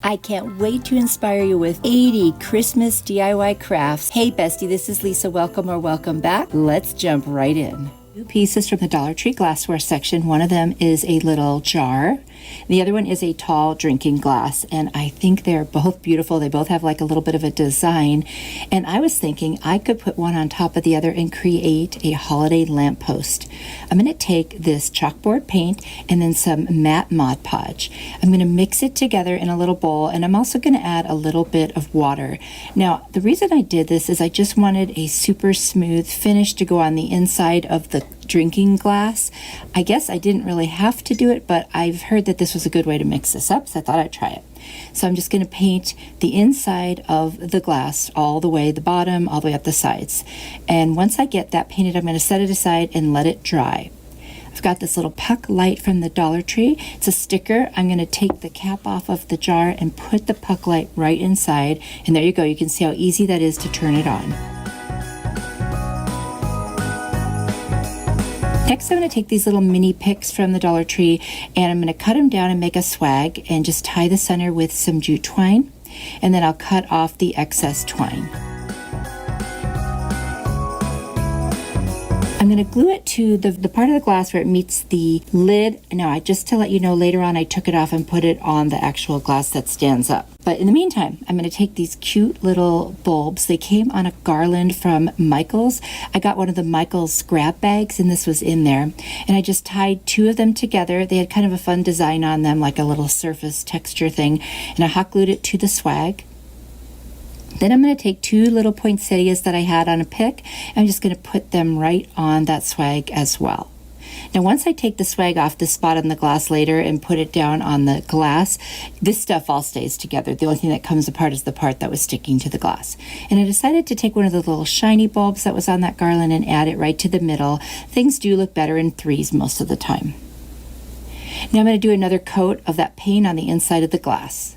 I can't wait to inspire you with 80 Christmas DIY crafts. Hey Bestie, this is Lisa. Welcome or welcome back. Let's jump right in. Two pieces from the Dollar Tree glassware section. One of them is a little jar. The other one is a tall drinking glass, and I think they're both beautiful. They both have like a little bit of a design, and I was thinking I could put one on top of the other and create a holiday lamppost. I'm going to take this chalkboard paint and then some matte Mod Podge. I'm going to mix it together in a little bowl, and I'm also going to add a little bit of water. Now, the reason I did this is I just wanted a super smooth finish to go on the inside of the drinking glass. I guess I didn't really have to do it, but I've heard that this was a good way to mix this up, so I thought I'd try it. So I'm just going to paint the inside of the glass all the way, the bottom, all the way up the sides. And once I get that painted, I'm going to set it aside and let it dry. I've got this little puck light from the Dollar Tree. It's a sticker. I'm going to take the cap off of the jar and put the puck light right inside. And there you go. You can see how easy that is to turn it on. Next, I'm going to take these little mini pics from the Dollar Tree and I'm going to cut them down and make a swag and just tie the center with some jute twine, and then I'll cut off the excess twine. I'm going to glue it to the part of the glass where it meets the lid. Now, just to let you know, later on I took it off and put it on the actual glass that stands up. But in the meantime, I'm going to take these cute little bulbs. They came on a garland from Michael's. I got one of the Michael's grab bags and this was in there. And I just tied two of them together. They had kind of a fun design on them, like a little surface texture thing. And I hot glued it to the swag. Then I'm going to take two little poinsettias that I had on a pick. I'm just going to put them right on that swag as well. Now, once I take the swag off the spot on the glass later and put it down on the glass, this stuff all stays together. The only thing that comes apart is the part that was sticking to the glass. And I decided to take one of the little shiny bulbs that was on that garland and add it right to the middle. Things do look better in threes most of the time. Now I'm going to do another coat of that paint on the inside of the glass.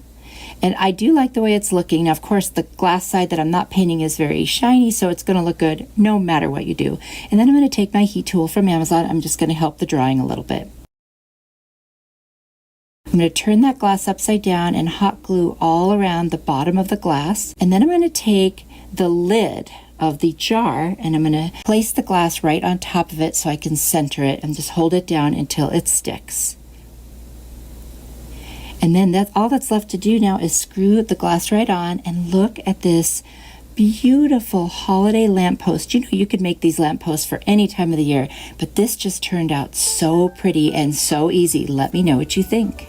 And I do like the way it's looking. Now, of course, the glass side that I'm not painting is very shiny, so it's going to look good no matter what you do. And then I'm going to take my heat tool from Amazon. I'm just going to help the drawing a little bit. I'm going to turn that glass upside down and hot glue all around the bottom of the glass. And then I'm going to take the lid of the jar and I'm going to place the glass right on top of it so I can center it and just hold it down until it sticks. And then all that's left to do now is screw the glass right on, and look at this beautiful holiday lamppost. You know, you could make these lampposts for any time of the year, but this just turned out so pretty and so easy. Let me know what you think.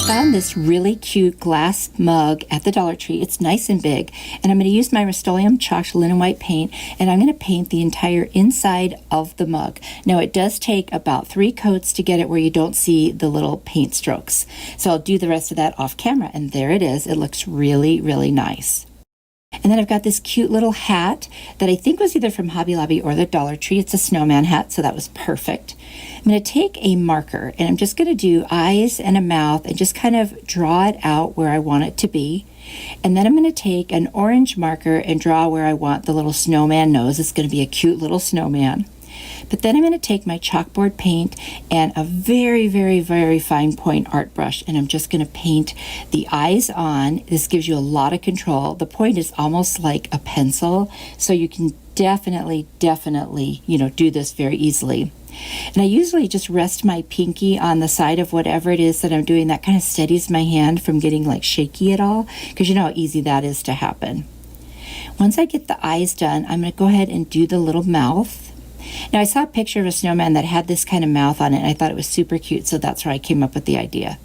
Found this really cute glass mug at the Dollar Tree. It's nice and big, and I'm going to use my Rust-Oleum chalked linen white paint, and I'm going to paint the entire inside of the mug. Now, it does take about 3 coats to get it where you don't see the little paint strokes, so I'll do the rest of that off camera, and there it is. It looks really, really nice. And then I've got this cute little hat that I think was either from Hobby Lobby or the Dollar Tree. It's a snowman hat, so that was perfect. I'm going to take a marker and I'm just going to do eyes and a mouth and just kind of draw it out where I want it to be. And then I'm going to take an orange marker and draw where I want the little snowman nose. It's going to be a cute little snowman. But then I'm going to take my chalkboard paint and a very, very, very fine point art brush, and I'm just going to paint the eyes on. This gives you a lot of control. The point is almost like a pencil, so you can definitely, do this very easily. And I usually just rest my pinky on the side of whatever it is that I'm doing. That kind of steadies my hand from getting like shaky at all, because you know how easy that is to happen. Once I get the eyes done, I'm going to go ahead and do the little mouth. Now, I saw a picture of a snowman that had this kind of mouth on it, and I thought it was super cute, so that's where I came up with the idea.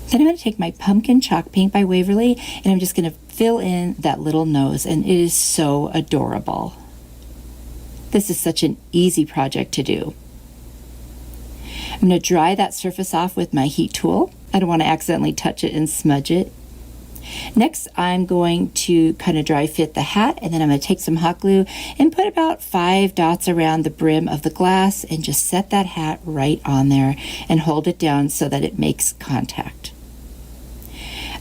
Then I'm going to take my pumpkin chalk paint by Waverly, and I'm just going to fill in that little nose, and it is so adorable. This is such an easy project to do. I'm going to dry that surface off with my heat tool. I don't want to accidentally touch it and smudge it. Next, I'm going to kind of dry fit the hat, and then I'm going to take some hot glue and put about 5 dots around the brim of the glass and just set that hat right on there and hold it down so that it makes contact.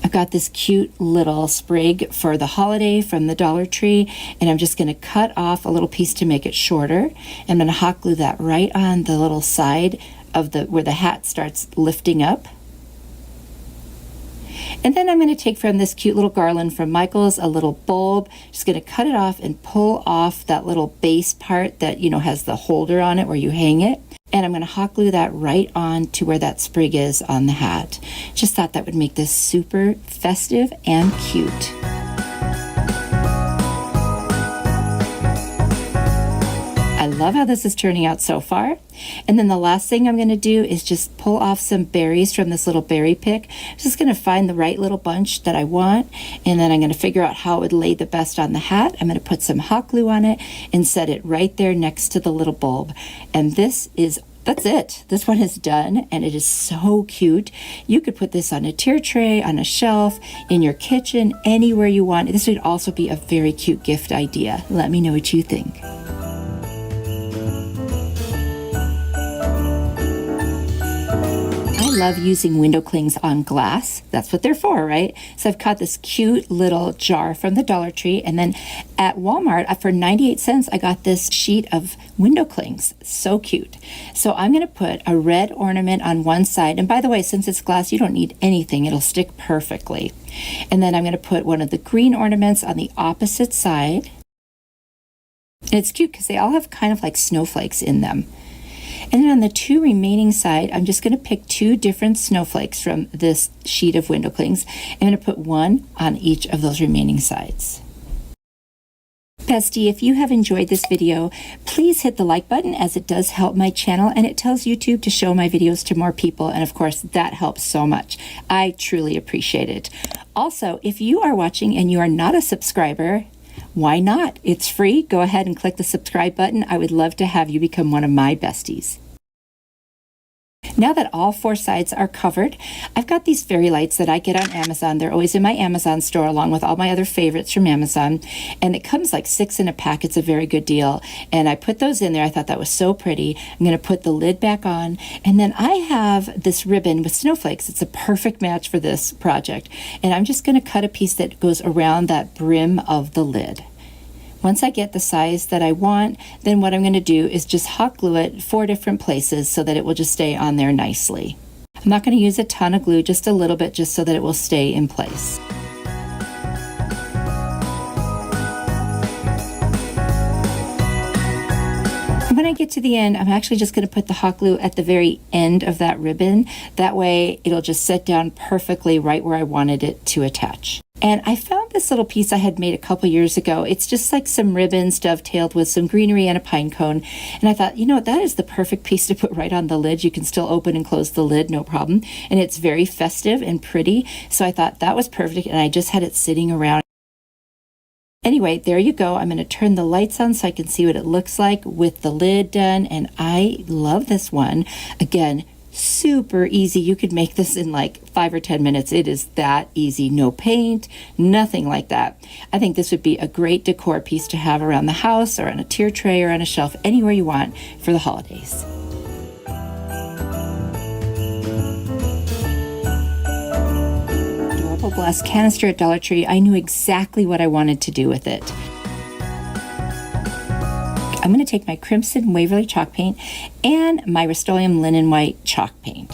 I've got this cute little sprig for the holiday from the Dollar Tree, and I'm just going to cut off a little piece to make it shorter. I'm going to hot glue that right on the little side of where the hat starts lifting up. And then I'm going to take from this cute little garland from Michael's a little bulb. Just going to cut it off and pull off that little base part that, you know, has the holder on it where you hang it. And I'm going to hot glue that right on to where that sprig is on the hat. Just thought that would make this super festive and cute. I love how this is turning out so far. And then the last thing I'm going to do is just pull off some berries from this little berry pick. I'm just going to find the right little bunch that I want, and then I'm going to figure out how it would lay the best on the hat. I'm going to put some hot glue on it and set it right there next to the little bulb. And that's it. This one is done, and it is so cute. You could put this on a tier tray, on a shelf, in your kitchen, anywhere you want. This would also be a very cute gift idea. Let me know what you think. I love using window clings on glass. That's what they're for, right? So I've got this cute little jar from the Dollar Tree, and then at Walmart for 98 cents I got this sheet of window clings. So cute. So I'm going to put a red ornament on one side, and by the way, since it's glass you don't need anything, it'll stick perfectly. And then I'm going to put one of the green ornaments on the opposite side, and it's cute because they all have kind of like snowflakes in them. And then on the two remaining side, I'm just going to pick two different snowflakes from this sheet of window clings. I'm going to put one on each of those remaining sides. Bestie, if you have enjoyed this video, please hit the like button, as it does help my channel and it tells YouTube to show my videos to more people. And of course, that helps so much. I truly appreciate it. Also, if you are watching and you are not a subscriber, why not? It's free. Go ahead and click the subscribe button. I would love to have you become one of my besties. Now that all four sides are covered, I've got these fairy lights that I get on Amazon. They're always in my Amazon store along with all my other favorites from Amazon. And it comes like 6 in a pack. It's a very good deal. And I put those in there. I thought that was so pretty. I'm going to put the lid back on. And then I have this ribbon with snowflakes. It's a perfect match for this project. And I'm just going to cut a piece that goes around that brim of the lid. Once I get the size that I want, then what I'm going to do is just hot glue it 4 different places so that it will just stay on there nicely. I'm not going to use a ton of glue, just a little bit, just so that it will stay in place. When I get to the end, I'm actually just going to put the hot glue at the very end of that ribbon. That way it'll just set down perfectly right where I wanted it to attach. And I found this little piece I had made a couple years ago. It's just like some ribbons dovetailed with some greenery and a pine cone. And I thought, you know, that is the perfect piece to put right on the lid. You can still open and close the lid, no problem. And it's very festive and pretty. So I thought that was perfect, and I just had it sitting around. Anyway, there you go. I'm going to turn the lights on so I can see what it looks like with the lid done. And I love this one. Again, super easy. You could make this in like 5 or 10 minutes. It is that easy. No paint, nothing like that. I think this would be a great decor piece to have around the house or on a tier tray or on a shelf, anywhere you want for the holidays. Adorable glass canister at Dollar Tree. I knew exactly what I wanted to do with it. I'm going to take my Crimson Waverly chalk paint and my Rust-Oleum Linen White chalk paint.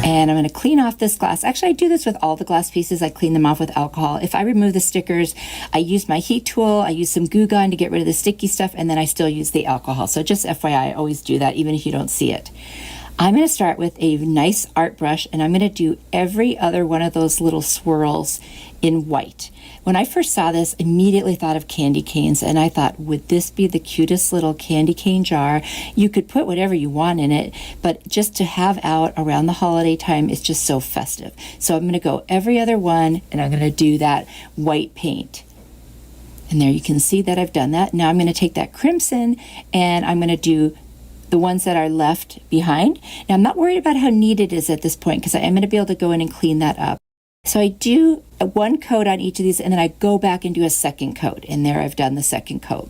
And I'm going to clean off this glass. Actually, I do this with all the glass pieces. I clean them off with alcohol. If I remove the stickers, I use my heat tool. I use some Goo Gone to get rid of the sticky stuff, and then I still use the alcohol. So just FYI, I always do that, even if you don't see it. I'm going to start with a nice art brush, and I'm going to do every other one of those little swirls in white. When I first saw this, I immediately thought of candy canes, and I thought, would this be the cutest little candy cane jar? You could put whatever you want in it, but just to have out around the holiday time is just so festive. So I'm going to go every other one, and I'm going to do that white paint. And there you can see that I've done that. Now I'm going to take that crimson, and I'm going to do the ones that are left behind. Now I'm not worried about how neat it is at this point, because I am going to be able to go in and clean that up. So I do one coat on each of these, and then I go back and do a second coat, and there I've done the second coat.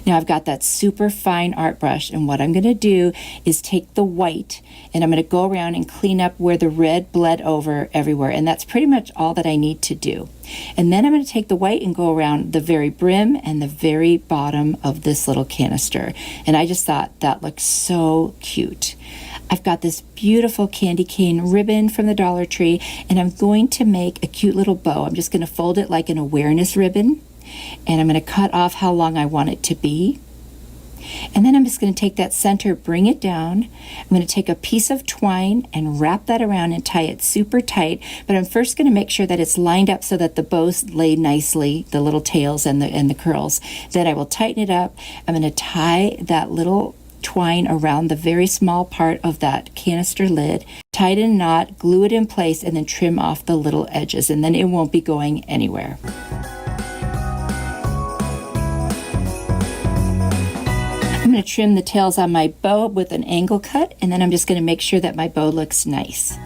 Now I've got that super fine art brush, and what I'm going to do is take the white and I'm going to go around and clean up where the red bled over everywhere, and that's pretty much all that I need to do. And then I'm going to take the white and go around the very brim and the very bottom of this little canister, and I just thought that looked so cute. I've got this beautiful candy cane ribbon from the Dollar Tree, and I'm going to make a cute little bow. I'm just going to fold it like an awareness ribbon, and I'm going to cut off how long I want it to be. And then I'm just going to take that center, bring it down. I'm going to take a piece of twine and wrap that around and tie it super tight. But I'm first going to make sure that it's lined up so that the bows lay nicely, the little tails and the curls. Then I will tighten it up. I'm going to tie that little twine around the very small part of that canister lid, tie it in a knot, glue it in place, and then trim off the little edges, and then it won't be going anywhere. I'm going to trim the tails on my bow with an angle cut, and then I'm just going to make sure that my bow looks nice.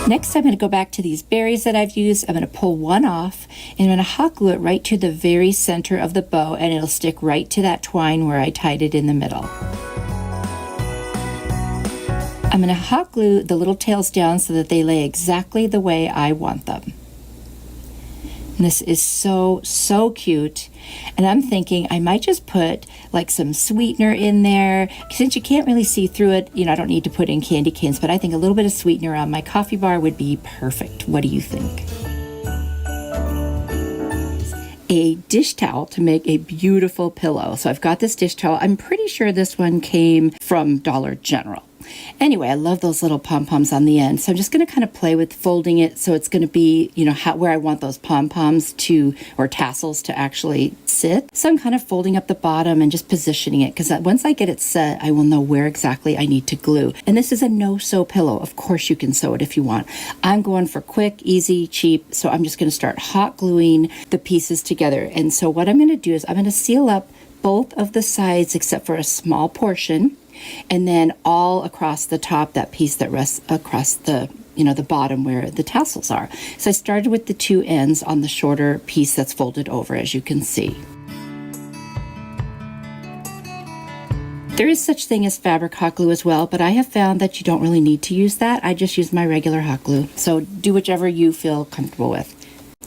Next, I'm going to go back to these berries that I've used. I'm going to pull one off, and I'm going to hot glue it right to the very center of the bow, and it'll stick right to that twine where I tied it in the middle. I'm going to hot glue the little tails down so that they lay exactly the way I want them. And this is so cute. And I'm thinking I might just put like some sweetener in there. Since you can't really see through it, I don't need to put in candy canes, but I think a little bit of sweetener on my coffee bar would be perfect. What do you think? A dish towel to make a beautiful pillow. So I've got this dish towel. I'm pretty sure this one came from Dollar General. Anyway, I love those little pom-poms on the end. So I'm just going to kind of play with folding it so it's going to be, where I want those pom-poms to, or tassels to actually sit. So I'm kind of folding up the bottom and just positioning it, because once I get it set, I will know where exactly I need to glue. And this is a no-sew pillow. Of course you can sew it if you want. I'm going for quick, easy, cheap. So I'm just going to start hot gluing the pieces together. And so what I'm going to do is I'm going to seal up both of the sides except for a small portion, and then all across the top, that piece that rests across the the bottom where the tassels are. So I started with the two ends on the shorter piece that's folded over, as you can see. There is such thing as fabric hot glue as well, but I have found that you don't really need to use that. I just use my regular hot glue. So do whichever you feel comfortable with.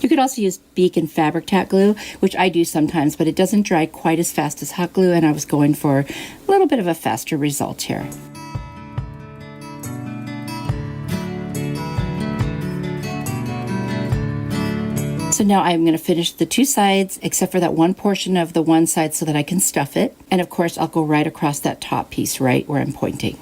You could also use Beacon fabric tack glue, which I do sometimes, but it doesn't dry quite as fast as hot glue, and I was going for a little bit of a faster result here. So now I'm going to finish the two sides, except for that one portion of the one side so that I can stuff it. And of course, I'll go right across that top piece right where I'm pointing.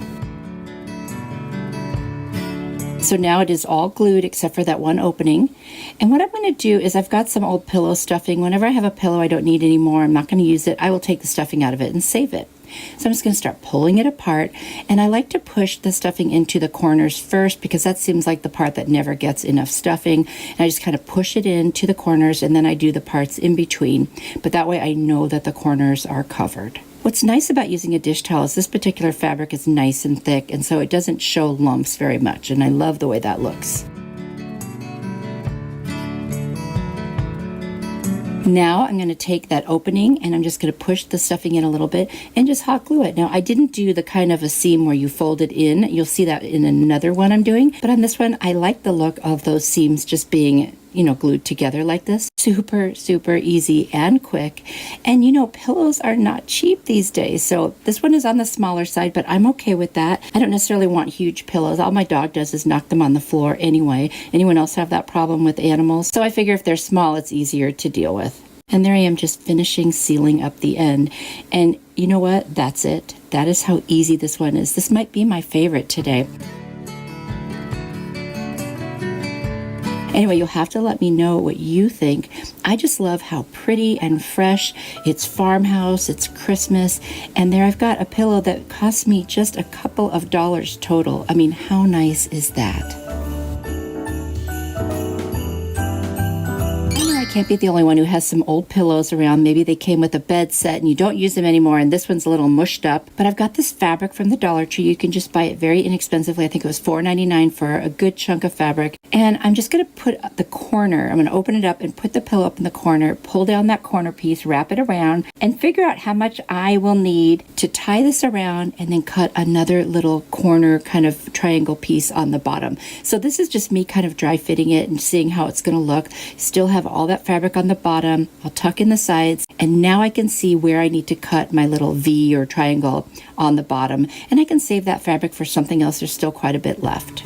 So now it is all glued except for that one opening. And what I'm going to do is I've got some old pillow stuffing. Whenever I have a pillow I don't need anymore, I'm not going to use it, I will take the stuffing out of it and save it. So I'm just going to start pulling it apart. And I like to push the stuffing into the corners first, because that seems like the part that never gets enough stuffing. And I just kind of push it into the corners, and then I do the parts in between. But that way I know that the corners are covered. What's nice about using a dish towel is this particular fabric is nice and thick, and so it doesn't show lumps very much, and I love the way that looks. Now I'm going to take that opening and I'm just going to push the stuffing in a little bit and just hot glue it. Now I didn't do the kind of a seam where you fold it in. You'll see that in another one I'm doing, but on this one I like the look of those seams just being glued together like this. Super easy and quick. And pillows are not cheap these days. So this one is on the smaller side, but I'm okay with that. I don't necessarily want huge pillows. All my dog does is knock them on the floor anyway. Anyone else have that problem with animals? So I figure if they're small, it's easier to deal with. And there I am, just finishing sealing up the end. And you know what? That's it. That is how easy this one is. This might be my favorite today. Anyway, you'll have to let me know what you think. I just love how pretty and fresh. It's farmhouse, it's Christmas, and there I've got a pillow that cost me just a couple of dollars total. I mean, how nice is that? can't be the only one who has some old pillows around. Maybe they came with a bed set and you don't use them anymore, and this one's a little mushed up. But I've got this fabric from the Dollar Tree. You can just buy it very inexpensively. I think it was $4.99 for a good chunk of fabric. And I'm just going to put the corner, I'm going to open it up and put the pillow up in the corner, pull down that corner piece, wrap it around, and figure out how much I will need to tie this around, and then cut another little corner kind of triangle piece on the bottom. So this is just me kind of dry fitting it and seeing how it's going to look. Still have all that fabric on the bottom. I'll tuck in the sides, and now I can see where I need to cut my little V or triangle on the bottom, and I can save that fabric for something else. There's still quite a bit left.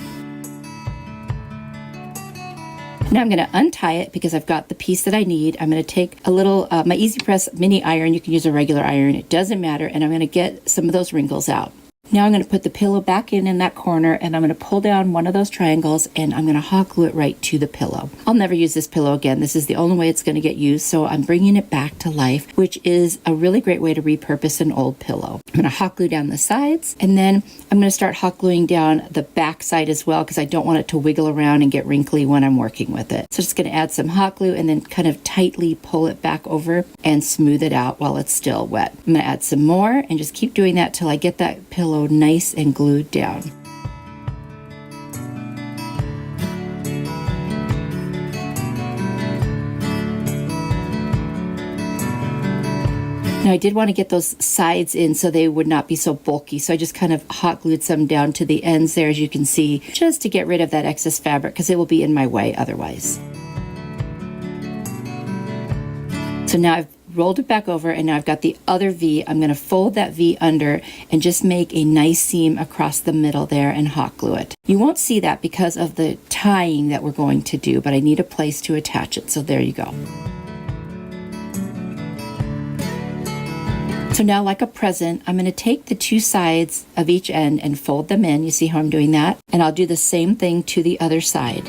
Now I'm going to untie it because I've got the piece that I need. I'm going to take a little, my Easy Press mini iron. You can use a regular iron. It doesn't matter. And I'm going to get some of those wrinkles out. Now I'm going to put the pillow back in that corner, and I'm going to pull down one of those triangles, and I'm going to hot glue it right to the pillow. I'll never use this pillow again. This is the only way it's going to get used, so I'm bringing it back to life, which is a really great way to repurpose an old pillow. I'm going to hot glue down the sides, and then I'm going to start hot gluing down the back side as well, because I don't want it to wiggle around and get wrinkly when I'm working with it. So just going to add some hot glue and then kind of tightly pull it back over and smooth it out while it's still wet. I'm going to add some more and just keep doing that till I get that pillow nice and glued down. Now I did want to get those sides in so they would not be so bulky, so I just kind of hot glued some down to the ends there, as you can see, just to get rid of that excess fabric because it will be in my way otherwise. So now I've rolled it back over, and now I've got the other V. I'm going to fold that V under and just make a nice seam across the middle there and hot glue it. You won't see that because of the tying that we're going to do, but I need a place to attach it, so there you go. So now, like a present, I'm going to take the two sides of each end and fold them in. You see how I'm doing that? And I'll do the same thing to the other side.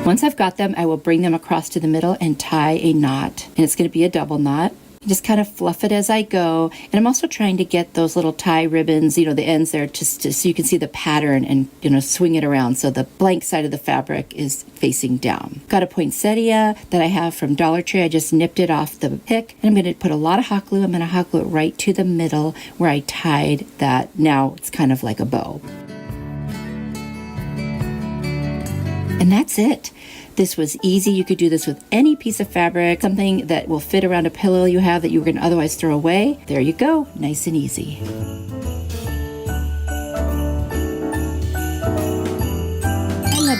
Once I've got them, I will bring them across to the middle and tie a knot. And it's going to be a double knot. Just kind of fluff it as I go. And I'm also trying to get those little tie ribbons, the ends there, just so you can see the pattern and, swing it around so the blank side of the fabric is facing down. Got a poinsettia that I have from Dollar Tree. I just nipped it off the pick. And I'm going to put a lot of hot glue. I'm going to hot glue it right to the middle where I tied that. Now it's kind of like a bow. And that's it. This was easy. You could do this with any piece of fabric, something that will fit around a pillow you have that you were going to otherwise throw away. There you go. Nice and easy.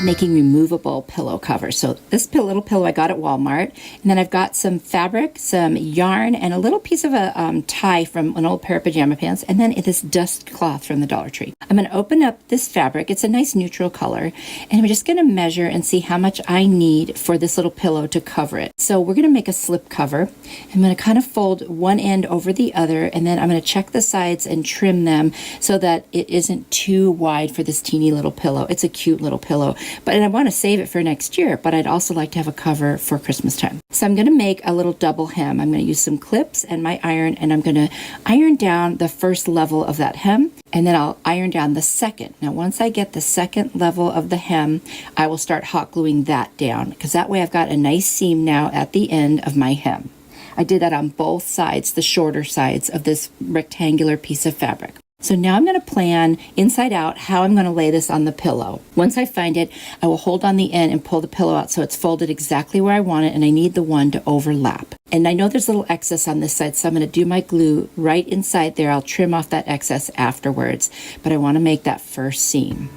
Making removable pillow covers. So this little pillow I got at Walmart, and then I've got some fabric, some yarn, and a little piece of a tie from an old pair of pajama pants, and then this dust cloth from the Dollar Tree. I'm going to open up this fabric. It's a nice neutral color, and I'm just going to measure and see how much I need for this little pillow to cover it. So we're going to make a slip cover. I'm going to kind of fold one end over the other, and then I'm going to check the sides and trim them so that it isn't too wide for this teeny little pillow. It's a cute little pillow. And I want to save it for next year, but I'd also like to have a cover for Christmas time. So I'm going to make a little double hem. I'm going to use some clips and my iron, and I'm going to iron down the first level of that hem, and then I'll iron down the second. Now, once I get the second level of the hem, I will start hot gluing that down, because that way I've got a nice seam now at the end of my hem. I did that on both sides, the shorter sides of this rectangular piece of fabric. So now I'm going to plan inside out how I'm going to lay this on the pillow. Once I find it, I will hold on the end and pull the pillow out so it's folded exactly where I want it, and I need the one to overlap. And I know there's a little excess on this side, so I'm going to do my glue right inside there. I'll trim off that excess afterwards, but I want to make that first seam.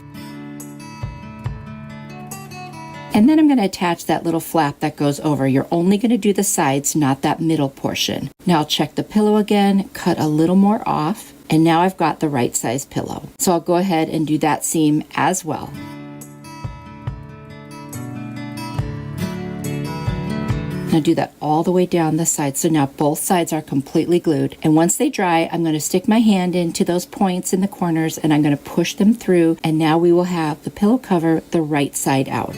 And then I'm going to attach that little flap that goes over. You're only going to do the sides, not that middle portion. Now I'll check the pillow again, cut a little more off, and now I've got the right size pillow. So I'll go ahead and do that seam as well. Now do that all the way down the side. So now both sides are completely glued. And once they dry, I'm going to stick my hand into those points in the corners, and I'm going to push them through. And now we will have the pillow cover the right side out.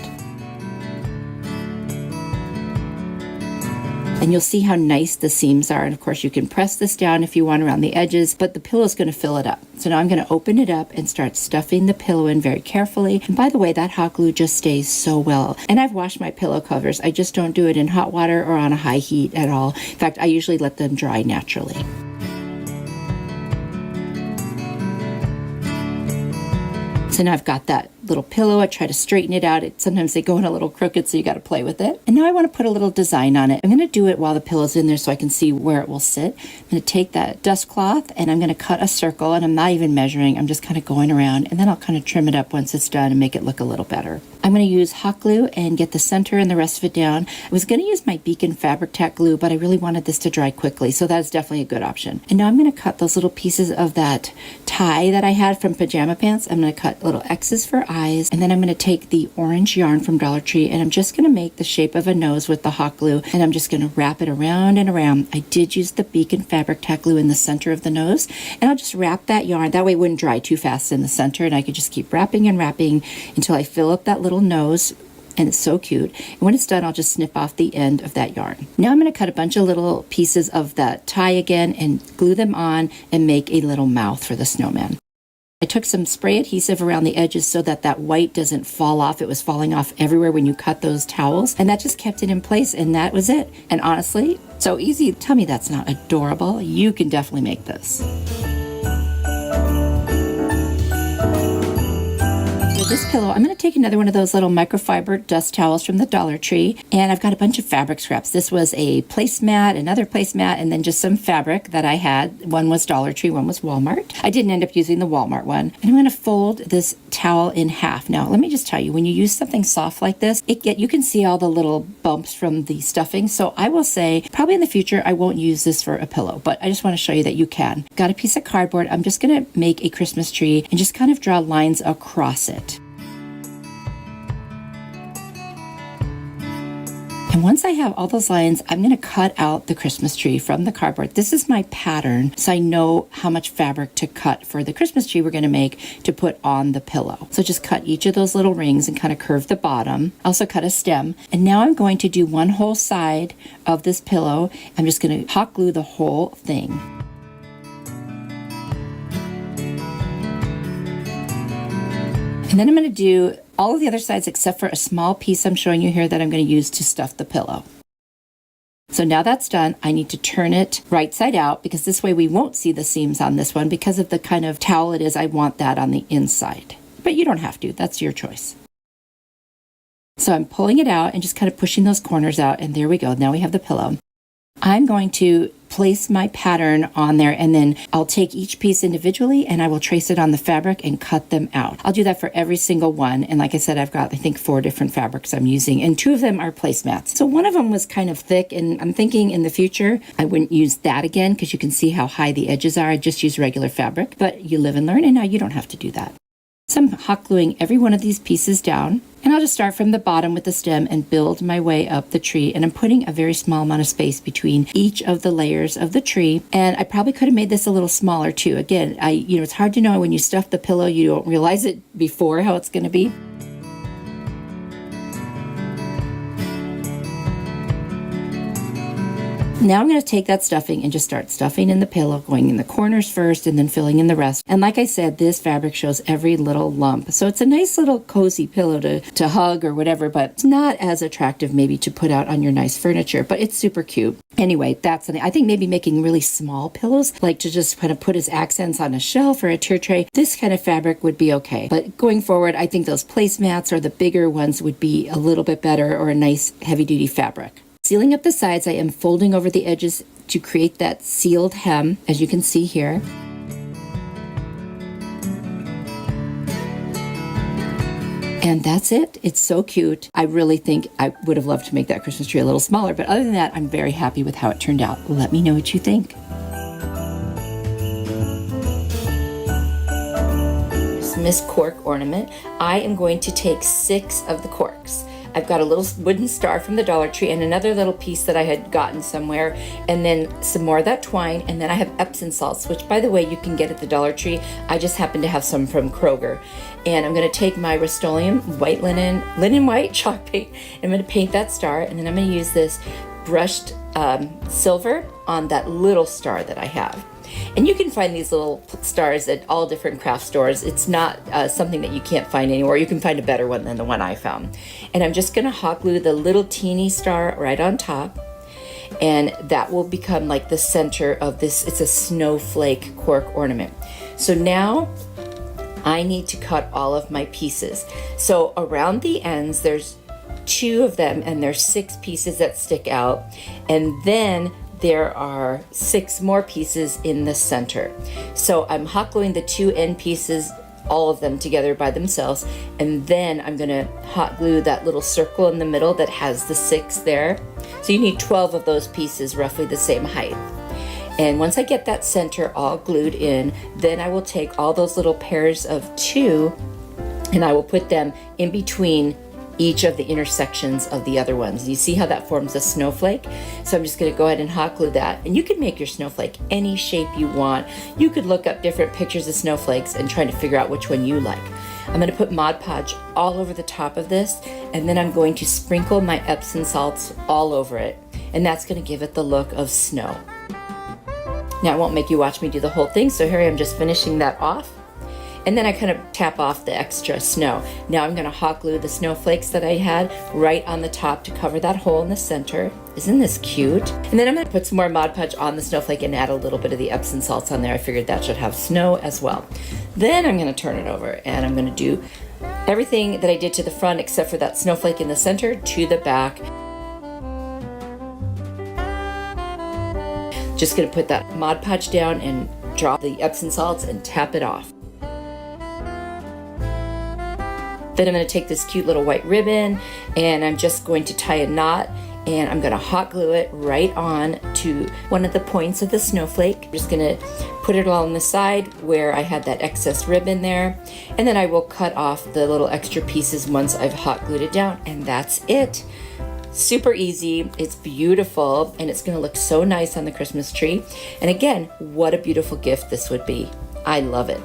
And you'll see how nice the seams are. And of course you can press this down if you want around the edges, but the pillow is going to fill it up. So now I'm going to open it up and start stuffing the pillow in very carefully. And by the way, that hot glue just stays so well. And I've washed my pillow covers. I just don't do it in hot water or on a high heat at all. In fact, I usually let them dry naturally. So now I've got that little pillow. I try to straighten it out. Sometimes they go in a little crooked, so you got to play with it. And now I want to put a little design on it. I'm going to do it while the pillow's in there so I can see where it will sit. I'm going to take that dust cloth and I'm going to cut a circle, and I'm not even measuring. I'm just kind of going around, and then I'll kind of trim it up once it's done and make it look a little better. I'm going to use hot glue and get the center and the rest of it down. I was going to use my Beacon Fabric Tack glue, but I really wanted this to dry quickly, so that's definitely a good option. And now I'm going to cut those little pieces of that tie that I had from pajama pants. I'm going to cut little X's for eyes, and then I'm going to take the orange yarn from Dollar Tree, and I'm just going to make the shape of a nose with the hot glue, and I'm just going to wrap it around and around. I did use the Beacon Fabric Tack glue in the center of the nose, and I'll just wrap that yarn. That way it wouldn't dry too fast in the center, and I could just keep wrapping and wrapping until I fill up that little nose. And it's so cute. And when it's done, I'll just snip off the end of that yarn. Now I'm going to cut a bunch of little pieces of that tie again and glue them on and make a little mouth for the snowman. I took some spray adhesive around the edges so that that white doesn't fall off. It was falling off everywhere when you cut those towels, and that just kept it in place, and that was it. And honestly, so easy. Tell me that's not adorable. You can definitely make this. This pillow, I'm going to take another one of those little microfiber dust towels from the Dollar Tree, and I've got a bunch of fabric scraps. This was a placemat, another placemat, and then just some fabric that I had. One was Dollar Tree, one was Walmart. I didn't end up using the Walmart one. And I'm going to fold this towel in half. Now, let me just tell you, when you use something soft like this, you can see all the little bumps from the stuffing. So I will say, probably in the future, I won't use this for a pillow, but I just want to show you that you can. Got a piece of cardboard. I'm just going to make a Christmas tree and just kind of draw lines across it. And once I have all those lines, I'm going to cut out the Christmas tree from the cardboard. This is my pattern, so I know how much fabric to cut for the Christmas tree we're going to make to put on the pillow. So just cut each of those little rings and kind of curve the bottom. Also cut a stem. And now I'm going to do one whole side of this pillow. I'm just going to hot glue the whole thing. And then I'm going to do all of the other sides except for a small piece I'm showing you here that I'm going to use to stuff the pillow. So now that's done, I need to turn it right side out because this way we won't see the seams on this one because of the kind of towel it is. I want that on the inside. But you don't have to, that's your choice. So I'm pulling it out and just kind of pushing those corners out, and there we go. Now we have the pillow. I'm going to place my pattern on there, and then I'll take each piece individually and I will trace it on the fabric and cut them out. I'll do that for every single one. And like I said, I've got, I think, 4 different fabrics I'm using, and 2 of them are placemats. So one of them was kind of thick, and I'm thinking in the future, I wouldn't use that again because you can see how high the edges are. I just use regular fabric, but you live and learn, and now you don't have to do that. So I'm hot gluing every one of these pieces down, and I'll just start from the bottom with the stem and build my way up the tree. And I'm putting a very small amount of space between each of the layers of the tree. And I probably could have made this a little smaller too. Again, it's hard to know when you stuff the pillow, you don't realize it before how it's going to be. Now I'm going to take that stuffing and just start stuffing in the pillow, going in the corners first and then filling in the rest. And like I said, this fabric shows every little lump. So it's a nice little cozy pillow to hug or whatever, but it's not as attractive maybe to put out on your nice furniture, but it's super cute. Anyway, that's something. I think maybe making really small pillows, like to just kind of put as accents on a shelf or a tier tray, this kind of fabric would be okay. But going forward, I think those placemats or the bigger ones would be a little bit better, or a nice heavy-duty fabric. Sealing up the sides, I am folding over the edges to create that sealed hem, as you can see here. And that's it. It's so cute. I really think I would have loved to make that Christmas tree a little smaller, but other than that, I'm very happy with how it turned out. Let me know what you think. Miss Cork Ornament. I am going to take 6 of the corks. I've got a little wooden star from the Dollar Tree and another little piece that I had gotten somewhere, and then some more of that twine, and then I have Epsom salts, which by the way you can get at the Dollar Tree. I just happen to have some from Kroger. And I'm going to take my Rust-Oleum white linen white chalk paint, and I'm going to paint that star, and then I'm going to use this brushed silver on that little star that I have. And you can find these little stars at all different craft stores. It's not something that you can't find anywhere. You can find a better one than the one I found. And I'm just gonna hot glue the little teeny star right on top, and that will become like the center of this. It's a snowflake cork ornament. So now I need to cut all of my pieces. So around the ends, there's 2 of them, and there's 6 pieces that stick out. And then there are 6 more pieces in the center. So I'm hot gluing the 2 end pieces, all of them together by themselves, and then I'm gonna hot glue that little circle in the middle that has the 6 there. So you need 12 of those pieces, roughly the same height. And once I get that center all glued in, then I will take all those little pairs of 2 and I will put them in between each of the intersections of the other ones. You see how that forms a snowflake? So I'm just gonna go ahead and hot glue that. And you can make your snowflake any shape you want. You could look up different pictures of snowflakes and try to figure out which one you like. I'm gonna put Mod Podge all over the top of this, and then I'm going to sprinkle my Epsom salts all over it. And that's gonna give it the look of snow. Now I won't make you watch me do the whole thing, so here I am just finishing that off. And then I kind of tap off the extra snow. Now I'm gonna hot glue the snowflakes that I had right on the top to cover that hole in the center. Isn't this cute? And then I'm gonna put some more Mod Podge on the snowflake and add a little bit of the Epsom salts on there. I figured that should have snow as well. Then I'm gonna turn it over and I'm gonna do everything that I did to the front except for that snowflake in the center to the back. Just gonna put that Mod Podge down and drop the Epsom salts and tap it off. Then I'm going to take this cute little white ribbon and I'm just going to tie a knot, and I'm going to hot glue it right on to one of the points of the snowflake. I'm just going to put it all on the side where I had that excess ribbon there, and then I will cut off the little extra pieces once I've hot glued it down, and that's it. Super easy, it's beautiful, and it's going to look so nice on the Christmas tree. And again, what a beautiful gift this would be. I love it.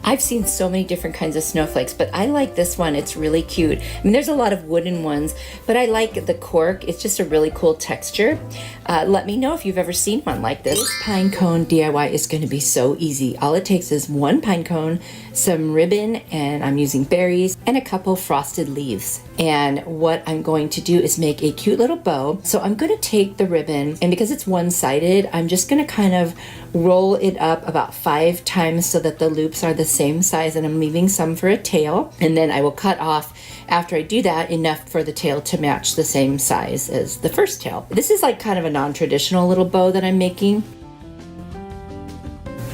I've seen so many different kinds of snowflakes, but I like this one. It's really cute. I mean, there's a lot of wooden ones, but I like the cork. It's just a really cool texture. Let me know if you've ever seen one like this. This pine cone DIY is going to be so easy. All it takes is 1 pine cone, some ribbon, and I'm using berries, and a couple frosted leaves. And what I'm going to do is make a cute little bow. So I'm going to take the ribbon, and because it's one-sided, I'm just going to kind of roll it up about 5 times so that the loops are the same size, and I'm leaving some for a tail. And then I will cut off, after I do that, enough for the tail to match the same size as the first tail. This is like kind of a non-traditional little bow that I'm making.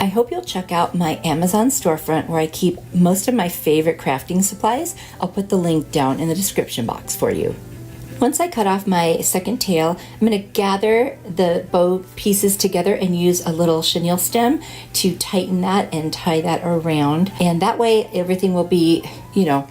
I hope you'll check out my Amazon storefront where I keep most of my favorite crafting supplies. I'll put the link down in the description box for you. Once I cut off my second tail, I'm going to gather the bow pieces together and use a little chenille stem to tighten that and tie that around. And that way everything will be,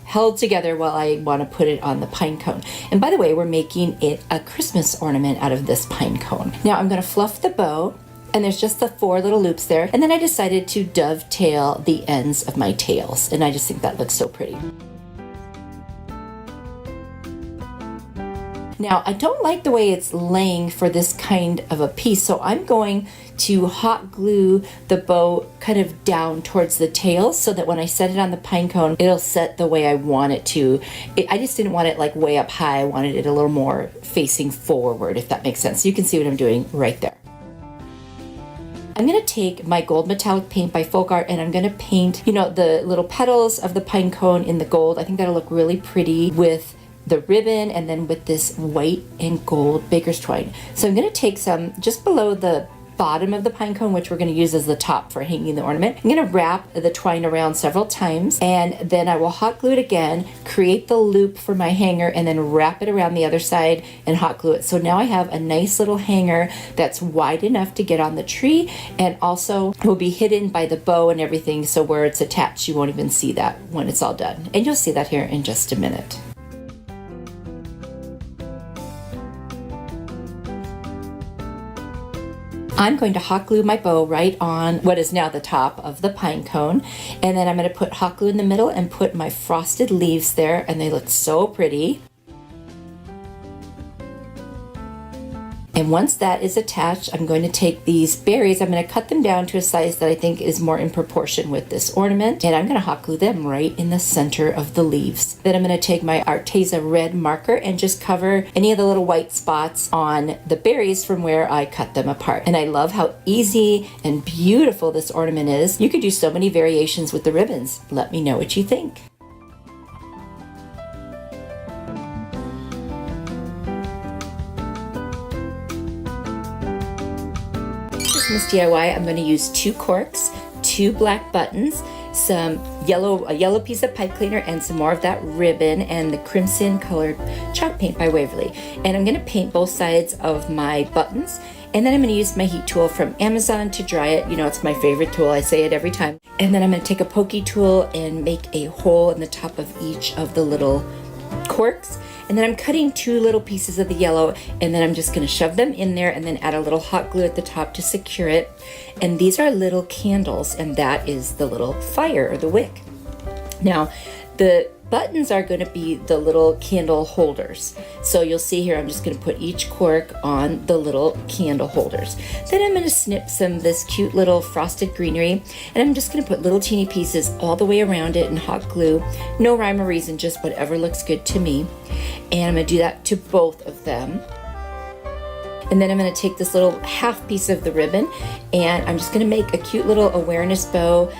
held together while I want to put it on the pine cone. And by the way, we're making it a Christmas ornament out of this pine cone. Now I'm going to fluff the bow, and there's just the 4 little loops there. And then I decided to dovetail the ends of my tails. And I just think that looks so pretty. Now, I don't like the way it's laying for this kind of a piece, so I'm going to hot glue the bow kind of down towards the tail so that when I set it on the pine cone, it'll set the way I want it to. I just didn't want it like way up high. I wanted it a little more facing forward, if that makes sense. You can see what I'm doing right there. I'm going to take my gold metallic paint by Folk Art, and I'm going to paint, the little petals of the pine cone in the gold. I think that'll look really pretty with the ribbon and then with this white and gold baker's twine. So I'm going to take some just below the bottom of the pine cone, which we're going to use as the top for hanging the ornament. I'm going to wrap the twine around several times, and then I will hot glue it again, create the loop for my hanger, and then wrap it around the other side and hot glue it. So now I have a nice little hanger that's wide enough to get on the tree, and also will be hidden by the bow and everything, so where it's attached you won't even see that when it's all done. And you'll see that here in just a minute. I'm going to hot glue my bow right on what is now the top of the pine cone, and then I'm going to put hot glue in the middle and put my frosted leaves there, and they look so pretty. And once that is attached, I'm going to take these berries, I'm going to cut them down to a size that I think is more in proportion with this ornament, and I'm going to hot glue them right in the center of the leaves. Then I'm going to take my Arteza red marker and just cover any of the little white spots on the berries from where I cut them apart. And I love how easy and beautiful this ornament is. You could do so many variations with the ribbons. Let me know what you think. Christmas DIY, I'm going to use 2 corks, 2 black buttons, a yellow piece of pipe cleaner, and some more of that ribbon, and the crimson colored chalk paint by Waverly. And I'm going to paint both sides of my buttons, and then I'm going to use my heat tool from Amazon to dry it. You know, it's my favorite tool. I say it every time. And then I'm going to take a pokey tool and make a hole in the top of each of the little corks. And then I'm cutting 2 little pieces of the yellow, and then I'm just going to shove them in there and then add a little hot glue at the top to secure it. And these are little candles, and that is the little fire or the wick. Now, the buttons are going to be the little candle holders. So you'll see here, I'm just going to put each cork on the little candle holders. Then I'm going to snip some of this cute little frosted greenery, and I'm just going to put little teeny pieces all the way around it and hot glue. No rhyme or reason, just whatever looks good to me. And I'm going to do that to both of them. And then I'm going to take this little half piece of the ribbon, and I'm just going to make a cute little awareness bow,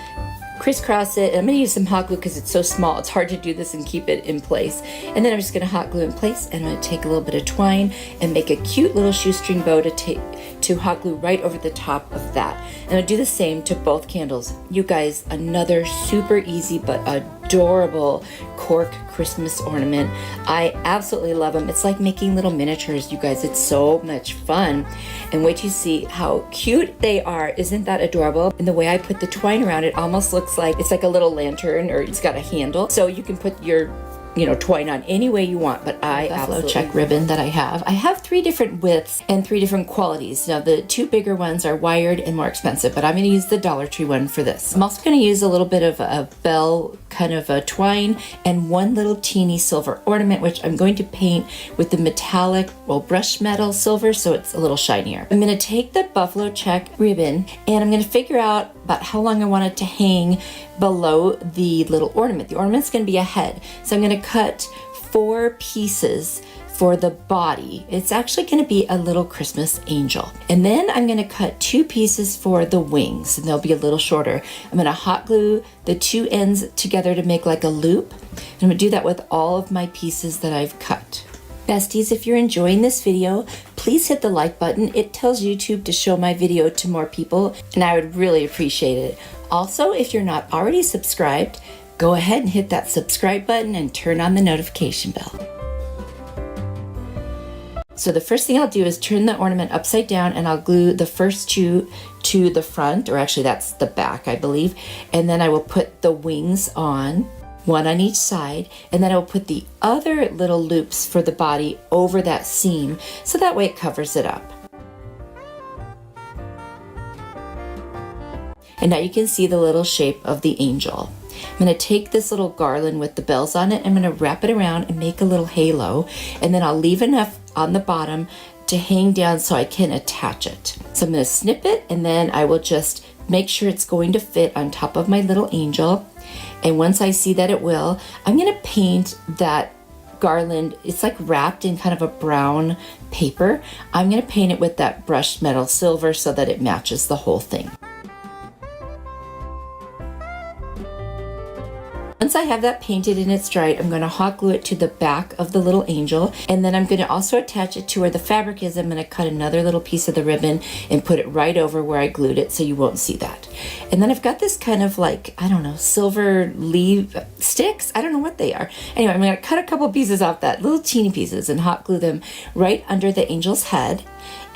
crisscross it, and I'm going to use some hot glue because it's so small. It's hard to do this and keep it in place. And then I'm just going to hot glue in place, and I'm going to take a little bit of twine and make a cute little shoestring bow to hot glue right over the top of that. And I'll do the same to both candles. You guys, another super easy but adorable cork Christmas ornament. I absolutely love them. It's like making little miniatures, you guys. It's so much fun. And wait till you see how cute they are. Isn't that adorable? And the way I put the twine around it almost looks like it's like a little lantern, or it's got a handle. So you can put your twine on any way you want, but I absolutely check ribbon that I have 3 different widths and 3 different qualities. Now the 2 bigger ones are wired and more expensive, but I'm going to use the Dollar Tree one for this. I'm also going to use a little bit of a bell kind of a twine and 1 little teeny silver ornament, which I'm going to paint with the metallic, brushed metal silver, so it's a little shinier. I'm going to take the buffalo check ribbon, and I'm going to figure out about how long I want it to hang below the little ornament. The ornament's going to be a head, so I'm going to cut 4 pieces for the body. It's actually going to be a little Christmas angel. And then I'm going to cut 2 pieces for the wings, and they'll be a little shorter. I'm going to hot glue the 2 ends together to make like a loop. And I'm going to do that with all of my pieces that I've cut. Besties, if you're enjoying this video, please hit the like button. It tells YouTube to show my video to more people, and I would really appreciate it. Also, if you're not already subscribed, go ahead and hit that subscribe button and turn on the notification bell. So the first thing I'll do is turn the ornament upside down, and I'll glue the first 2 to the front, or actually that's the back, I believe. And then I will put the wings on, 1 on each side, and then I'll put the other little loops for the body over that seam, so that way it covers it up. And now you can see the little shape of the angel. I'm going to take this little garland with the bells on it, I'm going to wrap it around and make a little halo, and then I'll leave enough on the bottom to hang down so I can attach it. So I'm going to snip it, and then I will just make sure it's going to fit on top of my little angel. And once I see that it will, I'm going to paint that garland. It's like wrapped in kind of a brown paper. I'm going to paint it with that brushed metal silver so that it matches the whole thing. Once I have that painted and it's dried, I'm going to hot glue it to the back of the little angel, and then I'm going to also attach it to where the fabric is. I'm going to cut another little piece of the ribbon and put it right over where I glued it so you won't see that. And then I've got this kind of like, I don't know, silver leaf sticks. I don't know what they are. Anyway, I'm going to cut a couple pieces off that, little teeny pieces, and hot glue them right under the angel's head.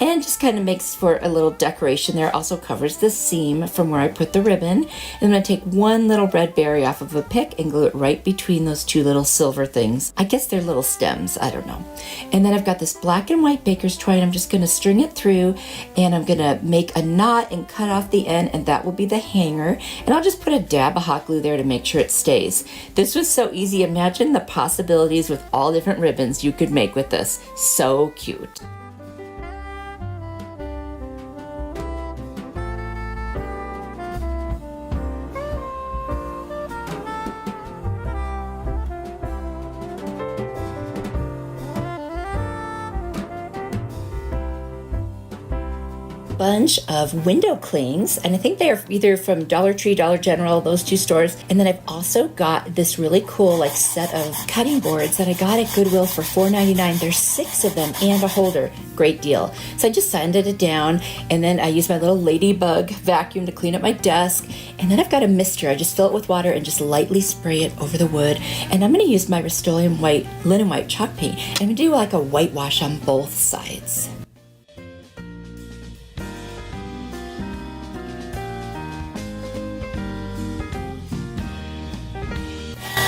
And just kind of makes for a little decoration there. Also covers the seam from where I put the ribbon. And I'm going to take 1 little red berry off of a pick and glue it right between those 2 little silver things. I guess they're little stems, I don't know. And then I've got this black and white baker's twine. I'm just going to string it through, and I'm going to make a knot and cut off the end, and that will be the hanger. And I'll just put a dab of hot glue there to make sure it stays. This was so easy. Imagine the possibilities with all different ribbons you could make with this. So cute. bunch of window clings, and I think they are either from Dollar Tree, Dollar General, those two stores. And then I've also got this really cool like set of cutting boards that I got at Goodwill for $4.99. There's 6 of them and a holder. Great deal. So I just sanded it down, and then I use my little ladybug vacuum to clean up my desk. And then I've got a mister. I just fill it with water and just lightly spray it over the wood. And I'm going to use my Rust-Oleum white linen white chalk paint. And I'm going to do like a whitewash on both sides.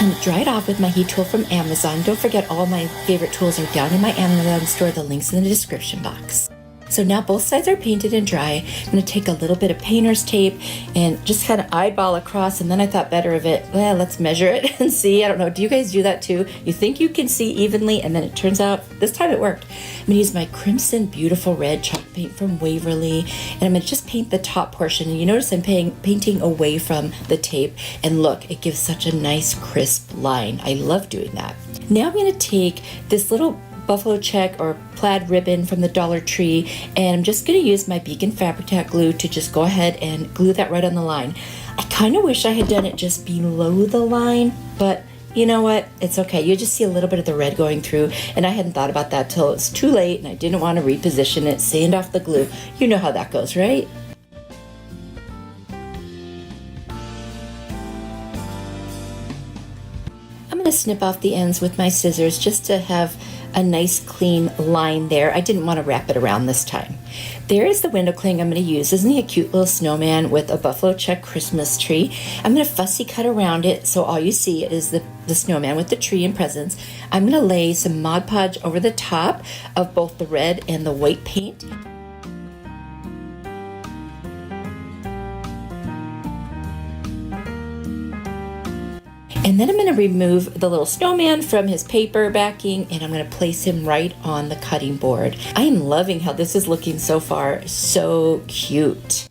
And dry it off with my heat tool from Amazon. Don't forget, all my favorite tools are down in my Amazon store. The link's in the description box. So now both sides are painted and dry. I'm going to take a little bit of painter's tape and just kind of eyeball across, and then I thought better of it, well, let's measure it and see. I don't know, do you guys do that too? You think you can see evenly, and then it turns out, this time it worked. I'm going to use my Crimson Beautiful Red chalk paint from Waverly, and I'm going to just paint the top portion. And you notice I'm painting away from the tape, and look, it gives such a nice crisp line. I love doing that. Now I'm going to take this little buffalo check or plaid ribbon from the Dollar Tree, and I'm just going to use my Beacon Fabri-Tac glue to just go ahead and glue that right on the line. I kind of wish I had done it just below the line, but you know what? It's okay. You just see a little bit of the red going through, and I hadn't thought about that till it was too late, and I didn't want to reposition it, sand off the glue. You know how that goes, right? I'm going to snip off the ends with my scissors just to have a nice clean line there. I didn't want to wrap it around this time. There is the window cling I'm going to use. Isn't he a cute little snowman with a buffalo check Christmas tree? I'm going to fussy cut around it so all you see is the snowman with the tree and presents. I'm going to lay some Mod Podge over the top of both the red and the white paint. And then I'm going to remove the little snowman from his paper backing, and I'm going to place him right on the cutting board. I am loving how this is looking so far. So cute.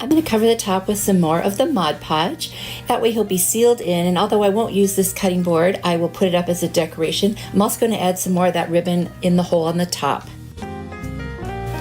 I'm going to cover the top with some more of the Mod Podge. That way he'll be sealed in, and although I won't use this cutting board, I will put it up as a decoration. I'm also going to add some more of that ribbon in the hole on the top.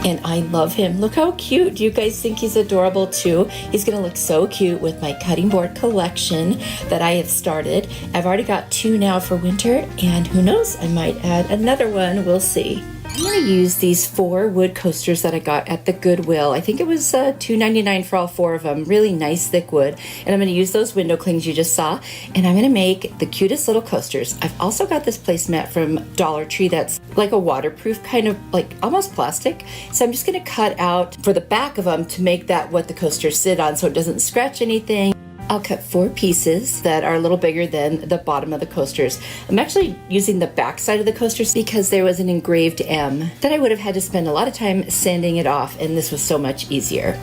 And I love him. Look how cute. Do you guys think he's adorable too? He's going to look so cute with my cutting board collection that I have started. I've already got 2 now for winter, and who knows, I might add another one. We'll see. I'm going to use these 4 wood coasters that I got at the Goodwill. I think it was $2.99 for all 4 of them. Really nice thick wood. And I'm going to use those window clings you just saw. And I'm going to make the cutest little coasters. I've also got this placemat from Dollar Tree that's like a waterproof kind of like almost plastic. So I'm just going to cut out for the back of them to make that what the coasters sit on so it doesn't scratch anything. I'll cut 4 pieces that are a little bigger than the bottom of the coasters. I'm actually using the back side of the coasters because there was an engraved M that I would have had to spend a lot of time sanding it off, and this was so much easier.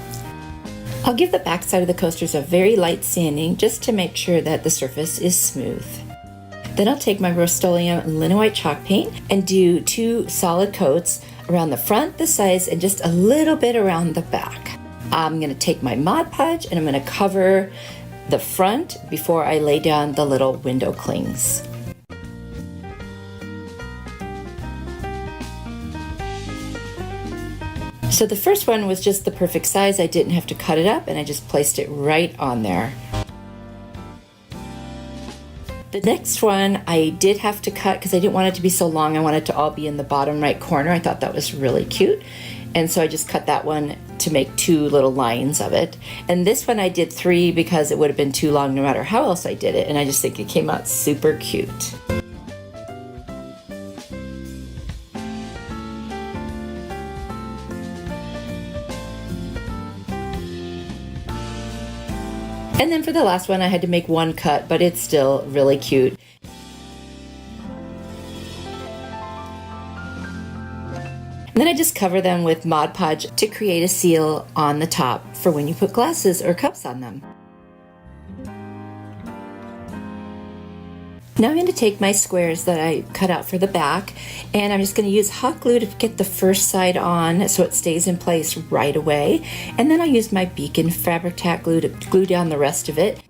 I'll give the back side of the coasters a very light sanding just to make sure that the surface is smooth. Then I'll take my Rust-Oleum linen white chalk paint and do 2 solid coats around the front, the sides, and just a little bit around the back. I'm going to take my Mod Podge and I'm going to cover the front before I lay down the little window clings. So the first one was just the perfect size. I didn't have to cut it up, and I just placed it right on there. The next one I did have to cut because I didn't want it to be so long. I wanted it to all be in the bottom right corner. I thought that was really cute. And so I just cut that one to make 2 little lines of it. And this one I did 3 because it would have been too long no matter how else I did it. And I just think it came out super cute. And then for the last one I had to make 1 cut, but it's still really cute. And then I just cover them with Mod Podge to create a seal on the top for when you put glasses or cups on them. Now I'm going to take my squares that I cut out for the back, and I'm just going to use hot glue to get the first side on so it stays in place right away. And then I'll use my Beacon Fabri-Tac glue to glue down the rest of it.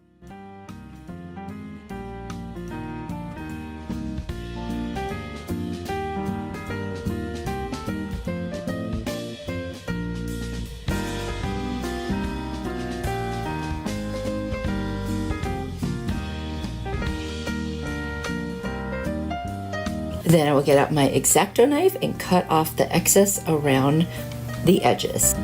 Then I will get out my X-Acto knife and cut off the excess around the edges.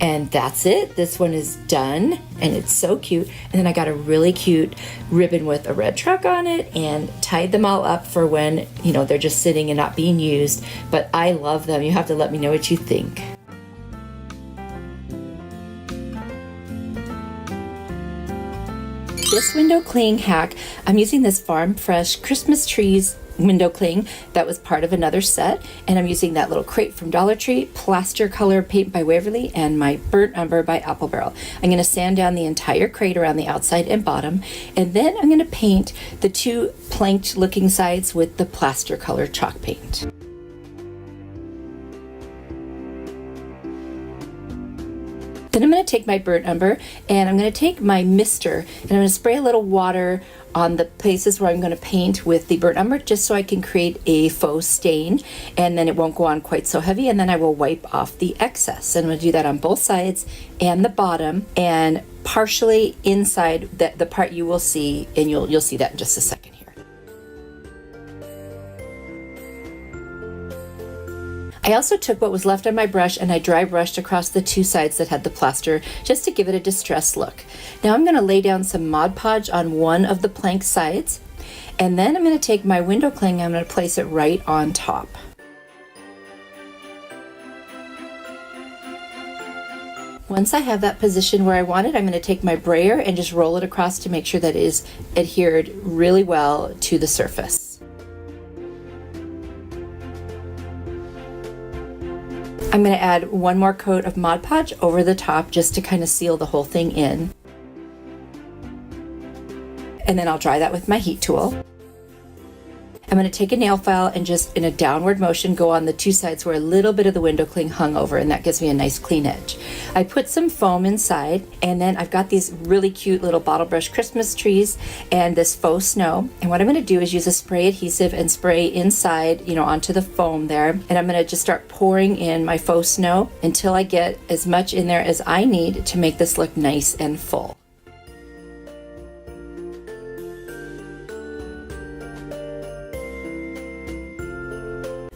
And that's it. This one is done and it's so cute. And then I got a really cute ribbon with a red truck on it and tied them all up for when, you know, they're just sitting and not being used. But I love them. You have to let me know what you think. This window cling hack, I'm using this Farm Fresh Christmas trees window cling that was part of another set, and I'm using that little crate from Dollar Tree, plaster color paint by Waverly, and my burnt umber by Apple Barrel. I'm going to sand down the entire crate around the outside and bottom, and then I'm going to paint the two planked looking sides with the plaster color chalk paint. Then I'm going to take my burnt umber and I'm going to take my mister and I'm going to spray a little water on the places where I'm going to paint with the burnt umber just so I can create a faux stain, and then it won't go on quite so heavy, and then I will wipe off the excess. And I'm going to do that on both sides and the bottom and partially inside the part you will see, and you'll see that in just a second here. I also took what was left on my brush and I dry brushed across the two sides that had the plaster just to give it a distressed look. Now I'm going to lay down some Mod Podge on one of the plank sides, and then I'm going to take my window cling and I'm going to place it right on top. Once I have that position where I want it, I'm going to take my brayer and just roll it across to make sure that it is adhered really well to the surface. I'm going to add one more coat of Mod Podge over the top just to kind of seal the whole thing in. And then I'll dry that with my heat tool. I'm going to take a nail file and just in a downward motion go on the two sides where a little bit of the window cling hung over, and that gives me a nice clean edge. I put some foam inside, and then I've got these really cute little bottle brush Christmas trees and this faux snow. And what I'm going to do is use a spray adhesive and spray inside, you know, onto the foam there. And I'm going to just start pouring in my faux snow until I get as much in there as I need to make this look nice and full.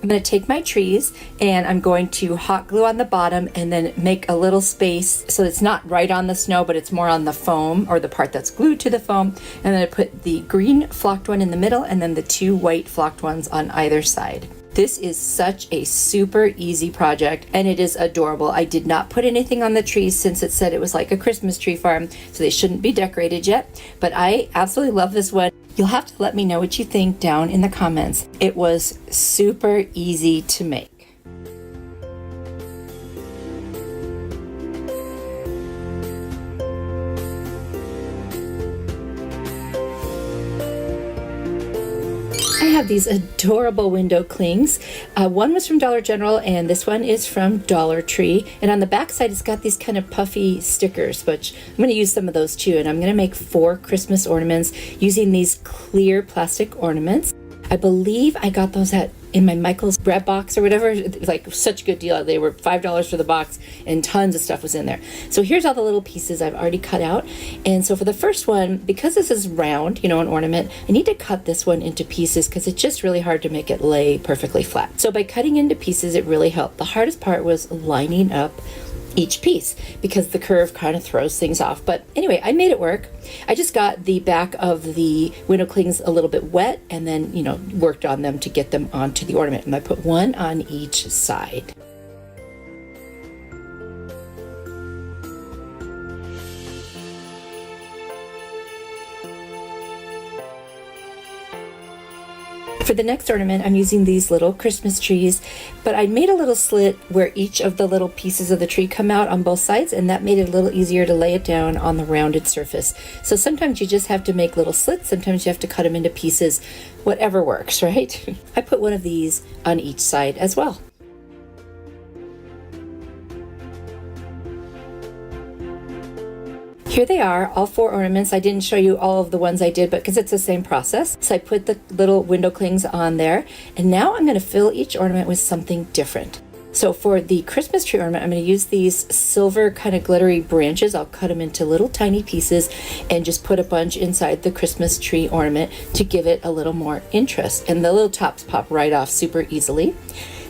I'm going to take my trees and I'm going to hot glue on the bottom and then make a little space so it's not right on the snow, but it's more on the foam or the part that's glued to the foam. And then I put the green flocked one in the middle and then the two white flocked ones on either side. This is such a super easy project and it is adorable. I did not put anything on the trees since it said it was like a Christmas tree farm, so they shouldn't be decorated yet, but I absolutely love this one. You'll have to let me know what you think down in the comments. It was super easy to make. I have these adorable window clings. One was from Dollar General and this one is from Dollar Tree. And on the back side, it's got these kind of puffy stickers, which I'm going to use some of those too. And I'm going to make 4 Christmas ornaments using these clear plastic ornaments. I believe I got those in my Michael's bread box or whatever. Like such a good deal. They were $5 for the box and tons of stuff was in there. So here's all the little pieces I've already cut out. And so for the first one, because this is round, you know, an ornament, I need to cut this one into pieces because it's just really hard to make it lay perfectly flat. So by cutting into pieces, it really helped. The hardest part was lining up each piece because the curve kind of throws things off. But anyway, I made it work. I just got the back of the window clings a little bit wet and then, you know, worked on them to get them onto the ornament. And I put one on each side. For the next ornament, I'm using these little Christmas trees, but I made a little slit where each of the little pieces of the tree come out on both sides, and that made it a little easier to lay it down on the rounded surface. So sometimes you just have to make little slits, sometimes you have to cut them into pieces, whatever works, right? I put one of these on each side as well. Here they are, all 4 ornaments. I didn't show you all of the ones I did, but because it's the same process. So I put the little window clings on there, and now I'm going to fill each ornament with something different. So for the Christmas tree ornament, I'm going to use these silver kind of glittery branches. I'll cut them into little tiny pieces and just put a bunch inside the Christmas tree ornament to give it a little more interest. And the little tops pop right off super easily.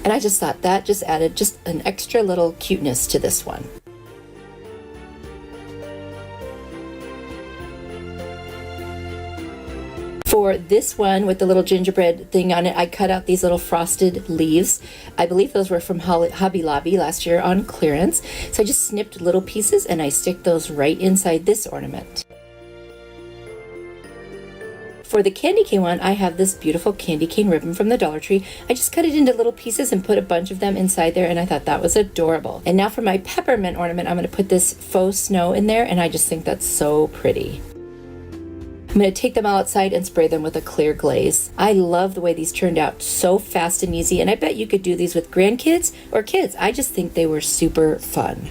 And I just thought that just added just an extra little cuteness to this one. For this one with the little gingerbread thing on it, I cut out these little frosted leaves. I believe those were from Hobby Lobby last year on clearance. So I just snipped little pieces and I stick those right inside this ornament. For the candy cane one, I have this beautiful candy cane ribbon from the Dollar Tree. I just cut it into little pieces and put a bunch of them inside there, and I thought that was adorable. And now for my peppermint ornament, I'm going to put this faux snow in there, and I just think that's so pretty. I'm going to take them all outside and spray them with a clear glaze. I love the way these turned out, so fast and easy, and I bet you could do these with grandkids or kids. I just think they were super fun.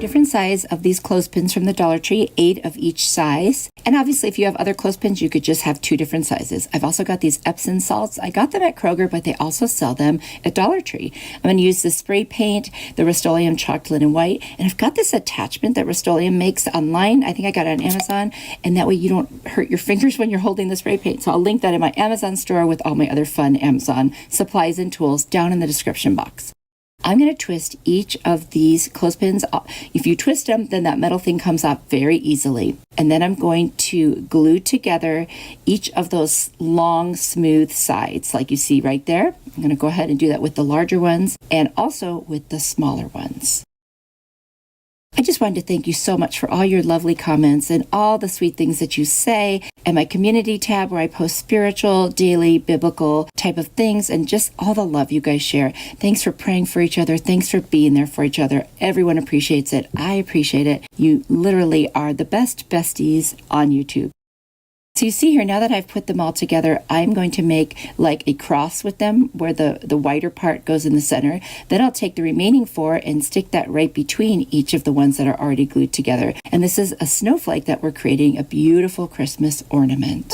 Different size of these clothespins from the Dollar Tree, 8 of each size. And obviously if you have other clothespins, you could just have 2 different sizes. I've also got these Epsom salts. I got them at Kroger, but they also sell them at Dollar Tree. I'm going to use the spray paint, the Rust-Oleum chalked linen white, and I've got this attachment that Rust-Oleum makes online. I think I got it on Amazon, and that way you don't hurt your fingers when you're holding the spray paint. So I'll link that in my Amazon store with all my other fun Amazon supplies and tools down in the description box. I'm going to twist each of these clothespins. If you twist them, then that metal thing comes off very easily. And then I'm going to glue together each of those long, smooth sides like you see right there. I'm going to go ahead and do that with the larger ones and also with the smaller ones. I just wanted to thank you so much for all your lovely comments and all the sweet things that you say, and my community tab where I post spiritual, daily, biblical type of things, and just all the love you guys share. Thanks for praying for each other. Thanks for being there for each other. Everyone appreciates it. I appreciate it. You literally are the best besties on YouTube. So you see here, now that I've put them all together, I'm going to make like a cross with them where the whiter part goes in the center. Then I'll take the remaining 4 and stick that right between each of the ones that are already glued together. And this is a snowflake that we're creating a beautiful Christmas ornament.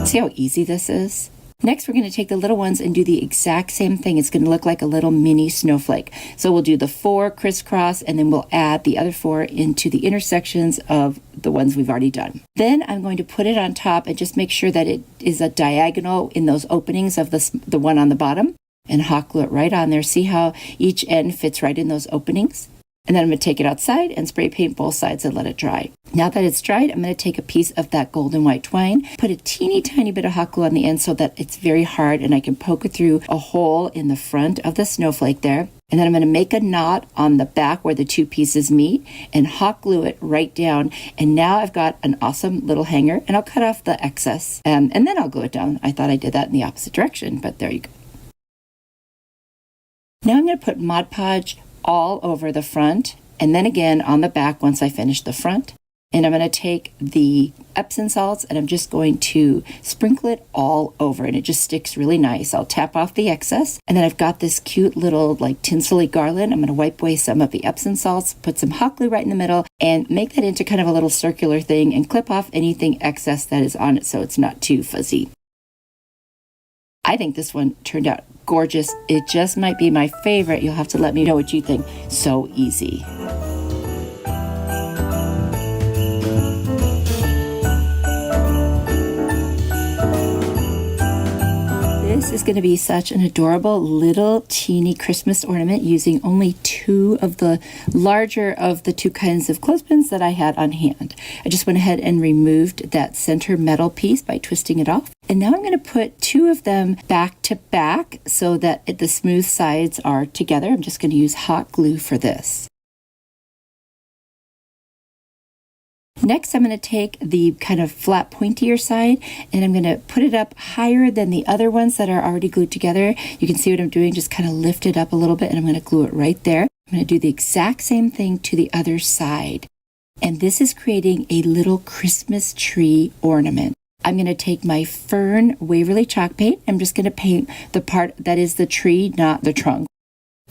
See how easy this is? Next, we're going to take the little ones and do the exact same thing. It's going to look like a little mini snowflake. So we'll do the 4 crisscross, and then we'll add the other 4 into the intersections of the ones we've already done. Then I'm going to put it on top and just make sure that it is a diagonal in those openings of the one on the bottom, and hot glue it right on there. See how each end fits right in those openings? And then I'm going to take it outside and spray paint both sides and let it dry. Now that it's dried, I'm going to take a piece of that golden white twine, put a teeny tiny bit of hot glue on the end so that it's very hard and I can poke it through a hole in the front of the snowflake there. And then I'm going to make a knot on the back where the 2 pieces meet and hot glue it right down. And now I've got an awesome little hanger, and I'll cut off the excess and then I'll glue it down. I thought I did that in the opposite direction, but there you go. Now I'm going to put Mod Podge all over the front and then again on the back once I finish the front. And I'm going to take the Epsom salts and I'm just going to sprinkle it all over, and it just sticks really nice. I'll tap off the excess, and then I've got this cute little like tinselly garland. I'm going to wipe away some of the Epsom salts, put some hot glue right in the middle, and make that into kind of a little circular thing and clip off anything excess that is on it so it's not too fuzzy. I think this one turned out gorgeous. It just might be my favorite. You'll have to let me know what you think. So easy. This is going to be such an adorable little teeny Christmas ornament using only 2 of the larger of the 2 kinds of clothespins that I had on hand. I just went ahead and removed that center metal piece by twisting it off. And now I'm going to put 2 of them back to back so that the smooth sides are together. I'm just going to use hot glue for this. Next, I'm going to take the kind of flat pointier side and I'm going to put it up higher than the other ones that are already glued together. You can see what I'm doing, just kind of lift it up a little bit, and I'm going to glue it right there. I'm I'm going to do the exact same thing to the other side. And this is creating a little Christmas tree ornament. I'm going to take my Fern Waverly chalk paint. I'm just going to paint the part that is the tree, not the trunk.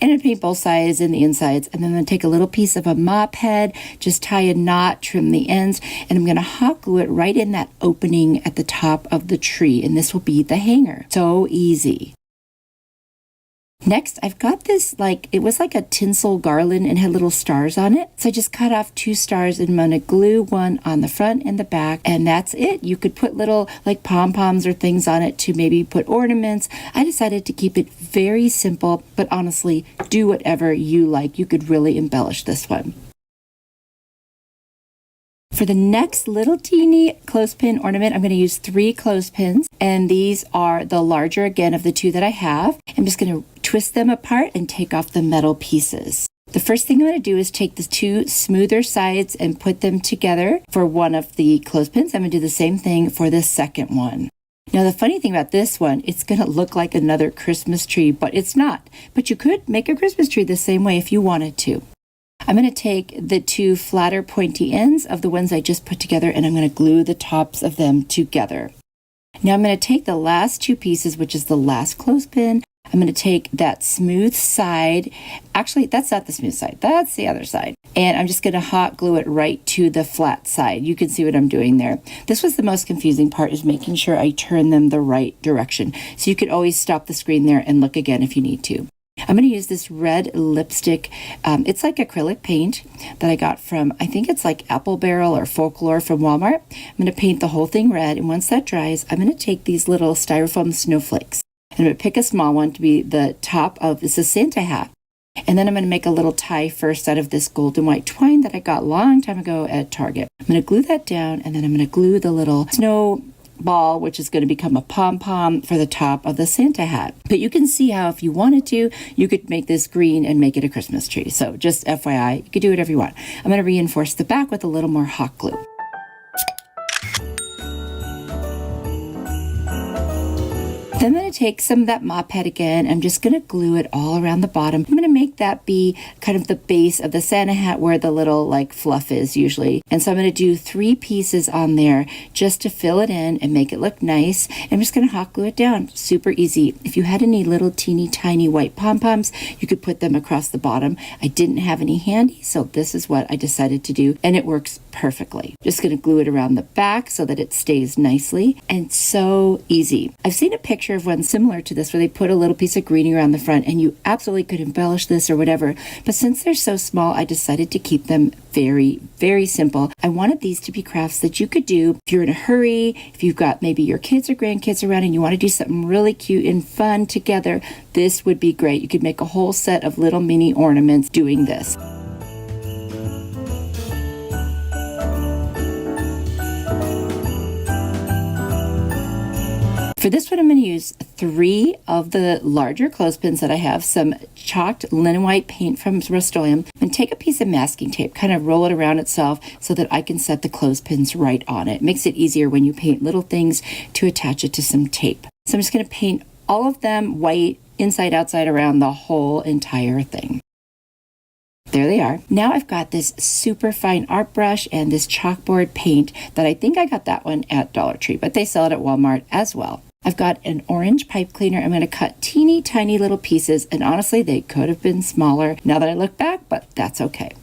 And I paint both sides and the insides. And then I'm going to take a little piece of a mop head, just tie a knot, trim the ends, and I'm going to hot glue it right in that opening at the top of the tree. And this will be the hanger. So easy. Next, I've got this, it was like a tinsel garland and had little stars on it. So I just cut off 2 stars and I'm going to glue one on the front and the back. And that's it. You could put little pom-poms or things on it to maybe put ornaments. I decided to keep it very simple, but honestly, do whatever you like. You could really embellish this one. For the next little teeny clothespin ornament, I'm going to use 3 clothespins, and these are the larger again of the 2 that I have. I'm just going to twist them apart and take off the metal pieces. The first thing I'm going to do is take the 2 smoother sides and put them together for one of the clothespins. I'm going to do the same thing for the second one. Now, the funny thing about this one, it's going to look like another Christmas tree, but it's not. But you could make a Christmas tree the same way if you wanted to. I'm going to take the 2 flatter pointy ends of the ones I just put together and I'm going to glue the tops of them together. Now I'm going to take the last 2 pieces, which is the last clothespin. I'm going to take that smooth side. Actually, that's not the smooth side. That's the other side. And I'm just going to hot glue it right to the flat side. You can see what I'm doing there. This was the most confusing part, is making sure I turn them the right direction. So you could always stop the screen there and look again if you need to. I'm going to use this red lipstick. It's like acrylic paint that I got from, I think it's like Apple Barrel or Folklore from Walmart. I'm going to paint the whole thing red, and once that dries, I'm going to take these little styrofoam snowflakes. And I'm going to pick a small one to be the top of, it's a Santa hat. And then I'm going to make a little tie first out of this golden white twine that I got a long time ago at Target. I'm going to glue that down, and then I'm going to glue the little snow ball, which is going to become a pom-pom for the top of the Santa hat. But you can see how if you wanted to, you could make this green and make it a Christmas tree. So just FYI, you could do whatever you want. I'm going to reinforce the back with a little more hot glue. Then I'm going to take some of that mop head again. I'm just going to glue it all around the bottom. I'm going to make that be kind of the base of the Santa hat where the little fluff is usually. And so I'm going to do 3 pieces on there just to fill it in and make it look nice. I'm just going to hot glue it down. Super easy. If you had any little teeny tiny white pom-poms, you could put them across the bottom. I didn't have any handy, so this is what I decided to do, and it works perfectly. Just going to glue it around the back so that it stays nicely, and so easy. I've seen a picture of one similar to this where they put a little piece of greenery around the front, and you absolutely could embellish this or whatever, but since they're so small, I decided to keep them very, very simple. I wanted these to be crafts that you could do if you're in a hurry, if you've got maybe your kids or grandkids around and you want to do something really cute and fun together. This would be great. You could make a whole set of little mini ornaments doing this. For this one, I'm going to use 3 of the larger clothespins that I have, some chalked linen white paint from Rust-Oleum, and take a piece of masking tape, kind of roll it around itself so that I can set the clothespins right on it. It makes it easier when you paint little things to attach it to some tape. So I'm just going to paint all of them white, inside, outside, around the whole entire thing. There they are. Now I've got this super fine art brush and this chalkboard paint that I think I got that one at Dollar Tree, but they sell it at Walmart as well. I've got an orange pipe cleaner. I'm going to cut teeny tiny little pieces, and honestly, they could have been smaller now that I look back, but that's okay.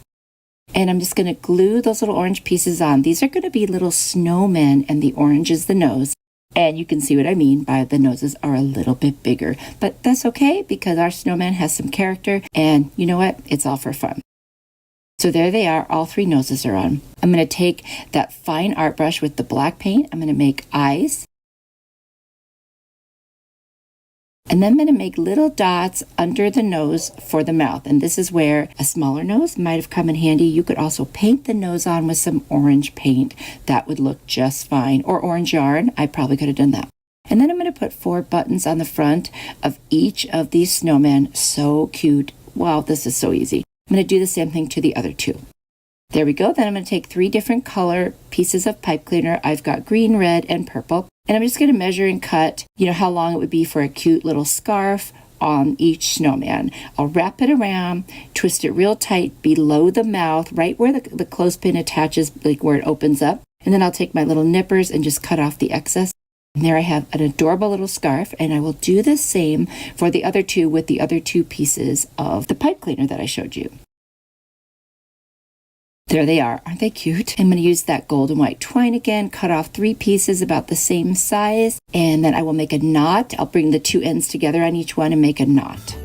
And I'm just going to glue those little orange pieces on. These are going to be little snowmen, and the orange is the nose. And you can see what I mean by the noses are a little bit bigger, but that's okay because our snowman has some character, and you know what? It's all for fun. So there they are. All 3 noses are on. I'm going to take that fine art brush with the black paint. I'm going to make eyes. And then I'm going to make little dots under the nose for the mouth. And this is where a smaller nose might have come in handy. You could also paint the nose on with some orange paint. That would look just fine. Or orange yarn. I probably could have done that. And then I'm going to put 4 buttons on the front of each of these snowmen. So cute. Wow, this is so easy. I'm going to do the same thing to the other 2. There we go. Then I'm going to take 3 different color pieces of pipe cleaner. I've got green, red, and purple. And I'm just going to measure and cut, how long it would be for a cute little scarf on each snowman. I'll wrap it around, twist it real tight below the mouth, right where the clothespin attaches, like where it opens up. And then I'll take my little nippers and just cut off the excess. And there I have an adorable little scarf, and I will do the same for the other two with the other two pieces of the pipe cleaner that I showed you. There they are. Aren't they cute? I'm going to use that gold and white twine again, cut off 3 pieces about the same size, and then I will make a knot. I'll bring the 2 ends together on each one and make a knot.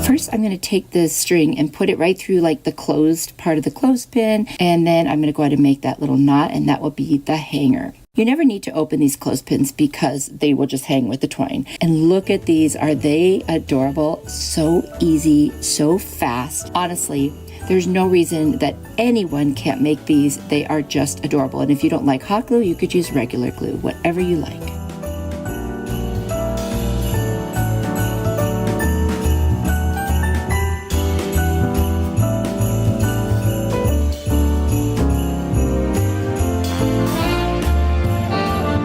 First, I'm going to take this string and put it right through like the closed part of the clothespin, and then I'm going to go ahead and make that little knot, and that will be the hanger. You never need to open these clothespins because they will just hang with the twine. And look at these. Are they adorable? So easy, so fast. Honestly, there's no reason that anyone can't make these. They are just adorable. And if you don't like hot glue, you could use regular glue, whatever you like.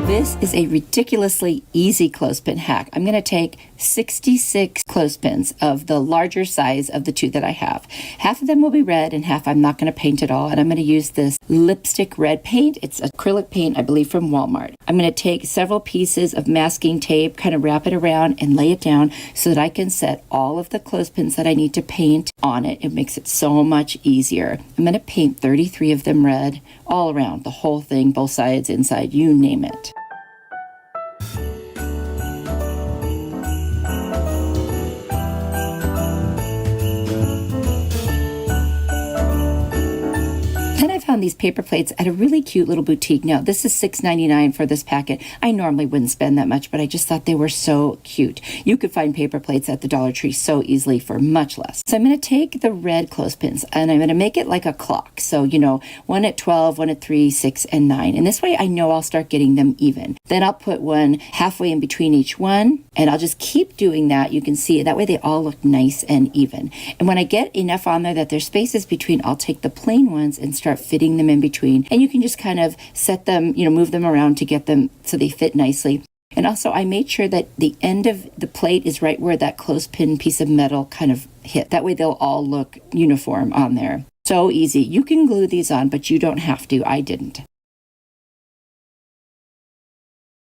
This is a ridiculously easy clothespin hack. I'm going to take 66 clothespins of the larger size of the 2 that I have. Half of them will be red and half I'm not going to paint at all. And I'm going to use this lipstick red paint. It's acrylic paint, I believe, from Walmart. I'm going to take several pieces of masking tape, kind of wrap it around and lay it down so that I can set all of the clothespins that I need to paint on it. It makes it so much easier. I'm going to paint 33 of them red all around, the whole thing, both sides, inside, you name it. Found these paper plates at a really cute little boutique. Now, this is $6.99 for this packet. I normally wouldn't spend that much, but I just thought they were so cute. You could find paper plates at the Dollar Tree so easily for much less. So I'm going to take the red clothespins and I'm going to make it like a clock. So, you know, 1 at 12, 1 at 3, 6, and 9. And this way I know I'll start getting them even. Then I'll put one halfway in between each one, and I'll just keep doing that. You can see that way they all look nice and even. And when I get enough on there that there's spaces between, I'll take the plain ones and start fitting them in between, and you can just kind of set them, you know, move them around to get them so they fit nicely. And also I made sure that the end of the plate is right where that clothespin piece of metal kind of hit. That way they'll all look uniform on there. So easy. You can glue these on, but you don't have to. I didn't.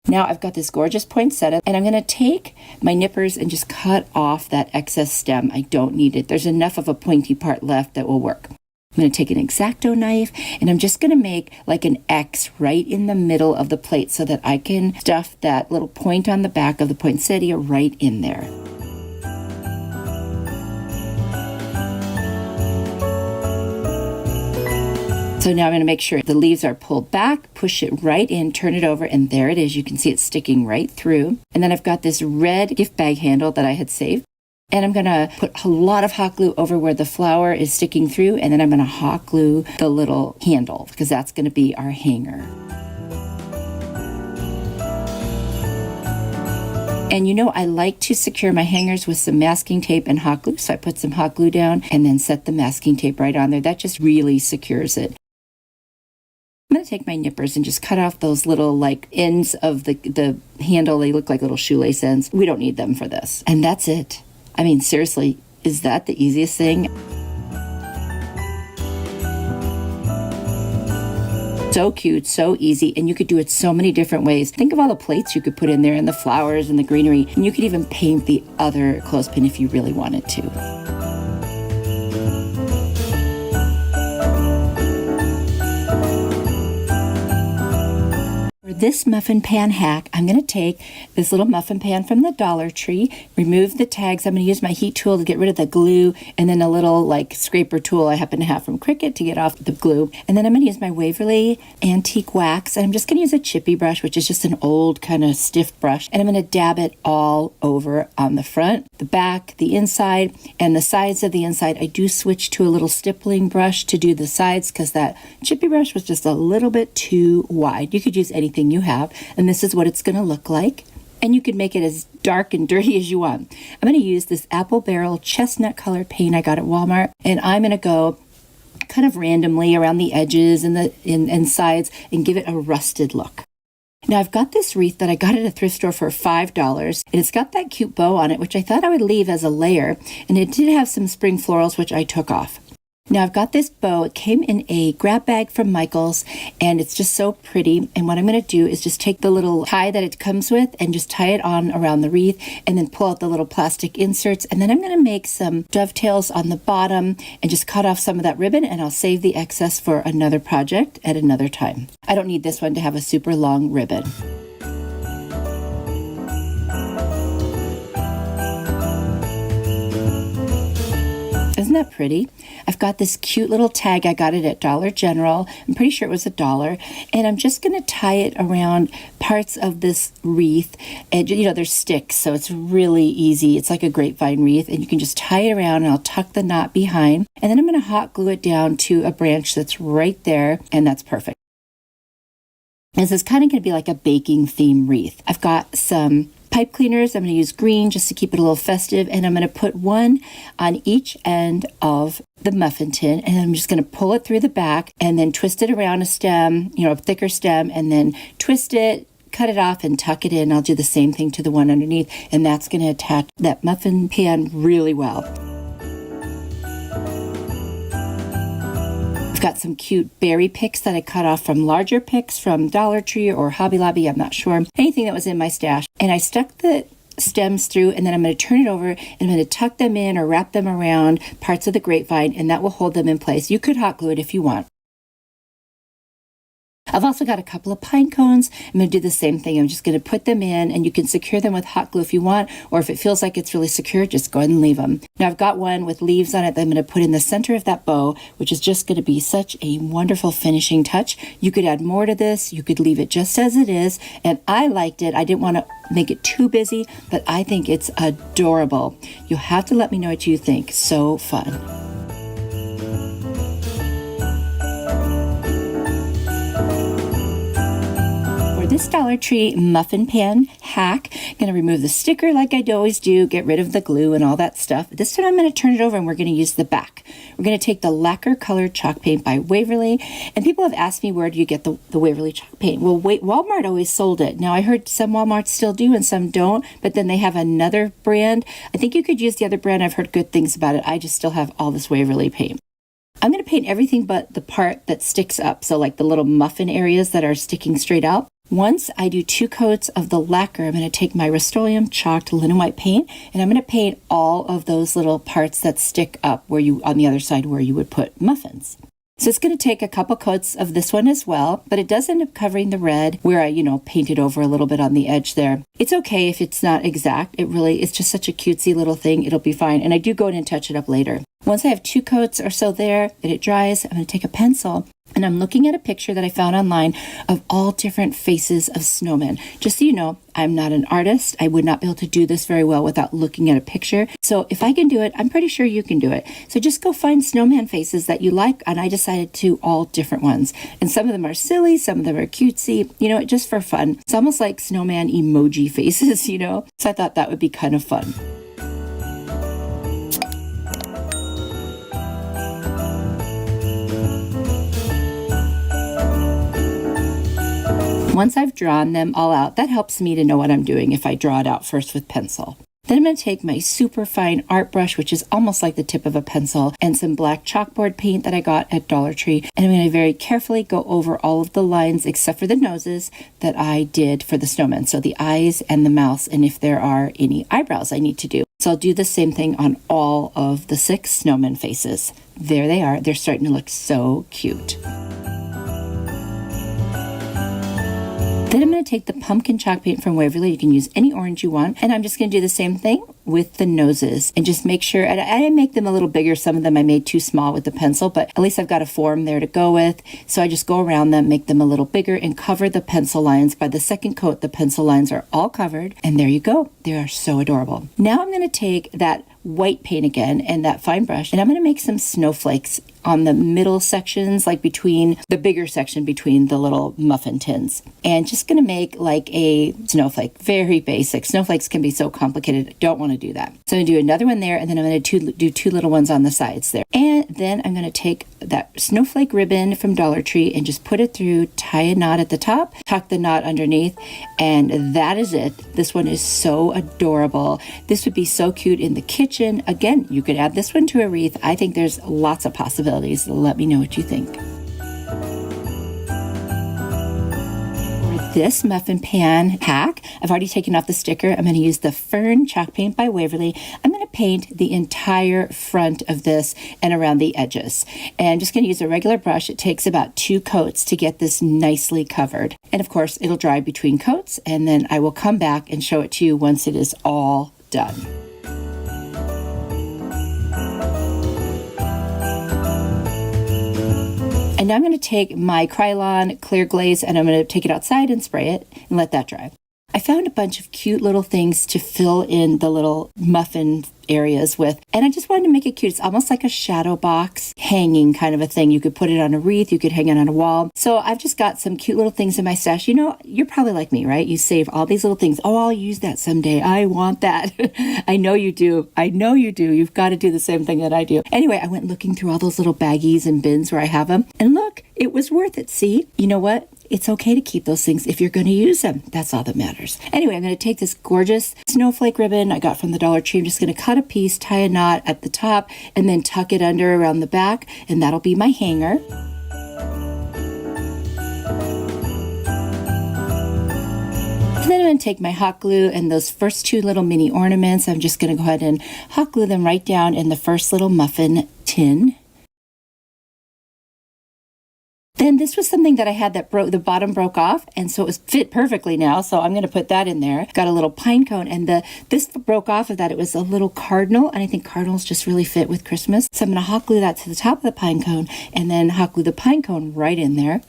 Now I've got this gorgeous poinsettia, and I'm going to take my nippers and just cut off that excess stem. I don't need it. There's enough of a pointy part left that will work. I'm going to take an X-Acto knife, and I'm just going to make like an X right in the middle of the plate so that I can stuff that little point on the back of the poinsettia right in there. So now I'm going to make sure the leaves are pulled back, push it right in, turn it over, and there it is. You can see it sticking right through. And then I've got this red gift bag handle that I had saved. And I'm going to put a lot of hot glue over where the flower is sticking through, and then I'm going to hot glue the little handle because that's going to be our hanger. And you know, I like to secure my hangers with some masking tape and hot glue, so I put some hot glue down and then set the masking tape right on there. That just really secures it. I'm going to take my nippers and just cut off those little like ends of the handle. They look like little shoelace ends. We don't need them for this. And that's it. I mean, seriously, is that the easiest thing? So cute, so easy, and you could do it so many different ways. Think of all the plates you could put in there and the flowers and the greenery, and you could even paint the other clothespin if you really wanted to. For this muffin pan hack, I'm going to take this little muffin pan from the Dollar Tree, remove the tags. I'm going to use my heat tool to get rid of the glue, and then a little like scraper tool I happen to have from Cricut to get off the glue. And then I'm going to use my Waverly Antique Wax, and I'm just going to use a chippy brush, which is just an old kind of stiff brush, and I'm going to dab it all over on the front, the back, the inside, and the sides of the inside. I do switch to a little stippling brush to do the sides because that chippy brush was just a little bit too wide. You could use anything you have, and this is what it's going to look like. And you can make it as dark and dirty as you want. I'm going to use this apple barrel chestnut colored paint I got at Walmart, and I'm going to go kind of randomly around the edges and the sides and give it a rusted look. Now I've got this wreath that I got at a thrift store for $5, and it's got that cute bow on it, which I thought I would leave as a layer, and it did have some spring florals, which I took off. Now I've got this bow. It came in a grab bag from Michael's, and it's just so pretty. And what I'm going to do is just take the little tie that it comes with and just tie it on around the wreath, and then pull out the little plastic inserts. And then I'm going to make some dovetails on the bottom and just cut off some of that ribbon, and I'll save the excess for another project at another time. I don't need this one to have a super long ribbon. Isn't that pretty? I've got this cute little tag. I got it at Dollar General. I'm pretty sure it was $1. And I'm just going to tie it around parts of this wreath. And, you know, there's sticks, so it's really easy. It's like a grapevine wreath, and you can just tie it around, and I'll tuck the knot behind. And then I'm going to hot glue it down to a branch that's right there, and that's perfect. This is kind of going to be like a baking theme wreath. I've got some pipe cleaners. I'm going to use green just to keep it a little festive, and I'm going to put one on each end of the muffin tin, and I'm just going to pull it through the back and then twist it around a stem, you know, a thicker stem, and then twist it, cut it off, and tuck it in. I'll do the same thing to the one underneath, and that's going to attach that muffin pan really well. I've got some cute berry picks that I cut off from larger picks from Dollar Tree or Hobby Lobby, I'm not sure. Anything that was in my stash. And I stuck the stems through, and then I'm going to turn it over, and I'm going to tuck them in or wrap them around parts of the grapevine, and that will hold them in place. You could hot glue it if you want. I've also got a couple of pine cones. I'm going to do the same thing. I'm just going to put them in, and you can secure them with hot glue if you want, or if it feels like it's really secure, just go ahead and leave them. Now I've got one with leaves on it that I'm going to put in the center of that bow, which is just going to be such a wonderful finishing touch. You could add more to this. You could leave it just as it is, and I liked it. I didn't want to make it too busy, but I think it's adorable. You'll have to let me know what you think. So fun. This Dollar Tree muffin pan hack, I'm going to remove the sticker like I always do, get rid of the glue and all that stuff. This time I'm going to turn it over, and we're going to use the back. We're going to take the lacquer colored chalk paint by Waverly, and people have asked me, where do you get the Waverly chalk paint? Well, Walmart always sold it. Now I heard some Walmarts still do and some don't, but then they have another brand. I think you could use the other brand. I've heard good things about it. I just still have all this Waverly paint. I'm going to paint everything but the part that sticks up, so like the little muffin areas that are sticking straight out. Once I do 2 coats of the lacquer, I'm going to take my Rust-Oleum chalked linen white paint, and I'm going to paint all of those little parts that stick up where you, on the other side where you would put muffins. So it's going to take a couple coats of this one as well, but it does end up covering the red where I, painted over a little bit on the edge there. It's okay if it's not exact. It's just such a cutesy little thing. It'll be fine. And I do go in and touch it up later. Once I have 2 coats or so there and it dries, I'm going to take a pencil, and I'm looking at a picture that I found online of all different faces of snowmen. Just so you know, I'm not an artist. I would not be able to do this very well without looking at a picture. So if I can do it, I'm pretty sure you can do it. So just go find snowman faces that you like, and I decided to all different ones. And some of them are silly, some of them are cutesy, just for fun. It's almost like snowman emoji faces, So I thought that would be kind of fun. Once I've drawn them all out, that helps me to know what I'm doing if I draw it out first with pencil. Then I'm going to take my super fine art brush, which is almost like the tip of a pencil, and some black chalkboard paint that I got at Dollar Tree. And I'm going to very carefully go over all of the lines except for the noses that I did for the snowman. So the eyes and the mouth, and if there are any eyebrows I need to do. So I'll do the same thing on all of the 6 snowman faces. There they are. They're starting to look so cute. Then I'm going to take the pumpkin chalk paint from Waverly. You can use any orange you want. And I'm just going to do the same thing with the noses and just make sure, and I make them a little bigger. Some of them I made too small with the pencil, but at least I've got a form there to go with. So I just go around them, make them a little bigger, and cover the pencil lines. By the second coat, the pencil lines are all covered. And there you go. They are so adorable. Now I'm going to take that white paint again and that fine brush, and I'm going to make some snowflakes on the middle sections, like between the bigger section between the little muffin tins, and just going to make like a snowflake. Very basic. Snowflakes can be so complicated. I don't want to do that. So I'm going to do another one there, and then I'm going to do 2 little ones on the sides there. And then I'm going to take that snowflake ribbon from Dollar Tree and just put it through, tie a knot at the top, tuck the knot underneath, and that is it. This one is so adorable. This would be so cute in the kitchen. Again, you could add this one to a wreath. I think there's lots of possibilities. Let me know what you think. This muffin pan hack, I've already taken off the sticker. I'm going to use the Fern chalk paint by Waverly. I'm going to paint the entire front of this and around the edges. And I'm just going to use a regular brush. It takes about 2 coats to get this nicely covered. And of course, it'll dry between coats, and then I will come back and show it to you once it is all done. And now I'm going to take my Krylon clear glaze and I'm going to take it outside and spray it and let that dry. I found a bunch of cute little things to fill in the little muffin areas with, and I just wanted to make it cute. It's almost like a shadow box hanging kind of a thing. You could put it on a wreath, you could hang it on a wall. So I've just got some cute little things in my stash. You know, you're probably like me, right? You save all these little things. Oh, I'll use that someday. I want that. I know you do. I know you do. You've got to do the same thing that I do. Anyway, I went looking through all those little baggies and bins where I have them, and look, it was worth it. See, you know what? It's okay to keep those things if you're going to use them. That's all that matters. Anyway, I'm going to take this gorgeous snowflake ribbon I got from the Dollar Tree. I'm just going to cut a piece, tie a knot at the top, and then tuck it under around the back, and that'll be my hanger. And then I'm going to take my hot glue and those first 2 little mini ornaments. I'm just going to go ahead and hot glue them right down in the first little muffin tin. Then this was something that I had that the bottom broke off, and so it was fit perfectly now. So I'm going to put that in there. Got a little pine cone, and this broke off of that. It was a little cardinal, and I think cardinals just really fit with Christmas. So I'm going to hot glue that to the top of the pine cone, and then hot glue the pine cone right in there.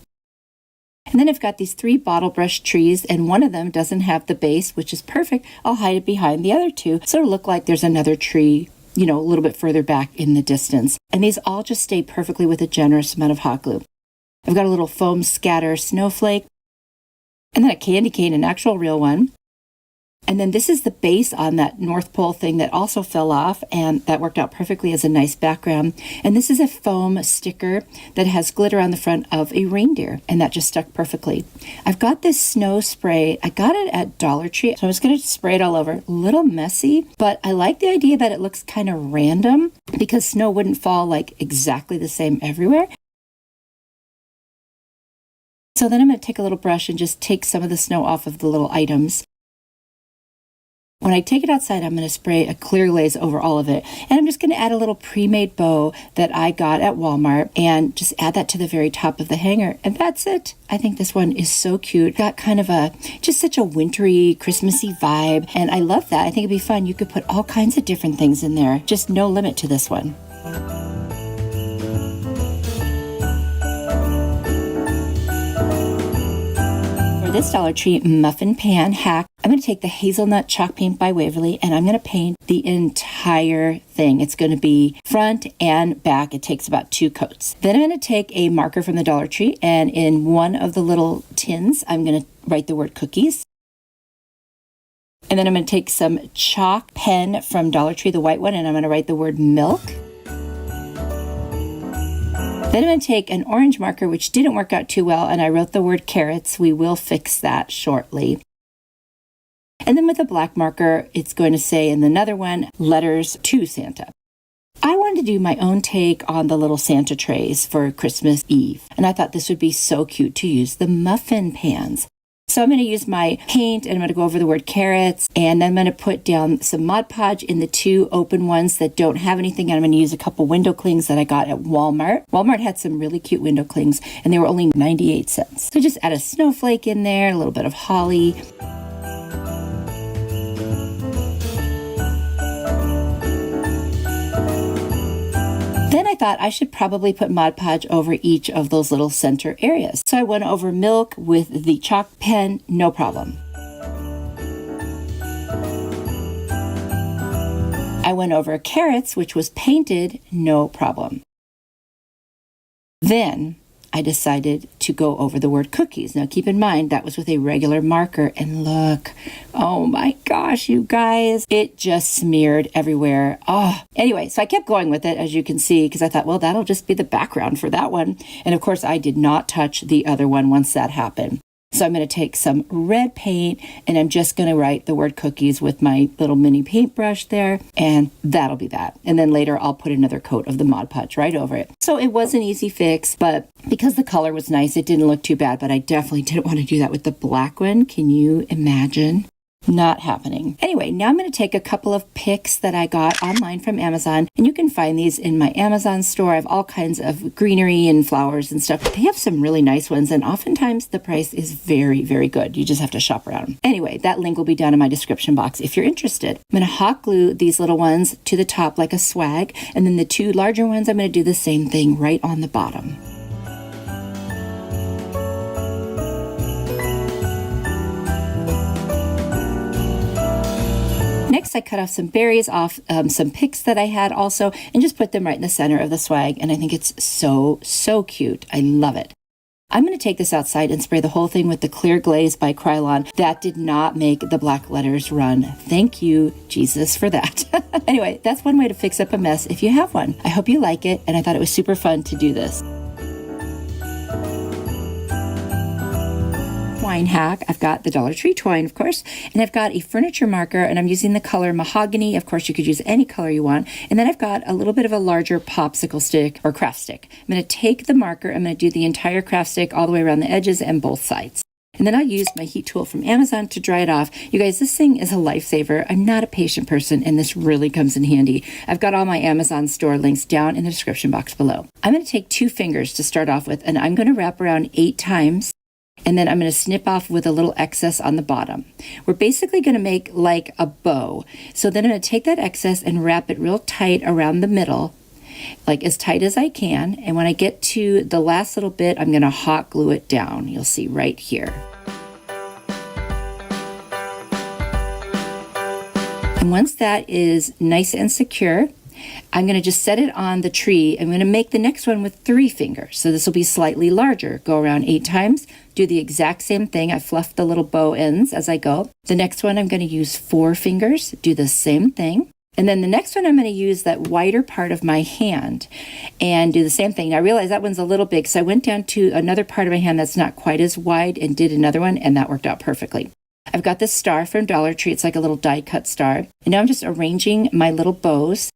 And then I've got these 3 bottle brush trees, and one of them doesn't have the base, which is perfect. I'll hide it behind the other 2, so it'll look like there's another tree, you know, a little bit further back in the distance. And these all just stay perfectly with a generous amount of hot glue. I've got a little foam scatter snowflake, and then a candy cane, an actual real one. And then this is the base on that North Pole thing that also fell off, and that worked out perfectly as a nice background. And this is a foam sticker that has glitter on the front of a reindeer, and that just stuck perfectly. I've got this snow spray. I got it at Dollar Tree, so I'm just going to spray it all over. A little messy, but I like the idea that it looks kind of random because snow wouldn't fall like exactly the same everywhere. So then I'm going to take a little brush and just take some of the snow off of the little items. When I take it outside, I'm going to spray a clear glaze over all of it. And I'm just going to add a little pre-made bow that I got at Walmart and just add that to the very top of the hanger. And that's it. I think this one is so cute. Got kind of just such a wintry, Christmassy vibe. And I love that. I think it'd be fun. You could put all kinds of different things in there. Just no limit to this one. This Dollar Tree muffin pan hack, I'm going to take the hazelnut chalk paint by Waverly, and I'm going to paint the entire thing. It's going to be front and back. It takes about 2 coats. Then I'm going to take a marker from the Dollar Tree, and in one of the little tins, I'm going to write the word cookies. And then I'm going to take some chalk pen from Dollar Tree, the white one, and I'm going to write the word milk. Then I'm going to take an orange marker, which didn't work out too well, and I wrote the word carrots. We will fix that shortly. And then with a black marker, it's going to say in another one, letters to Santa. I wanted to do my own take on the little Santa trays for Christmas Eve, and I thought this would be so cute to use the muffin pans. So I'm going to use my paint, and I'm going to go over the word carrots, and then I'm going to put down some Mod Podge in the 2 open ones that don't have anything, and I'm going to use a couple window clings that I got at Walmart. Walmart had some really cute window clings, and they were only 98 cents. So just add a snowflake in there, a little bit of holly. Then I thought I should probably put Mod Podge over each of those little center areas. So I went over milk with the chalk pen, no problem. I went over carrots, which was painted, no problem. Then I decided to go over the word cookies. Now keep in mind that was with a regular marker, and look, oh my gosh, you guys, it just smeared everywhere. Oh, anyway, so I kept going with it, as you can see, because I thought, well, that'll just be the background for that one. And of course, I did not touch the other one once that happened. So I'm going to take some red paint and I'm just going to write the word cookies with my little mini paintbrush there, and that'll be that. And then later I'll put another coat of the Mod Podge right over it. So it was an easy fix, but because the color was nice, it didn't look too bad, but I definitely didn't want to do that with the black one. Can you imagine? Not happening. Anyway, now I'm going to take a couple of pics that I got online from Amazon, and you can find these in my Amazon store. I have all kinds of greenery and flowers and stuff. They have some really nice ones, and oftentimes the price is very, very good. You just have to shop around. Anyway, that link will be down in my description box if you're interested. I'm going to hot glue these little ones to the top like a swag, and then the two larger ones, I'm going to do the same thing right on the bottom. Next, I cut off some berries off some pics that I had also, and just put them right in the center of the swag. And I think it's so, so cute. I love it. I'm going to take this outside and spray the whole thing with the clear glaze by Krylon. That did not make the black letters run. Thank you, Jesus, for that. Anyway, that's one way to fix up a mess if you have one. I hope you like it, and I thought it was super fun to do this. Twine hack. I've got the Dollar Tree twine, of course, and I've got a furniture marker, and I'm using the color mahogany. Of course, you could use any color you want. And then I've got a little bit of a larger popsicle stick or craft stick. I'm going to take the marker, I'm going to do the entire craft stick all the way around the edges and both sides. And then I'll use my heat tool from Amazon to dry it off. You guys, this thing is a lifesaver. I'm not a patient person, and this really comes in handy. I've got all my Amazon store links down in the description box below. I'm going to take 2 fingers to start off with, and I'm going to wrap around 8 times. And then I'm going to snip off with a little excess on the bottom. We're basically going to make like a bow. So then I'm going to take that excess and wrap it real tight around the middle, like as tight as I can. And when I get to the last little bit, I'm going to hot glue it down. You'll see right here. And once that is nice and secure, I'm going to just set it on the tree. I'm going to make the next one with 3 fingers. So this will be slightly larger. Go around 8 times. Do the exact same thing. I fluff the little bow ends as I go. The next one I'm going to use 4 fingers. Do the same thing. And then the next one I'm going to use that wider part of my hand and do the same thing. Now I realize that one's a little big, so I went down to another part of my hand that's not quite as wide and did another one, and that worked out perfectly. I've got this star from Dollar Tree. It's like a little die cut star. And now I'm just arranging my little bows.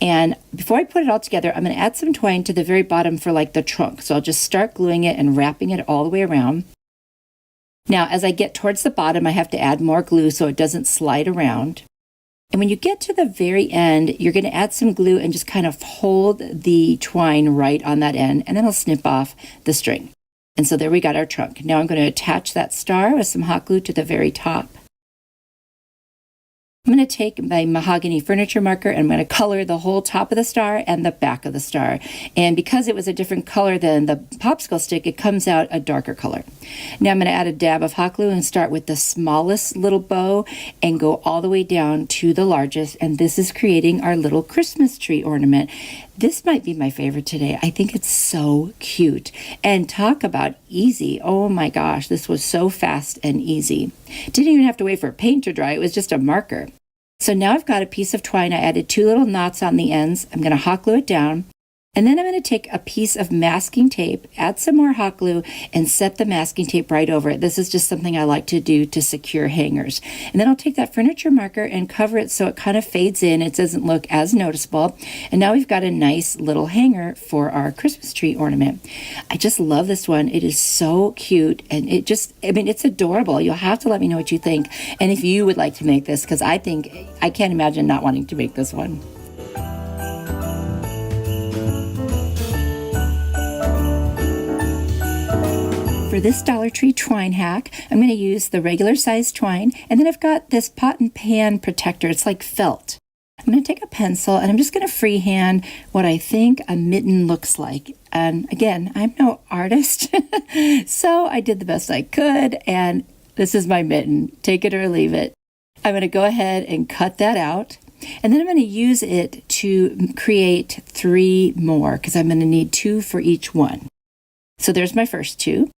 And before I put it all together, I'm going to add some twine to the very bottom for like the trunk. So I'll just start gluing it and wrapping it all the way around. Now, as I get towards the bottom, I have to add more glue so it doesn't slide around. And when you get to the very end, you're going to add some glue and just kind of hold the twine right on that end, and then I'll snip off the string. And so there we got our trunk. Now I'm going to attach that star with some hot glue to the very top. I'm going to take my mahogany furniture marker and I'm going to color the whole top of the star and the back of the star. And because it was a different color than the popsicle stick, it comes out a darker color. Now I'm going to add a dab of hot glue and start with the smallest little bow and go all the way down to the largest. And this is creating our little Christmas tree ornament. This might be my favorite today. I think it's so cute. And talk about easy. Oh my gosh, this was so fast and easy. Didn't even have to wait for paint to dry. It was just a marker. So now I've got a piece of twine. I added 2 little knots on the ends. I'm going to hot glue it down. And then I'm going to take a piece of masking tape, add some more hot glue, and set the masking tape right over it. This is just something I like to do to secure hangers. And then I'll take that furniture marker and cover it so it kind of fades in. It doesn't look as noticeable. And now we've got a nice little hanger for our Christmas tree ornament. I just love this one. It is so cute. And it just, I mean, it's adorable. You'll have to let me know what you think. And if you would like to make this, because I can't imagine not wanting to make this one. For this Dollar Tree twine hack, I'm going to use the regular size twine, and then I've got this pot and pan protector. It's like felt. I'm going to take a pencil and I'm just going to freehand what I think a mitten looks like. And again, I'm no artist, so I did the best I could, and this is my mitten. Take it or leave it. I'm going to go ahead and cut that out. And then I'm going to use it to create 3 more because I'm going to need 2 for each one. So there's my first two,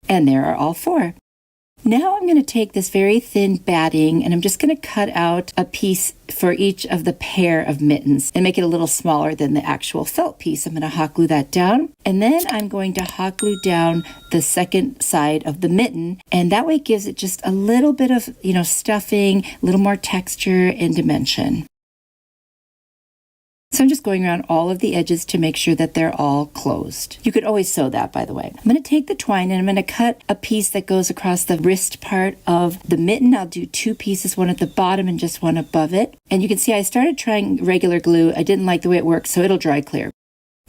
and there are all four. Now I'm going to take this very thin batting and I'm just going to cut out a piece for each of the pair of mittens and make it a little smaller than the actual felt piece. I'm going to hot glue that down, and then I'm going to hot glue down the second side of the mitten, and that way it gives it just a little bit of, stuffing, a little more texture and dimension. So I'm just going around all of the edges to make sure that they're all closed. You could always sew that, by the way. I'm going to take the twine and I'm going to cut a piece that goes across the wrist part of the mitten. I'll do two pieces, one at the bottom and just one above it. And you can see I started trying regular glue. I didn't like the way it worked, so it'll dry clear.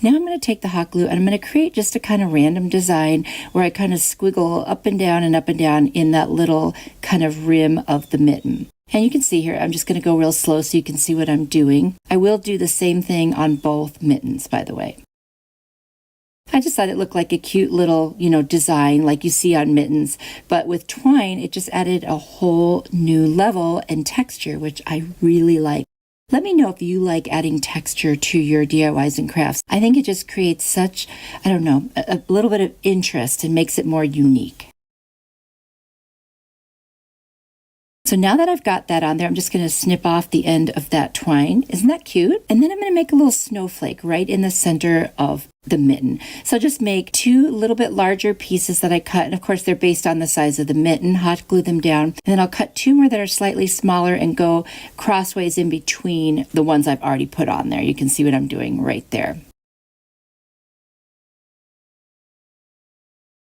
Now I'm going to take the hot glue and I'm going to create just a kind of random design where I kind of squiggle up and down in that little kind of rim of the mitten. And you can see here, I'm just going to go real slow so you can see what I'm doing. I will do the same thing on both mittens, by the way. I just thought it looked like a cute little, design like you see on mittens. But with twine, it just added a whole new level and texture, which I really like. Let me know if you like adding texture to your DIYs and crafts. I think it just creates such, a little bit of interest and makes it more unique. So now that I've got that on there, I'm just going to snip off the end of that twine. Isn't that cute? And then I'm going to make a little snowflake right in the center of the mitten. So I'll just make two little bit larger pieces that I cut. And of course, they're based on the size of the mitten. Hot glue them down. And then I'll cut two more that are slightly smaller and go crossways in between the ones I've already put on there. You can see what I'm doing right there.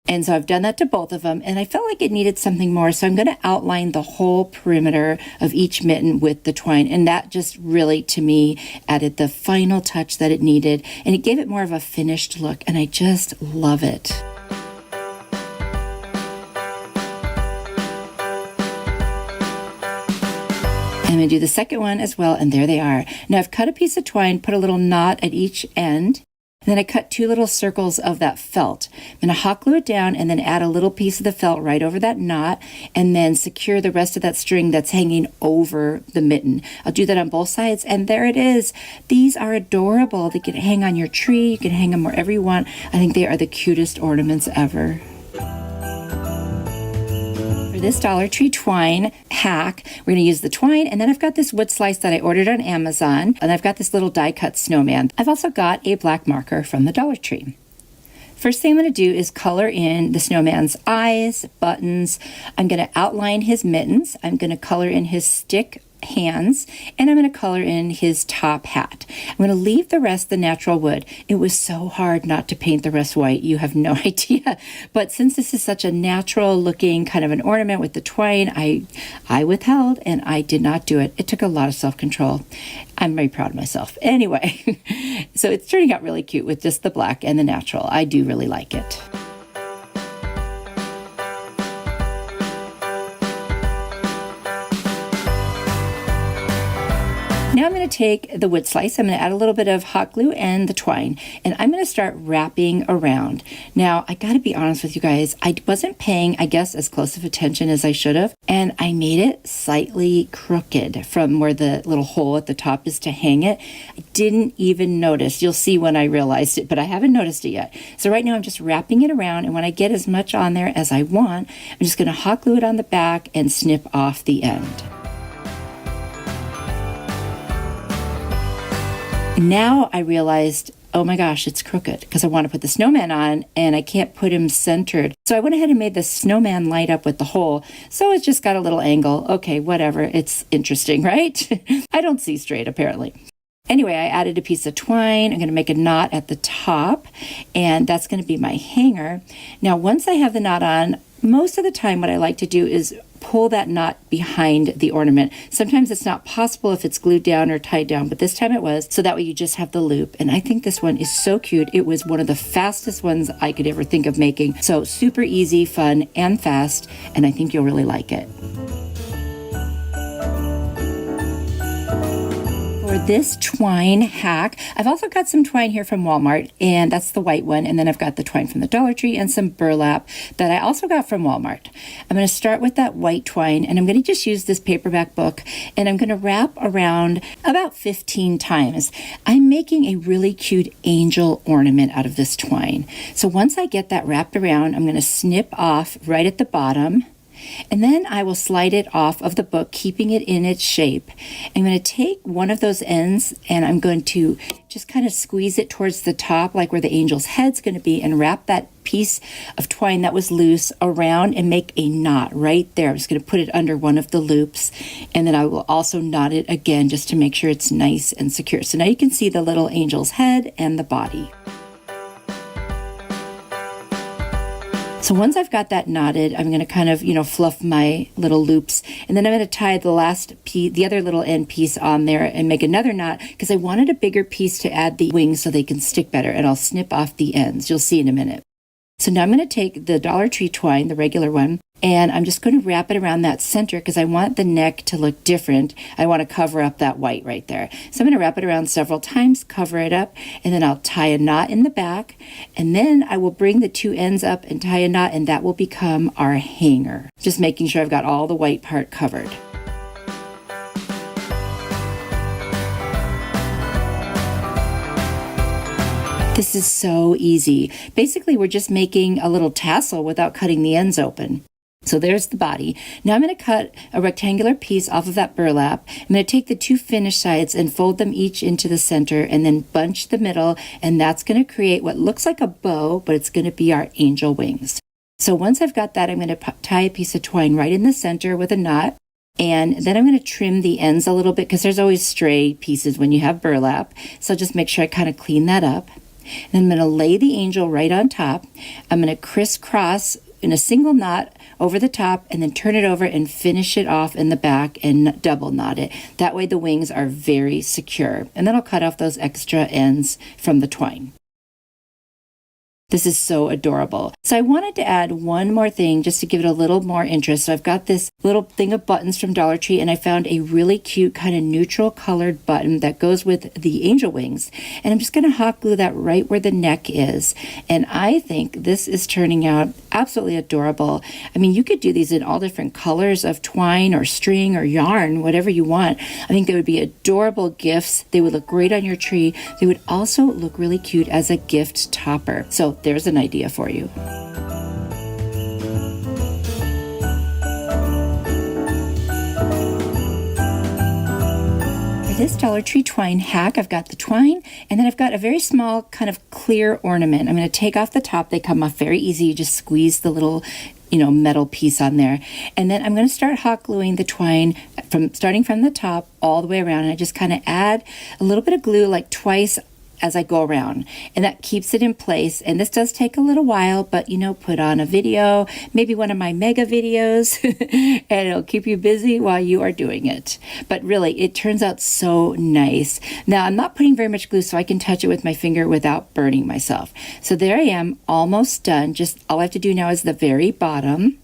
And so I've done that to both of them, and I felt like it needed something more, so I'm going to outline the whole perimeter of each mitten with the twine, and that just really, to me, added the final touch that it needed, and it gave it more of a finished look, and I just love it. I'm going to do the second one as well, and there they are. Now I've cut a piece of twine, put a little knot at each end, and then I cut two little circles of that felt. I'm going to hot glue it down and then add a little piece of the felt right over that knot and then secure the rest of that string that's hanging over the mitten. I'll do that on both sides, and there it is. These are adorable. They can hang on your tree. You can hang them wherever you want. I think they are the cutest ornaments ever. This Dollar Tree twine hack, we're going to use the twine, and then I've got this wood slice that I ordered on Amazon, and I've got this little die cut snowman. I've also got a black marker from the Dollar Tree. First thing I'm going to do is color in the snowman's eyes, buttons. I'm going to outline his mittens. I'm going to color in his stick hands, and I'm going to color in his top hat. I'm going to leave the rest the natural wood. It was so hard not to paint the rest white. You have no idea. But since this is such a natural looking kind of an ornament with the twine, I withheld and I did not do it. It took a lot of self-control. I'm very proud of myself. Anyway, so it's turning out really cute with just the black and the natural. I do really like it. Now I'm going to take the wood slice, I'm going to add a little bit of hot glue and the twine, and I'm going to start wrapping around. Now, I got to be honest with you guys, I wasn't paying, I guess, as close of attention as I should have, and I made it slightly crooked from where the little hole at the top is to hang it. I didn't even notice. You'll see when I realized it, but I haven't noticed it yet. So right now I'm just wrapping it around, and when I get as much on there as I want, I'm just going to hot glue it on the back and snip off the end. Now I realized, oh my gosh, it's crooked because I want to put the snowman on and I can't put him centered. So I went ahead and made the snowman light up with the hole. So it's just got a little angle. Okay, whatever. It's interesting, right? I don't see straight, apparently. Anyway, I added a piece of twine. I'm going to make a knot at the top, and that's going to be my hanger. Now, once I have the knot on, most of the time what I like to do is pull that knot behind the ornament. Sometimes it's not possible if it's glued down or tied down, but this time it was, so that way you just have the loop. And I think this one is so cute. It was one of the fastest ones I could ever think of making. So super easy, fun, and fast, and I think you'll really like it. For this twine hack. I've also got some twine here from Walmart, and that's the white one, and then I've got the twine from the Dollar Tree and some burlap that I also got from Walmart. I'm going to start with that white twine, and I'm going to just use this paperback book, and I'm going to wrap around about 15 times. I'm making a really cute angel ornament out of this twine. So once I get that wrapped around, I'm going to snip off right at the bottom, and then I will slide it off of the book, keeping it in its shape. I'm going to take one of those ends and I'm going to just kind of squeeze it towards the top, like where the angel's head's going to be, and wrap that piece of twine that was loose around and make a knot right there. I'm just going to put it under one of the loops, and then I will also knot it again just to make sure it's nice and secure. So now you can see the little angel's head and the body. So once I've got that knotted, I'm going to kind of, fluff my little loops, and then I'm going to tie the last piece, the other little end piece on there, and make another knot because I wanted a bigger piece to add the wings so they can stick better, and I'll snip off the ends. You'll see in a minute. So now I'm going to take the Dollar Tree twine, the regular one, and I'm just going to wrap it around that center because I want the neck to look different. I want to cover up that white right there. So I'm going to wrap it around several times, cover it up, and then I'll tie a knot in the back, and then I will bring the two ends up and tie a knot, and that will become our hanger. Just making sure I've got all the white part covered. This is so easy. Basically, we're just making a little tassel without cutting the ends open. So there's the body. Now I'm going to cut a rectangular piece off of that burlap. I'm going to take the two finished sides and fold them each into the center and then bunch the middle, and that's going to create what looks like a bow, but it's going to be our angel wings. So once I've got that, I'm going to tie a piece of twine right in the center with a knot. And then I'm going to trim the ends a little bit because there's always stray pieces when you have burlap. So just make sure I kind of clean that up. And I'm going to lay the angel right on top. I'm going to crisscross in a single knot over the top and then turn it over and finish it off in the back and double knot it. That way the wings are very secure. And then I'll cut off those extra ends from the twine. This is so adorable. So I wanted to add one more thing just to give it a little more interest. So I've got this little thing of buttons from Dollar Tree, and I found a really cute kind of neutral colored button that goes with the angel wings. And I'm just going to hot glue that right where the neck is. And I think this is turning out absolutely adorable. I mean, you could do these in all different colors of twine or string or yarn, whatever you want. I think they would be adorable gifts. They would look great on your tree. They would also look really cute as a gift topper. So there's an idea for you. For this Dollar Tree twine hack, I've got the twine, and then I've got a very small kind of clear ornament. I'm going to take off the top. They come off very easy. You just squeeze the little metal piece on there. And then I'm going to start hot gluing the twine starting from the top all the way around. And I just kind of add a little bit of glue like twice as I go around, and that keeps it in place. And this does take a little while, but put on a video, maybe one of my mega videos, and it'll keep you busy while you are doing it. But really, it turns out so nice. Now, I'm not putting very much glue so I can touch it with my finger without burning myself. So there I am, almost done. Just all I have to do now is the very bottom.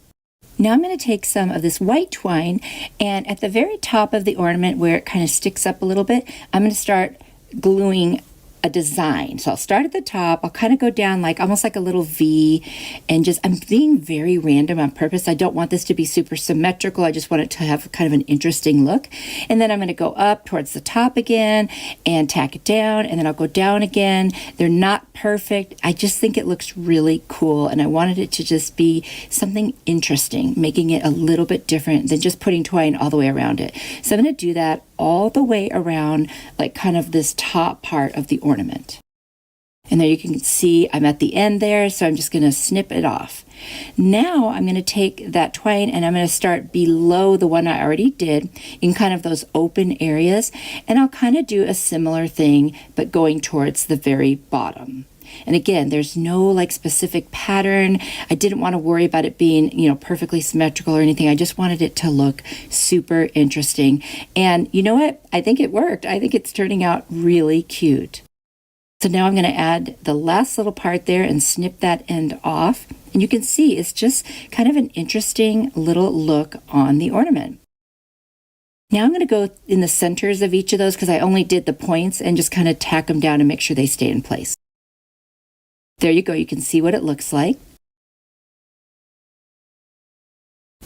Now I'm going to take some of this white twine, and at the very top of the ornament where it kind of sticks up a little bit, I'm going to start gluing a design. So I'll start at the top. I'll kind of go down like almost like a little V, and I'm being very random on purpose. I don't want this to be super symmetrical. I just want it to have kind of an interesting look. And then I'm going to go up towards the top again and tack it down, and then I'll go down again. They're not perfect. I just think it looks really cool, and I wanted it to just be something interesting, making it a little bit different than just putting twine all the way around it. So I'm going to do that all the way around, like kind of this top part of the ornament. And there you can see I'm at the end there, so I'm just going to snip it off. Now I'm going to take that twine and I'm going to start below the one I already did in kind of those open areas, and I'll kind of do a similar thing but going towards the very bottom. And again, there's no like specific pattern. I didn't want to worry about it being, perfectly symmetrical or anything. I just wanted it to look super interesting. And you know what? I think it worked. I think it's turning out really cute. So now I'm going to add the last little part there and snip that end off. And you can see it's just kind of an interesting little look on the ornament. Now I'm going to go in the centers of each of those because I only did the points, and just kind of tack them down and make sure they stay in place. There you go. You can see what it looks like.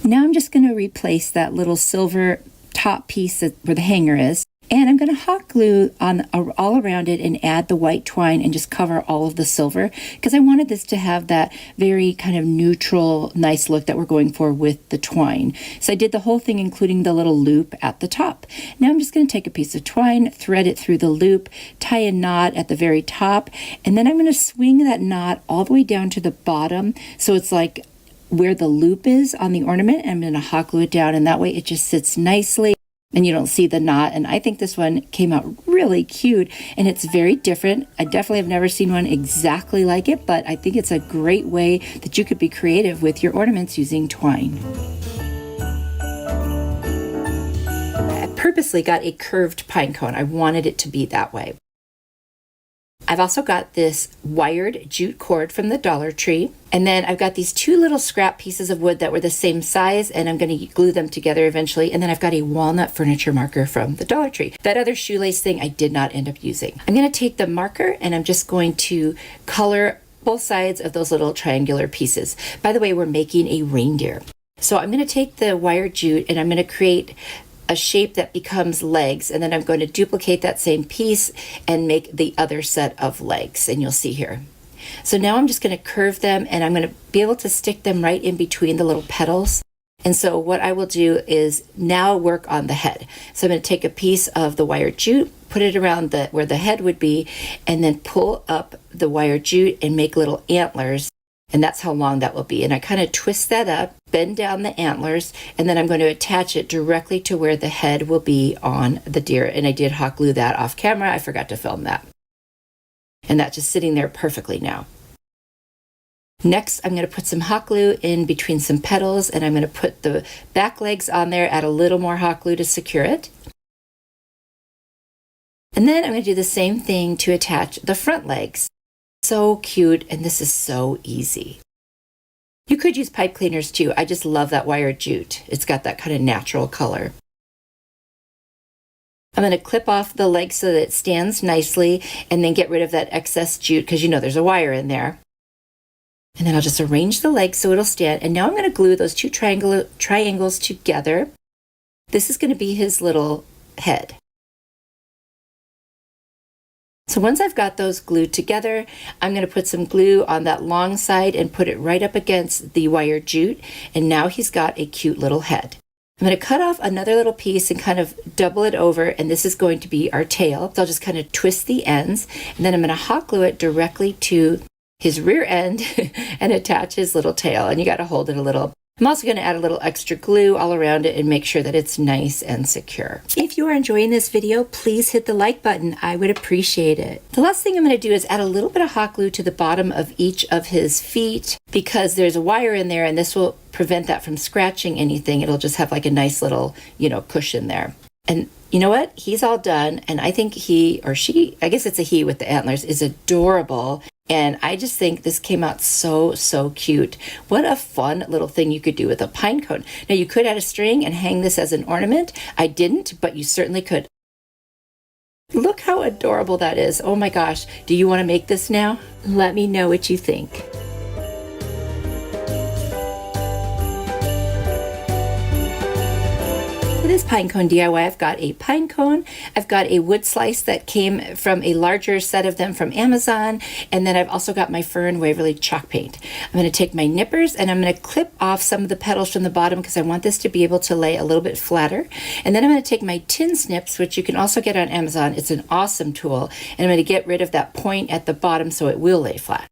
Now I'm just going to replace that little silver top piece where the hanger is, and I'm going to hot glue on all around it and add the white twine and just cover all of the silver because I wanted this to have that very kind of neutral, nice look that we're going for with the twine. So I did the whole thing, including the little loop at the top. Now I'm just going to take a piece of twine, thread it through the loop, tie a knot at the very top, and then I'm going to swing that knot all the way down to the bottom so it's like where the loop is on the ornament. I'm going to hot glue it down, and that way it just sits nicely and you don't see the knot. And I think this one came out really cute, and it's very different. I definitely have never seen one exactly like it, but I think it's a great way that you could be creative with your ornaments using twine. I purposely got a curved pine cone. I wanted it to be that way. I've also got this wired jute cord from the Dollar Tree. And then I've got these two little scrap pieces of wood that were the same size, and I'm going to glue them together eventually. And then I've got a walnut furniture marker from the Dollar Tree. That other shoelace thing I did not end up using. I'm going to take the marker and I'm just going to color both sides of those little triangular pieces. By the way, we're making a reindeer. So I'm going to take the wired jute and I'm going to create a shape that becomes legs, and then I'm going to duplicate that same piece and make the other set of legs, and you'll see here. So now I'm just going to curve them, and I'm going to be able to stick them right in between the little petals. And so what I will do is now work on the head. So I'm going to take a piece of the wired jute, put it around where the head would be, and then pull up the wired jute and make little antlers. And that's how long that will be. And I kind of twist that up, bend down the antlers, and then I'm going to attach it directly to where the head will be on the deer. And I did hot glue that off camera. I forgot to film that. And that's just sitting there perfectly now. Next, I'm going to put some hot glue in between some petals, and I'm going to put the back legs on there, add a little more hot glue to secure it. And then I'm going to do the same thing to attach the front legs. So cute, and this is so easy. You could use pipe cleaners too. I just love that wired jute. It's got that kind of natural color. I'm going to clip off the leg so that it stands nicely, and then get rid of that excess jute because you know there's a wire in there. And then I'll just arrange the legs so it'll stand. And now I'm going to glue those two triangles together. This is going to be his little head. So once I've got those glued together, I'm going to put some glue on that long side and put it right up against the wired jute. And now he's got a cute little head. I'm going to cut off another little piece and kind of double it over, and this is going to be our tail. So I'll just kind of twist the ends, and then I'm going to hot glue it directly to his rear end and attach his little tail. And you got to hold it a little. I'm also going to add a little extra glue all around it and make sure that it's nice and secure. If you are enjoying this video, please hit the like button. I would appreciate it. The last thing I'm going to do is add a little bit of hot glue to the bottom of each of his feet because there's a wire in there, and this will prevent that from scratching anything. It'll just have like a nice little, cushion there. And you know what? He's all done, and I think he or she, I guess it's a he with the antlers, is adorable. And I just think this came out so, so cute. What a fun little thing you could do with a pine cone. Now you could add a string and hang this as an ornament. I didn't, but you certainly could. Look how adorable that is. Oh my gosh. Do you want to make this now? Let me know what you think. For this pine cone DIY, I've got a pine cone, I've got a wood slice that came from a larger set of them from Amazon, and then I've also got my Fern Waverly chalk paint. I'm going to take my nippers and I'm going to clip off some of the petals from the bottom because I want this to be able to lay a little bit flatter. And then I'm going to take my tin snips, which you can also get on Amazon. It's an awesome tool, and I'm going to get rid of that point at the bottom so it will lay flat.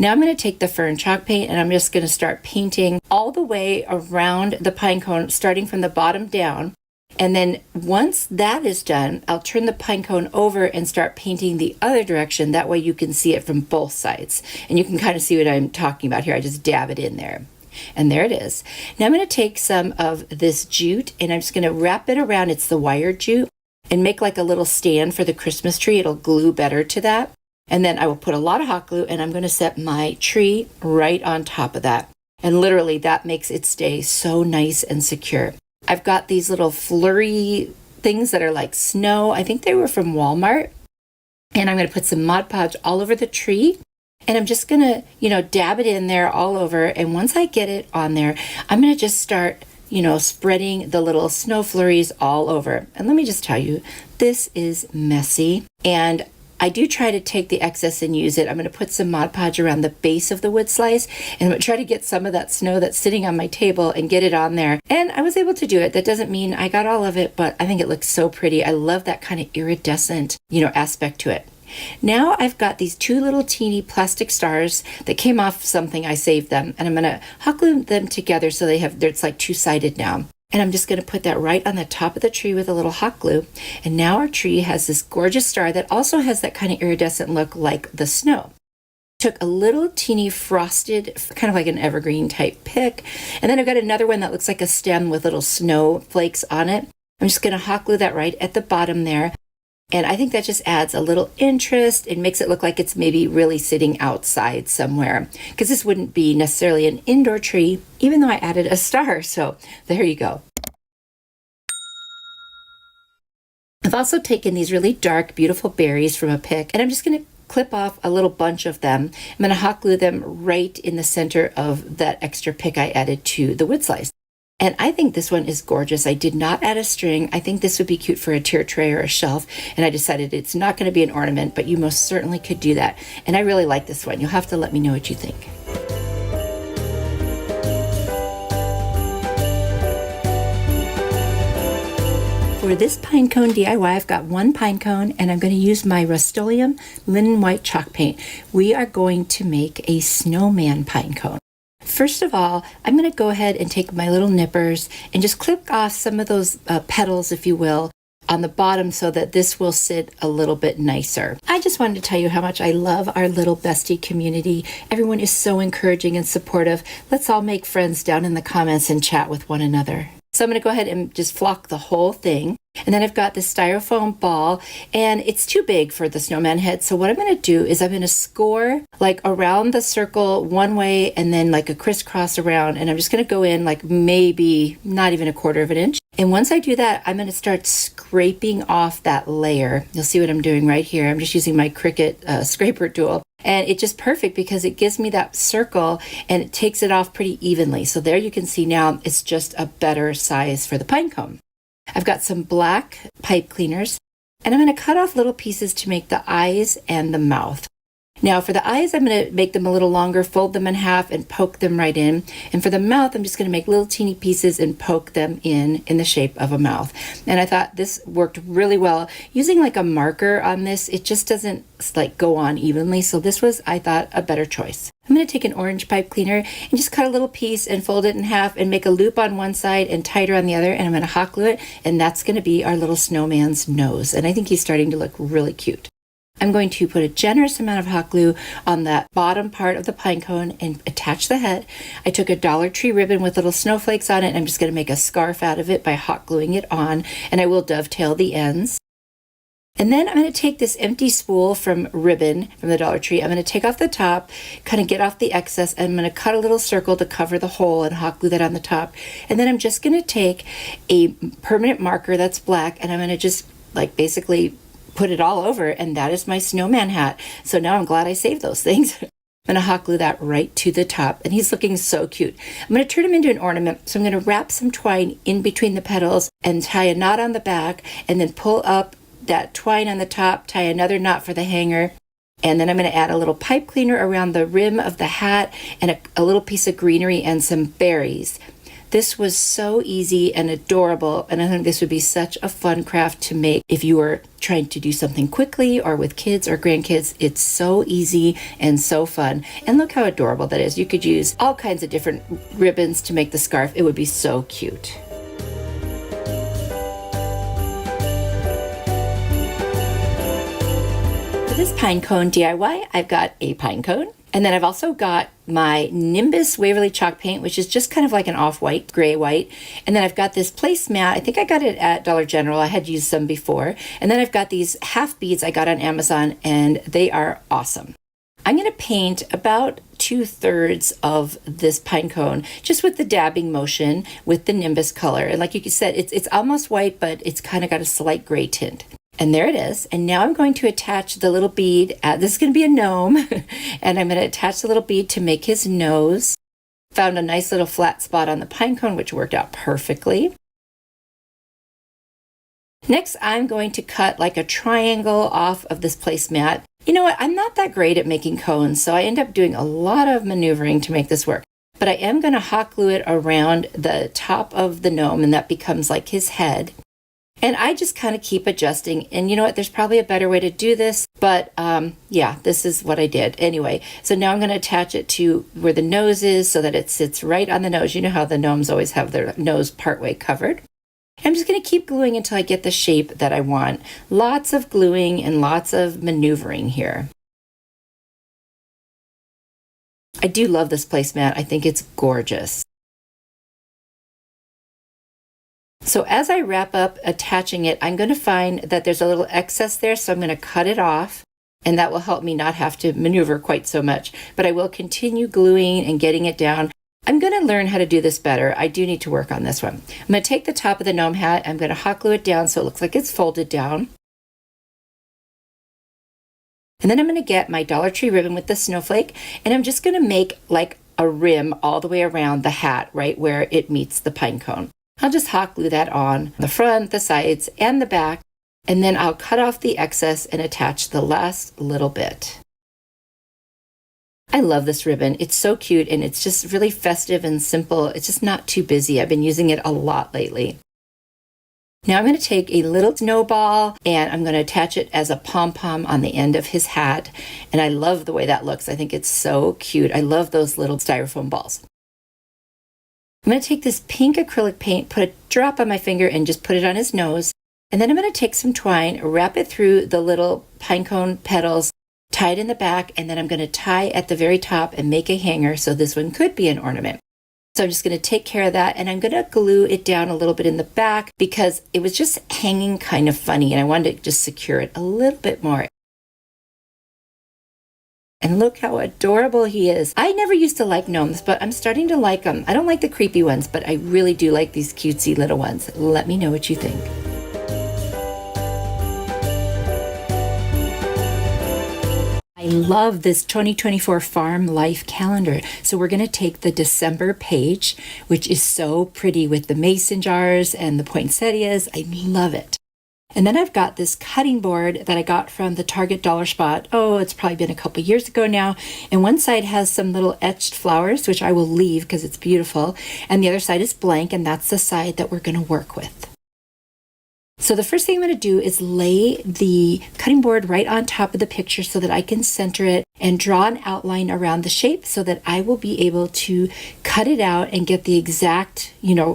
Now I'm going to take the fern chalk paint and I'm just going to start painting all the way around the pine cone, starting from the bottom down. And then once that is done, I'll turn the pine cone over and start painting the other direction. That way you can see it from both sides. And you can kind of see what I'm talking about here. I just dab it in there. And there it is. Now I'm going to take some of this jute and I'm just going to wrap it around. It's the wired jute, and make like a little stand for the Christmas tree. It'll glue better to that. And then I will put a lot of hot glue and I'm going to set my tree right on top of that. And literally that makes it stay so nice and secure. I've got these little flurry things that are like snow. I think they were from Walmart. And I'm going to put some Mod Podge all over the tree. And I'm just going to, dab it in there all over. And once I get it on there, I'm going to just start, spreading the little snow flurries all over. And let me just tell you, this is messy. And I do try to take the excess and use it. I'm going to put some Mod Podge around the base of the wood slice, and I'm going to try to get some of that snow that's sitting on my table and get it on there. And I was able to do it. That doesn't mean I got all of it, but I think it looks so pretty. I love that kind of iridescent, aspect to it. Now I've got these two little teeny plastic stars that came off something. I saved them, and I'm going to hot glue them together so it's like two-sided now. And I'm just going to put that right on the top of the tree with a little hot glue. And now our tree has this gorgeous star that also has that kind of iridescent look like the snow. Took a little teeny frosted, kind of like an evergreen type pick. And then I've got another one that looks like a stem with little snowflakes on it. I'm just going to hot glue that right at the bottom there. And I think that just adds a little interest. It makes it look like it's maybe really sitting outside somewhere, because this wouldn't be necessarily an indoor tree, even though I added a star. So there you go. I've also taken these really dark, beautiful berries from a pick, and I'm just going to clip off a little bunch of them. I'm going to hot glue them right in the center of that extra pick I added to the wood slice. And I think this one is gorgeous. I did not add a string. I think this would be cute for a tier tray or a shelf. And I decided it's not going to be an ornament, but you most certainly could do that. And I really like this one. You'll have to let me know what you think. For this pine cone DIY, I've got one pine cone, and I'm going to use my Rust-Oleum linen white chalk paint. We are going to make a snowman pine cone. First of all, I'm going to go ahead and take my little nippers and just clip off some of those petals, if you will, on the bottom so that this will sit a little bit nicer. I just wanted to tell you how much I love our little Bestie community. Everyone is so encouraging and supportive. Let's all make friends down in the comments and chat with one another. So I'm going to go ahead and just flock the whole thing. And then I've got this styrofoam ball, and it's too big for the snowman head. So what I'm going to do is I'm going to score like around the circle one way and then like a crisscross around. And I'm just going to go in like maybe not even a quarter of an inch. And once I do that, I'm going to start scraping off that layer. You'll see what I'm doing right here. I'm just using my Cricut scraper tool. And it's just perfect because it gives me that circle and it takes it off pretty evenly. So there you can see now it's just a better size for the pine cone. I've got some black pipe cleaners, and I'm going to cut off little pieces to make the eyes and the mouth. Now for the eyes, I'm going to make them a little longer, fold them in half and poke them right in. And for the mouth, I'm just going to make little teeny pieces and poke them in the shape of a mouth. And I thought this worked really well. Using like a marker on this, it just doesn't like go on evenly. So this was, I thought, a better choice. I'm going to take an orange pipe cleaner and just cut a little piece and fold it in half and make a loop on one side and tighter on the other. And I'm going to hot glue it. And that's going to be our little snowman's nose. And I think he's starting to look really cute. I'm going to put a generous amount of hot glue on that bottom part of the pine cone and attach the head. I took a Dollar Tree ribbon with little snowflakes on it, and I'm just going to make a scarf out of it by hot gluing it on, and I will dovetail the ends. And then I'm going to take this empty spool from ribbon from the Dollar Tree. I'm going to take off the top, kind of get off the excess, and I'm going to cut a little circle to cover the hole and hot glue that on the top. And then I'm just going to take a permanent marker that's black, and I'm going to just like basically put it all over, and that is my snowman hat. So now I'm glad I saved those things. I'm going to hot glue that right to the top, and he's looking so cute. I'm going to turn him into an ornament, so I'm going to wrap some twine in between the petals and tie a knot on the back, and then pull up that twine on the top, tie another knot for the hanger, and then I'm going to add a little pipe cleaner around the rim of the hat and a little piece of greenery and some berries. This was so easy and adorable, and I think this would be such a fun craft to make if you were trying to do something quickly or with kids or grandkids. It's so easy and so fun. And look how adorable that is. You could use all kinds of different ribbons to make the scarf. It would be so cute. For this pine cone DIY, I've got a pine cone. And then I've also got my Nimbus Waverly chalk paint, which is just kind of like an off-white, gray-white. And then I've got this placemat. I think I got it at Dollar General. I had used some before. And then I've got these half beads I got on Amazon, and they are awesome. I'm going to paint about 2/3 of this pine cone, just with the dabbing motion with the Nimbus color. And like you said, it's almost white, but it's kind of got a slight gray tint. And there it is. And now I'm going to attach the little bead. This is going to be a gnome. And I'm going to attach the little bead to make his nose. Found a nice little flat spot on the pine cone, which worked out perfectly. Next, I'm going to cut like a triangle off of this placemat. You know what? I'm not that great at making cones, so I end up doing a lot of maneuvering to make this work. But I am going to hot glue it around the top of the gnome, and that becomes like his head. And I just kind of keep adjusting. And you know what? There's probably a better way to do this. But yeah, this is what I did. Anyway, so now I'm going to attach it to where the nose is so that it sits right on the nose. You know how the gnomes always have their nose partway covered. I'm just going to keep gluing until I get the shape that I want. Lots of gluing and lots of maneuvering here. I do love this placemat. I think it's gorgeous. So as I wrap up attaching it, I'm going to find that there's a little excess there, so I'm going to cut it off, and that will help me not have to maneuver quite so much. But I will continue gluing and getting it down. I'm going to learn how to do this better. I do need to work on this one. I'm going to take the top of the gnome hat. I'm going to hot glue it down so it looks like it's folded down. And then I'm going to get my Dollar Tree ribbon with the snowflake, and I'm just going to make like a rim all the way around the hat, right where it meets the pine cone. I'll just hot glue that on the front, the sides, and the back, and then I'll cut off the excess and attach the last little bit. I love this ribbon. It's so cute, and it's just really festive and simple. It's just not too busy. I've been using it a lot lately. Now I'm going to take a little snowball, and I'm going to attach it as a pom-pom on the end of his hat, and I love the way that looks. I think it's so cute. I love those little styrofoam balls. I'm going to take this pink acrylic paint, put a drop on my finger, and just put it on his nose. And then I'm going to take some twine, wrap it through the little pinecone petals, tie it in the back, and then I'm going to tie at the very top and make a hanger, so this one could be an ornament. So I'm just going to take care of that, and I'm going to glue it down a little bit in the back because it was just hanging kind of funny, and I wanted to just secure it a little bit more. And look how adorable he is. I never used to like gnomes, but I'm starting to like them. I don't like the creepy ones, but I really do like these cutesy little ones. Let me know what you think. I love this 2024 Farm Life calendar. So we're going to take the December page, which is so pretty with the mason jars and the poinsettias. I love it. And then I've got this cutting board that I got from the Target Dollar Spot. Oh, it's probably been a couple years ago now. And one side has some little etched flowers, which I will leave because it's beautiful. And the other side is blank, and that's the side that we're going to work with. So the first thing I'm going to do is lay the cutting board right on top of the picture so that I can center it and draw an outline around the shape so that I will be able to cut it out and get the exact,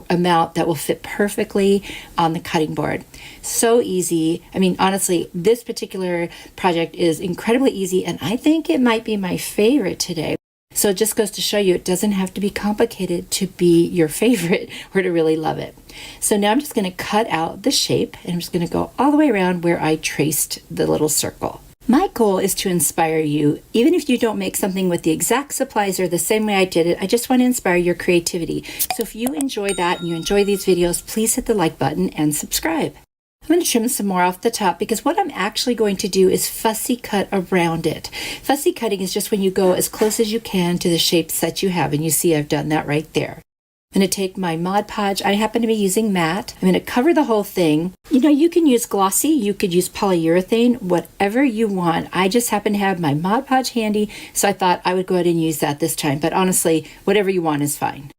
amount that will fit perfectly on the cutting board. So easy. I mean, honestly, this particular project is incredibly easy, and I think it might be my favorite today. So it just goes to show you it doesn't have to be complicated to be your favorite or to really love it. So now I'm just going to cut out the shape, and I'm just going to go all the way around where I traced the little circle. My goal is to inspire you. Even if you don't make something with the exact supplies or the same way I did it, I just want to inspire your creativity. So if you enjoy that and you enjoy these videos, please hit the like button and subscribe. I'm going to trim some more off the top because what I'm actually going to do is fussy cut around it. Fussy cutting is just when you go as close as you can to the shapes that you have, and you see I've done that right there. I'm going to take my Mod Podge. I happen to be using matte. I'm going to cover the whole thing. You can use glossy, you could use polyurethane, whatever you want. I just happen to have my Mod Podge handy, so I thought I would go ahead and use that this time. But honestly, whatever you want is fine.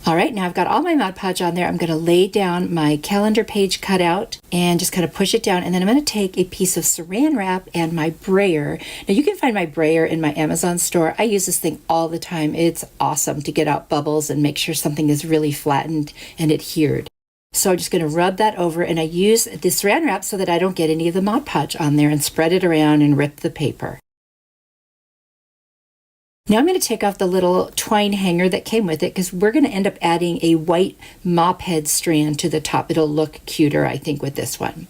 All right, now I've got all my Mod Podge on there. I'm going to lay down my calendar page cutout and just kind of push it down. And then I'm going to take a piece of saran wrap and my brayer. Now you can find my brayer in my Amazon store. I use this thing all the time. It's awesome to get out bubbles and make sure something is really flattened and adhered. So I'm just going to rub that over, and I use the saran wrap so that I don't get any of the Mod Podge on there, and spread it around and rip the paper. Now I'm going to take off the little twine hanger that came with it because we're going to end up adding a white mop head strand to the top. It'll look cuter, I think, with this one.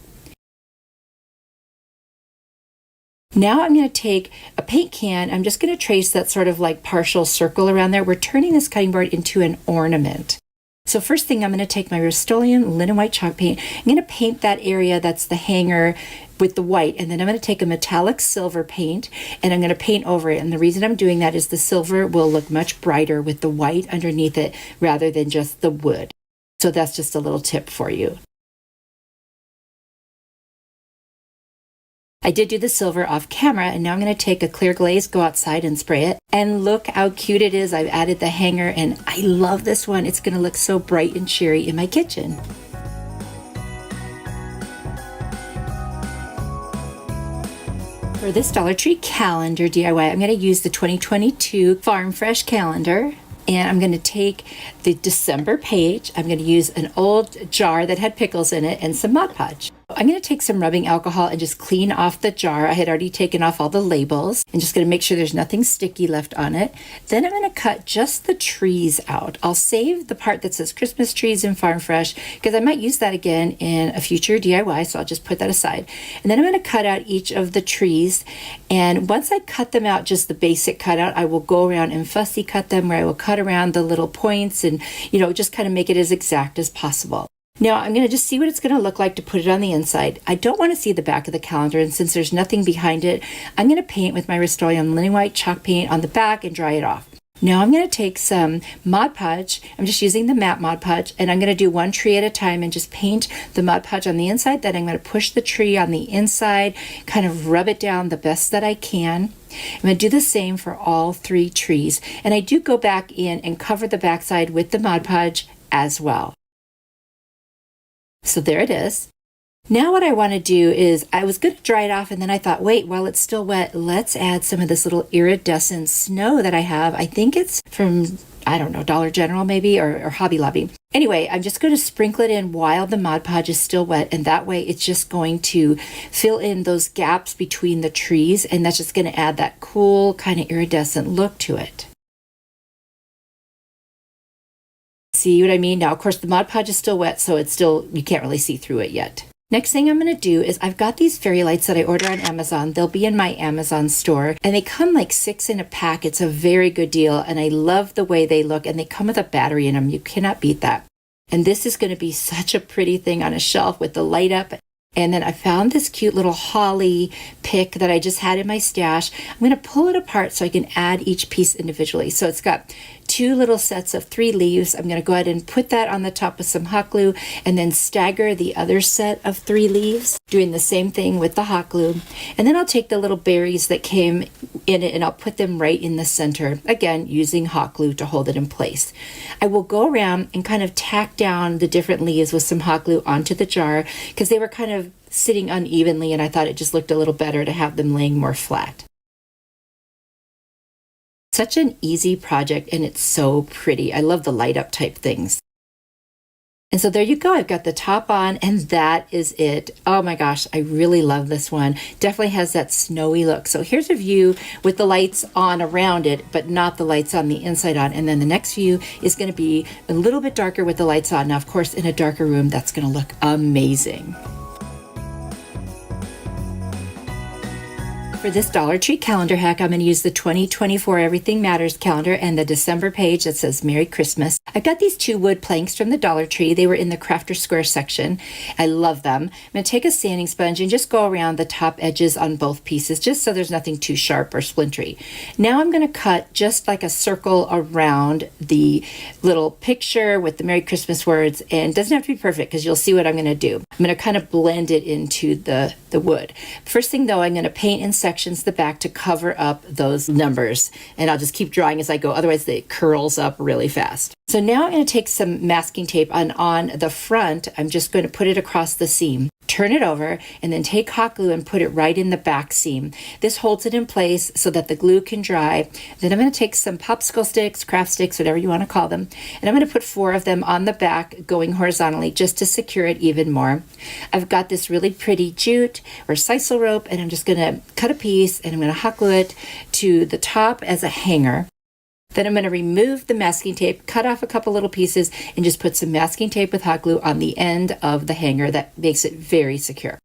Now I'm going to take a paint can. I'm just going to trace that sort of like partial circle around there. We're turning this cutting board into an ornament. So first thing, I'm going to take my Rust-Oleum linen white chalk paint. I'm going to paint that area that's the hanger with the white, and then I'm going to take a metallic silver paint and I'm going to paint over it. And the reason I'm doing that is the silver will look much brighter with the white underneath it rather than just the wood. So that's just a little tip for you. I did do the silver off camera, and now I'm going to take a clear glaze, go outside and spray it. And look how cute it is. I've added the hanger, and I love this one. It's going to look so bright and cheery in my kitchen. For this Dollar Tree calendar DIY, I'm going to use the 2022 Farm Fresh calendar. And I'm going to take the December page. I'm going to use an old jar that had pickles in it and some Mod Podge. I'm going to take some rubbing alcohol and just clean off the jar. I had already taken off all the labels and just going to make sure there's nothing sticky left on it. Then I'm going to cut just the trees out. I'll save the part that says Christmas trees and Farm Fresh because I might use that again in a future DIY, so I'll just put that aside. And then I'm going to cut out each of the trees. And once I cut them out, just the basic cutout, I will go around and fussy cut them where I will cut around the little points and, just kind of make it as exact as possible. Now I'm going to just see what it's going to look like to put it on the inside. I don't want to see the back of the calendar, and since there's nothing behind it, I'm going to paint with my Rust-Oleum linen white chalk paint on the back and dry it off. Now I'm going to take some Mod Podge. I'm just using the matte Mod Podge, and I'm going to do one tree at a time and just paint the Mod Podge on the inside. Then I'm going to push the tree on the inside, kind of rub it down the best that I can. I'm going to do the same for all 3 trees. And I do go back in and cover the backside with the Mod Podge as well. So there it is. Now what I want to do is, I was going to dry it off and then I thought, wait, while it's still wet, let's add some of this little iridescent snow that I have. I think it's from, I don't know, Dollar General maybe, or Hobby Lobby. Anyway, I'm just going to sprinkle it in while the Mod Podge is still wet, and that way it's just going to fill in those gaps between the trees, and that's just going to add that cool kind of iridescent look to it. See what I mean? Now, of course, the Mod Podge is still wet, so it's still, you can't really see through it yet. Next thing I'm going to do is, I've got these fairy lights that I order on Amazon. They'll be in my Amazon store, and they come like 6 in a pack. It's a very good deal, and I love the way they look, and they come with a battery in them. You cannot beat that. And this is going to be such a pretty thing on a shelf with the light up. And then I found this cute little holly pick that I just had in my stash. I'm going to pull it apart so I can add each piece individually. So it's got 2 little sets of 3 leaves. I'm going to go ahead and put that on the top with some hot glue and then stagger the other set of 3 leaves, doing the same thing with the hot glue. And then I'll take the little berries that came in it and I'll put them right in the center, again using hot glue to hold it in place. I will go around and kind of tack down the different leaves with some hot glue onto the jar because they were kind of sitting unevenly, and I thought it just looked a little better to have them laying more flat. Such an easy project, and it's so pretty. I love the light up type things. And so there you go. I've got the top on, and that is it. Oh my gosh, I really love this one. Definitely has that snowy look. So here's a view with the lights on around it, but not the lights on the inside on. And then the next view is going to be a little bit darker with the lights on. Now, of course, in a darker room, that's going to look amazing. For this Dollar Tree calendar hack, I'm going to use the 2024 Everything Matters calendar and the December page that says Merry Christmas. I've got these 2 wood planks from the Dollar Tree. They were in the Crafter Square section. I love them. I'm going to take a sanding sponge and just go around the top edges on both pieces, just so there's nothing too sharp or splintery. Now I'm going to cut just like a circle around the little picture with the Merry Christmas words, and it doesn't have to be perfect because you'll see what I'm going to do. I'm going to kind of blend it into the wood. First thing though, I'm going to paint in sections the back to cover up those numbers, and I'll just keep drawing as I go, otherwise it curls up really fast. So now I'm going to take some masking tape on the front. I'm just going to put it across the seam, turn it over, and then take hot glue and put it right in the back seam. This holds it in place so that the glue can dry. Then I'm going to take some popsicle sticks, craft sticks, whatever you want to call them, and I'm going to put 4 of them on the back going horizontally just to secure it even more. I've got this really pretty jute or sisal rope, and I'm just going to cut a piece and I'm going to hot glue it to the top as a hanger. Then I'm going to remove the masking tape, cut off a couple little pieces, and just put some masking tape with hot glue on the end of the hanger. That makes it very secure.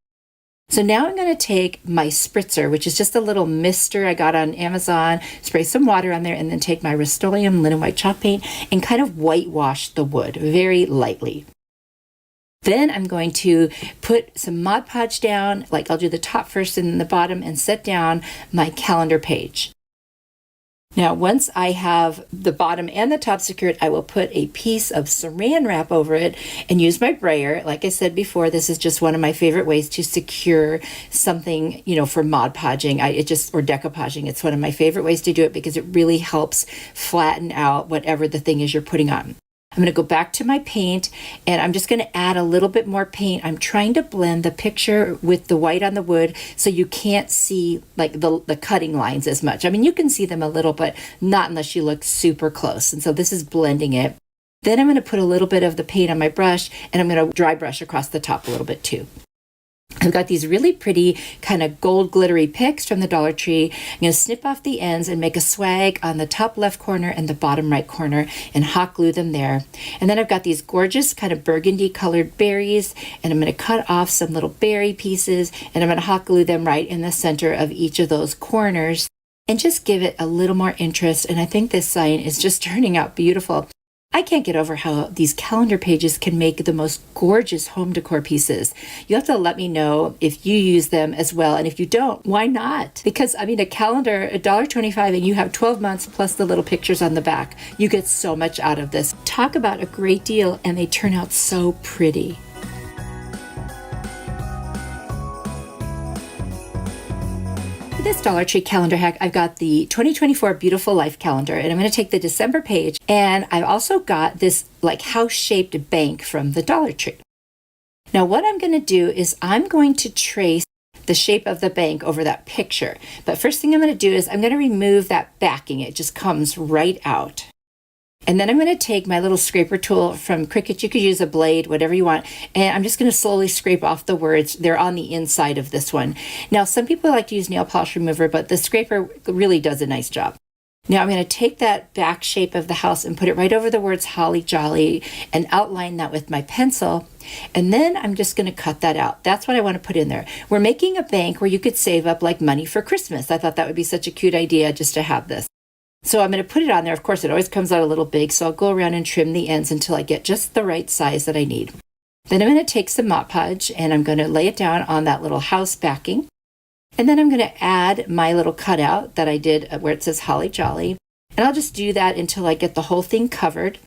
So now I'm going to take my spritzer, which is just a little mister I got on Amazon, spray some water on there, and then take my Rust-Oleum linen white chalk paint and kind of whitewash the wood very lightly. Then I'm going to put some Mod Podge down, like I'll do the top first and then the bottom, and set down my calendar page. Now, once I have the bottom and the top secured, I will put a piece of saran wrap over it and use my brayer. Like I said before, this is just one of my favorite ways to secure something, for Mod Podging, or decoupaging. It's one of my favorite ways to do it because it really helps flatten out whatever the thing is you're putting on. I'm going to go back to my paint, and I'm just going to add a little bit more paint. I'm trying to blend the picture with the white on the wood so you can't see like the cutting lines as much. I mean, you can see them a little, but not unless you look super close. And so this is blending it. Then I'm going to put a little bit of the paint on my brush, and I'm going to dry brush across the top a little bit too. I've got these really pretty kind of gold glittery picks from the Dollar Tree. I'm going to snip off the ends and make a swag on the top left corner and the bottom right corner and hot glue them there. And then I've got these gorgeous kind of burgundy colored berries, and I'm going to cut off some little berry pieces, and I'm going to hot glue them right in the center of each of those corners and just give it a little more interest. And I think this sign is just turning out beautiful. I can't get over how these calendar pages can make the most gorgeous home decor pieces. You have to let me know if you use them as well. And if you don't, why not? Because I mean, a calendar, $1.25, and you have 12 months plus the little pictures on the back. You get so much out of this. Talk about a great deal, and they turn out so pretty. This Dollar Tree calendar hack, I've got the 2024 Beautiful Life calendar, and I'm going to take the December page, and I've also got this like house-shaped bank from the Dollar Tree. Now what I'm going to do is I'm going to trace the shape of the bank over that picture. But first thing I'm going to do is I'm going to remove that backing. It just comes right out. And then I'm going to take my little scraper tool from Cricut. You could use a blade, whatever you want. And I'm just going to slowly scrape off the words. They're on the inside of this one. Now, some people like to use nail polish remover, but the scraper really does a nice job. Now I'm going to take that back shape of the house and put it right over the words Holly Jolly and outline that with my pencil. And then I'm just going to cut that out. That's what I want to put in there. We're making a bank where you could save up like money for Christmas. I thought that would be such a cute idea just to have this. So I'm going to put it on there. Of course, it always comes out a little big, so I'll go around and trim the ends until I get just the right size that I need. Then I'm going to take some Mod Podge, and I'm going to lay it down on that little house backing. And then I'm going to add my little cutout that I did where it says Holly Jolly. And I'll just do that until I get the whole thing covered.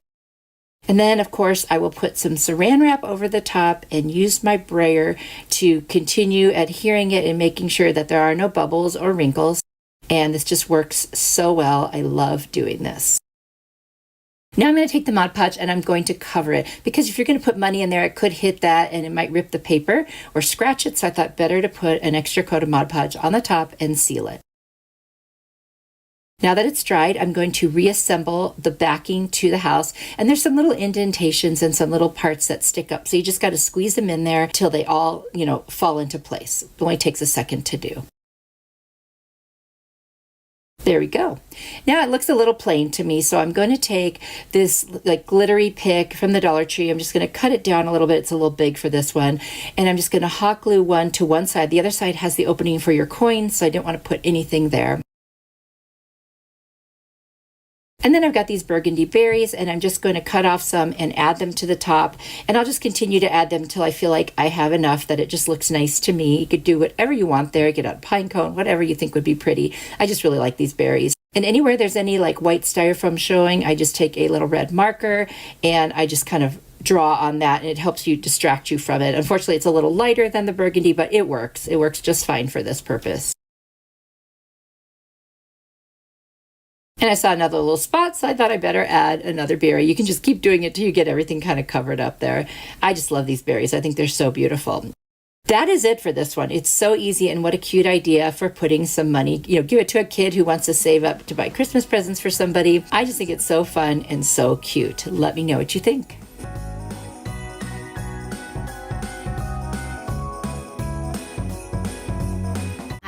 And then, of course, I will put some saran wrap over the top and use my brayer to continue adhering it and making sure that there are no bubbles or wrinkles. And this just works so well. I love doing this. Now I'm going to take the Mod Podge and I'm going to cover it, because if you're going to put money in there, it could hit that and it might rip the paper or scratch it. So I thought better to put an extra coat of Mod Podge on the top and seal it. Now that it's dried, I'm going to reassemble the backing to the house. And there's some little indentations and some little parts that stick up. So you just got to squeeze them in there till they all, fall into place. It only takes a second to do. There we go. Now it looks a little plain to me, so I'm going to take this like glittery pick from the Dollar Tree. I'm just going to cut it down a little bit. It's a little big for this one. And I'm just going to hot glue one to one side. The other side has the opening for your coins, so I didn't want to put anything there. And then I've got these burgundy berries, and I'm just going to cut off some and add them to the top. And I'll just continue to add them until I feel like I have enough that it just looks nice to me. You could do whatever you want there. Get a pine cone, whatever you think would be pretty. I just really like these berries. And anywhere there's any like white styrofoam showing, I just take a little red marker and I just kind of draw on that, and it helps you distract you from it. Unfortunately, it's a little lighter than the burgundy, but it works. It works just fine for this purpose. And I saw another little spot, so I thought I better add another berry. You can just keep doing it till you get everything kind of covered up there. I just love these berries. I think they're so beautiful. That is it for this one. It's so easy, and what a cute idea for putting some money. Give it to a kid who wants to save up to buy Christmas presents for somebody. I just think it's so fun and so cute. Let me know what you think.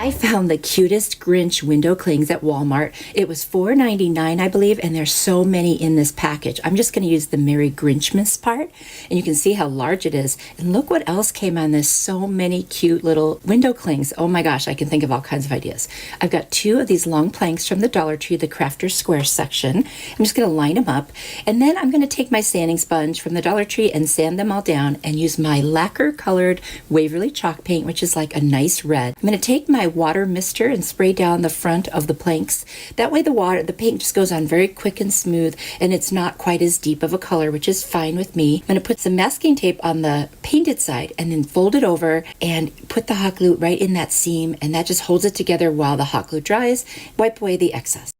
I I found the cutest Grinch window clings at Walmart. It was $4.99, I believe, and there's so many in this package. I'm just going to use the Merry Grinchmas part, and you can see how large it is. And look what else came on this. So many cute little window clings. Oh my gosh, I can think of all kinds of ideas. I've got 2 of these long planks from the Dollar Tree, the Crafter's Square section. I'm just going to line them up, and then I'm going to take my sanding sponge from the Dollar Tree and sand them all down and use my lacquer colored Waverly chalk paint, which is like a nice red. I'm going to take my water mister and spray down the front of the planks. That way the paint just goes on very quick and smooth, and it's not quite as deep of a color, which is fine with me. I'm going to put some masking tape on the painted side and then fold it over and put the hot glue right in that seam, and that just holds it together while the hot glue dries. Wipe away the excess.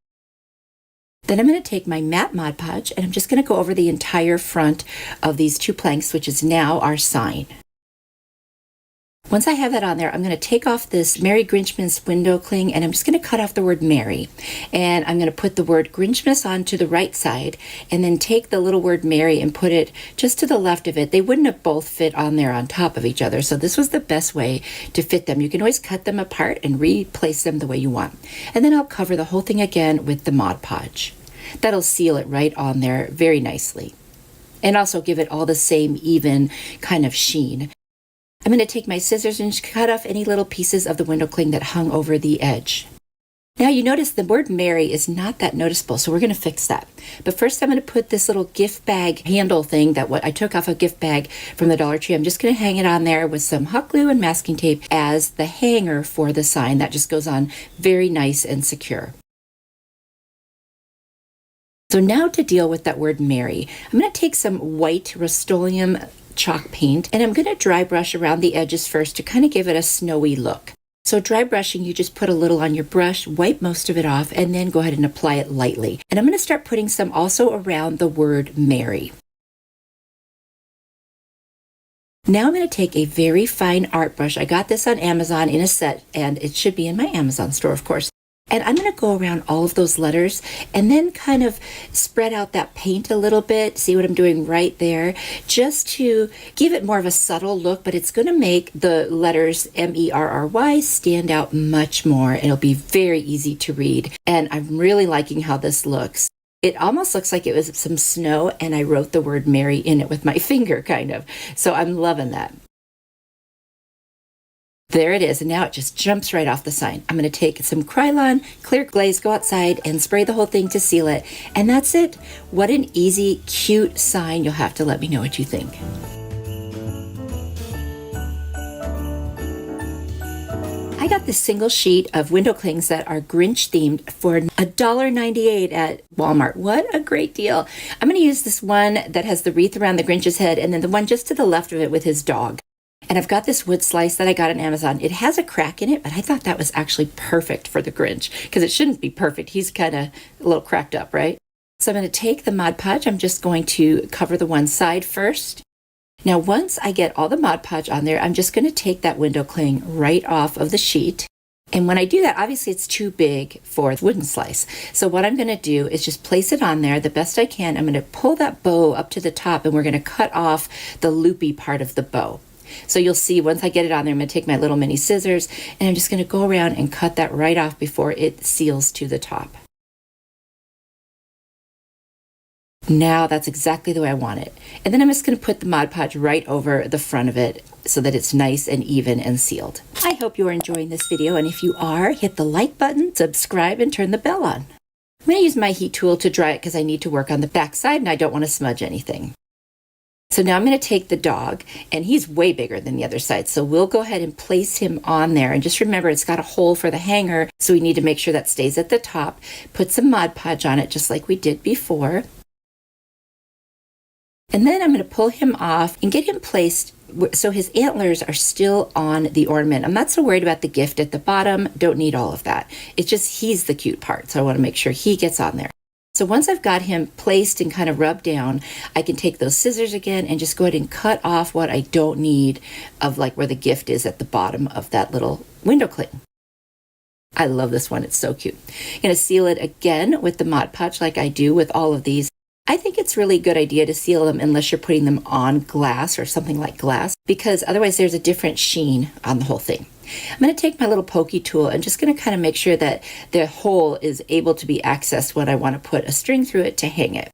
Then I'm going to take my matte Mod Podge and I'm just going to go over the entire front of these 2 planks, which is now our sign. Once I have that on there, I'm going to take off this Merry Grinchmas window cling, and I'm just going to cut off the word Merry. And I'm going to put the word Grinchmas onto the right side, and then take the little word Merry and put it just to the left of it. They wouldn't have both fit on there on top of each other, so this was the best way to fit them. You can always cut them apart and replace them the way you want. And then I'll cover the whole thing again with the Mod Podge. That'll seal it right on there very nicely, and also give it all the same even kind of sheen. I'm going to take my scissors and just cut off any little pieces of the window cling that hung over the edge. Now you notice the word Merry is not that noticeable, so we're going to fix that. But first I'm going to put this little gift bag handle thing that I took off a gift bag from the Dollar Tree. I'm just going to hang it on there with some hot glue and masking tape as the hanger for the sign. That just goes on very nice and secure. So now to deal with that word Merry, I'm going to take some white Rust-Oleum chalk paint, and I'm going to dry brush around the edges first to kind of give it a snowy look. So dry brushing, you just put a little on your brush, wipe most of it off, and then go ahead and apply it lightly. And I'm going to start putting some also around the word Merry. Now I'm going to take a very fine art brush. I got this on Amazon in a set, and it should be in my Amazon store, of course. And I'm going to go around all of those letters and then kind of spread out that paint a little bit. See what I'm doing right there? Just to give it more of a subtle look, but it's going to make the letters M-E-R-R-Y stand out much more. And it'll be very easy to read. And I'm really liking how this looks. It almost looks like it was some snow and I wrote the word Merry in it with my finger, kind of. So I'm loving that. There it is, and now it just jumps right off the sign. I'm going to take some Krylon clear glaze, go outside, and spray the whole thing to seal it. And that's it. What an easy, cute sign. You'll have to let me know what you think. I got this single sheet of window clings that are Grinch themed for $1.98 at Walmart. What a great deal. I'm going to use this one that has the wreath around the Grinch's head, and then the one just to the left of it with his dog. And I've got this wood slice that I got on Amazon. It has a crack in it, but I thought that was actually perfect for the Grinch, because it shouldn't be perfect. He's kind of a little cracked up, right? So I'm going to take the Mod Podge. I'm just going to cover the one side first. Now, once I get all the Mod Podge on there, I'm just going to take that window cling right off of the sheet. And when I do that, obviously it's too big for the wooden slice. So what I'm going to do is just place it on there the best I can. I'm going to pull that bow up to the top, and we're going to cut off the loopy part of the bow. So you'll see once I get it on there, I'm going to take my little mini scissors and I'm just going to go around and cut that right off before it seals to the top. Now that's exactly the way I want it. And then I'm just going to put the Mod Podge right over the front of it so that it's nice and even and sealed. I hope you are enjoying this video, and if you are, hit the like button, subscribe, and turn the bell on. I'm going to use my heat tool to dry it because I need to work on the back side and I don't want to smudge anything. So now I'm going to take the dog, and he's way bigger than the other side. So we'll go ahead and place him on there. And just remember, it's got a hole for the hanger, so we need to make sure that stays at the top. Put some Mod Podge on it, just like we did before. And then I'm going to pull him off and get him placed so his antlers are still on the ornament. I'm not so worried about the gift at the bottom. Don't need all of that. It's just he's the cute part, so I want to make sure he gets on there. So once I've got him placed and kind of rubbed down, I can take those scissors again and just go ahead and cut off what I don't need of like where the gift is at the bottom of that little window cling. I love this one. It's so cute. I'm going to seal it again with the Mod Podge like I do with all of these. I think it's really a good idea to seal them unless you're putting them on glass or something like glass, because otherwise there's a different sheen on the whole thing. I'm going to take my little pokey tool and just going to kind of make sure that the hole is able to be accessed when I want to put a string through it to hang it.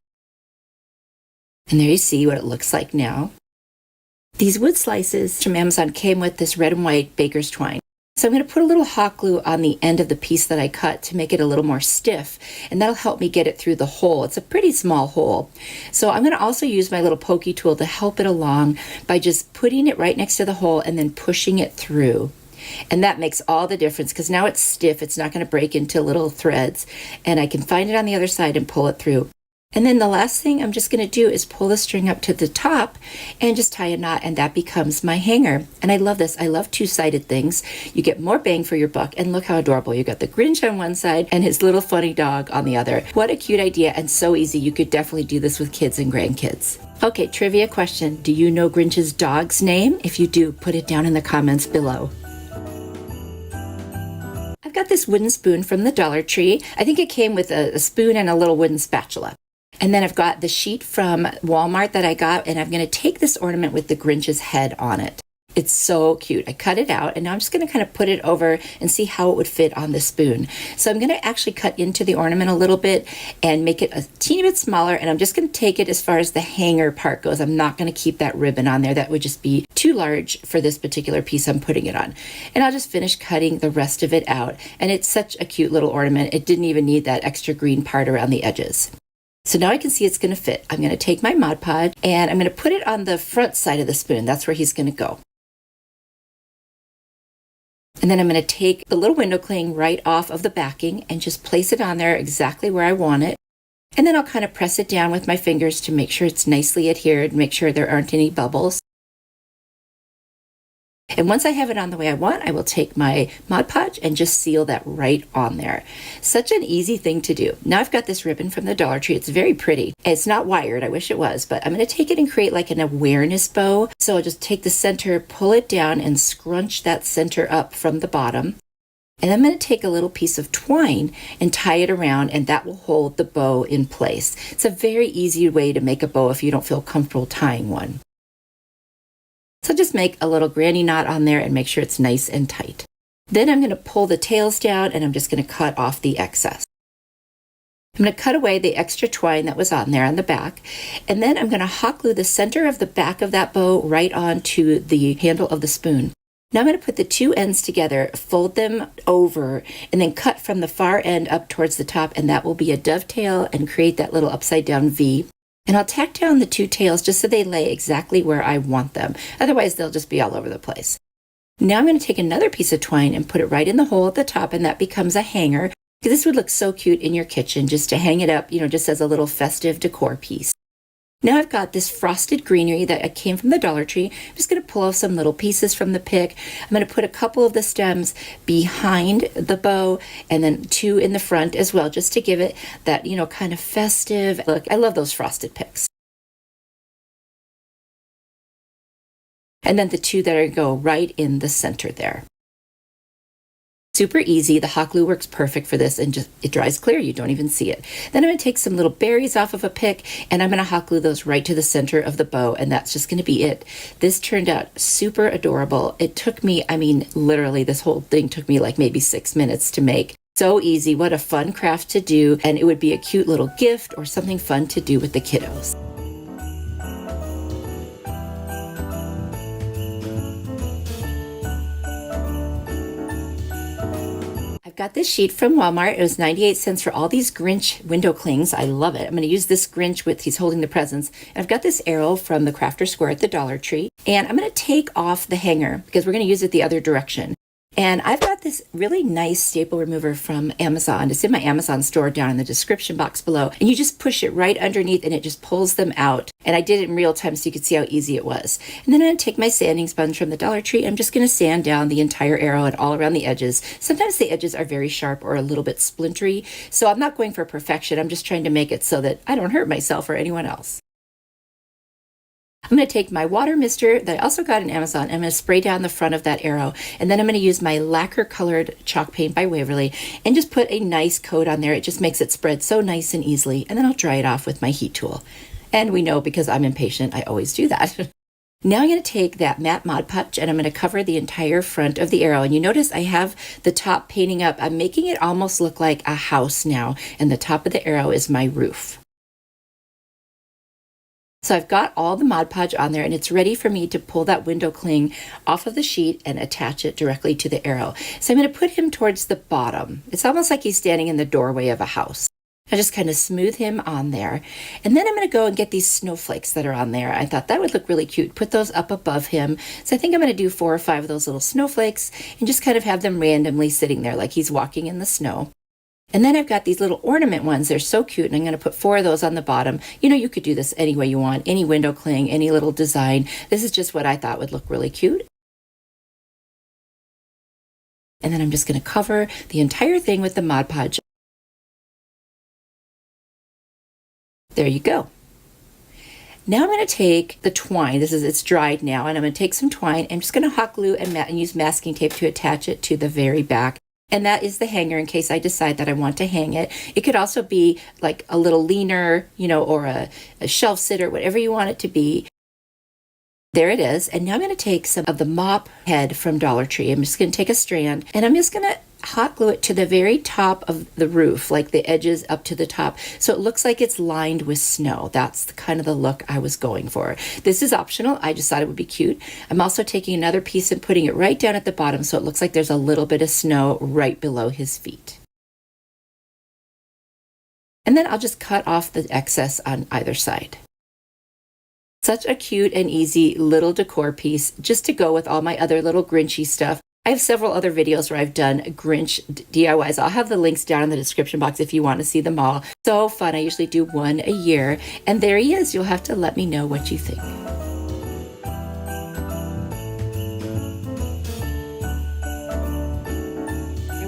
And there you see what it looks like now. These wood slices from Amazon came with this red and white baker's twine. So I'm going to put a little hot glue on the end of the piece that I cut to make it a little more stiff, and that'll help me get it through the hole. It's a pretty small hole. So I'm going to also use my little pokey tool to help it along by just putting it right next to the hole and then pushing it through. And that makes all the difference because now it's stiff. It's not going to break into little threads, and I can find it on the other side and pull it through. And then the last thing I'm just going to do is pull the string up to the top and just tie a knot, and that becomes my hanger. And I love this. I love two-sided things. You get more bang for your buck, and look how adorable. You got the Grinch on one side and his little funny dog on the other. What a cute idea, and so easy. You could definitely do this with kids and grandkids. Okay, trivia question. Do you know Grinch's dog's name? If you do, put it down in the comments below. I've got this wooden spoon from the Dollar Tree. I think it came with a spoon and a little wooden spatula. And then I've got the sheet from Walmart that I got, and I'm going to take this ornament with the Grinch's head on it. It's so cute. I cut it out, and now I'm just going to kind of put it over and see how it would fit on the spoon. So I'm going to actually cut into the ornament a little bit and make it a teeny bit smaller, and I'm just going to take it as far as the hanger part goes. I'm not going to keep that ribbon on there. That would just be too large for this particular piece I'm putting it on. And I'll just finish cutting the rest of it out, and it's such a cute little ornament. It didn't even need that extra green part around the edges. So now I can see it's going to fit. I'm going to take my Mod Podge and I'm going to put it on the front side of the spoon. That's where he's going to go. And then I'm going to take the little window cling right off of the backing and just place it on there exactly where I want it. And then I'll kind of press it down with my fingers to make sure it's nicely adhered, make sure there aren't any bubbles. And once I have it on the way I want, I will take my Mod Podge and just seal that right on there. Such an easy thing to do. Now I've got this ribbon from the Dollar Tree. It's very pretty. It's not wired. I wish it was, but I'm going to take it and create like an awareness bow. So I'll just take the center, pull it down, and scrunch that center up from the bottom. And I'm going to take a little piece of twine and tie it around, and that will hold the bow in place. It's a very easy way to make a bow if you don't feel comfortable tying one. So just make a little granny knot on there and make sure it's nice and tight. Then I'm going to pull the tails down and I'm just going to cut off the excess. I'm going to cut away the extra twine that was on there on the back, and then I'm going to hot glue the center of the back of that bow right onto the handle of the spoon. Now I'm going to put the two ends together, fold them over, and then cut from the far end up towards the top, and that will be a dovetail and create that little upside down V. And I'll tack down the two tails just so they lay exactly where I want them. Otherwise, they'll just be all over the place. Now I'm going to take another piece of twine and put it right in the hole at the top, and that becomes a hanger. Because this would look so cute in your kitchen just to hang it up, just as a little festive decor piece. Now I've got this frosted greenery that came from the Dollar Tree. I'm just going to pull off some little pieces from the pick. I'm going to put a couple of the stems behind the bow and then two in the front as well, just to give it that, kind of festive look. I love those frosted picks. And then the two that are go right in the center there. Super easy. The hot glue works perfect for this, and just it dries clear. You don't even see it. Then I'm going to take some little berries off of a pick, and I'm going to hot glue those right to the center of the bow, and that's just going to be it. This turned out super adorable. It took me, literally this whole thing took me like maybe 6 minutes to make. So easy. What a fun craft to do, and it would be a cute little gift or something fun to do with the kiddos. Got this sheet from Walmart. It was 98 cents for all these Grinch window clings. I love it. I'm going to use this Grinch with he's holding the presents. And I've got this arrow from the Crafter Square at the Dollar Tree. And I'm going to take off the hanger because we're going to use it the other direction. And I've got this really nice staple remover from Amazon. It's in my Amazon store down in the description box below. And you just push it right underneath and it just pulls them out. And I did it in real time so you could see how easy it was. And then I'm going to take my sanding sponge from the Dollar Tree. I'm just going to sand down the entire arrow and all around the edges. Sometimes the edges are very sharp or a little bit splintery. So I'm not going for perfection. I'm just trying to make it so that I don't hurt myself or anyone else. I'm going to take my water mister that I also got in Amazon. I'm going to spray down the front of that arrow. And then I'm going to use my lacquer colored chalk paint by Waverly and just put a nice coat on there. It just makes it spread so nice and easily. And then I'll dry it off with my heat tool. And we know because I'm impatient, I always do that. Now I'm going to take that matte Mod Podge and I'm going to cover the entire front of the arrow. And you notice I have the top painting up. I'm making it almost look like a house now, and the top of the arrow is my roof. So I've got all the Mod Podge on there, and it's ready for me to pull that window cling off of the sheet and attach it directly to the arrow. So I'm going to put him towards the bottom. It's almost like he's standing in the doorway of a house. I just kind of smooth him on there. And then I'm going to go and get these snowflakes that are on there. I thought that would look really cute. Put those up above him. So I think I'm going to do 4 or 5 of those little snowflakes and just kind of have them randomly sitting there like he's walking in the snow. And then I've got these little ornament ones. They're so cute. And I'm going to put 4 of those on the bottom. You know, you could do this any way you want, any window cling, any little design. This is just what I thought would look really cute. And then I'm just going to cover the entire thing with the Mod Podge. There you go. Now I'm going to take the twine. It's dried now, and I'm going to take some twine. I'm just going to hot glue and use masking tape to attach it to the very back. And that is the hanger in case I decide that I want to hang it. It could also be like a little leaner, you know, or a shelf sitter, whatever you want it to be. There it is. And now I'm going to take some of the mop head from Dollar Tree. I'm just going to take a strand and I'm just going to hot glue it to the very top of the roof, like the edges up to the top. So it looks like it's lined with snow. That's kind of the look I was going for. This is optional. I just thought it would be cute. I'm also taking another piece and putting it right down at the bottom so it looks like there's a little bit of snow right below his feet. And then I'll just cut off the excess on either side. Such a cute and easy little decor piece just to go with all my other little Grinchy stuff. I have several other videos where I've done Grinch DIYs. I'll have the links down in the description box if you want to see them all. So fun. I usually do one a year. And there he is. You'll have to let me know what you think.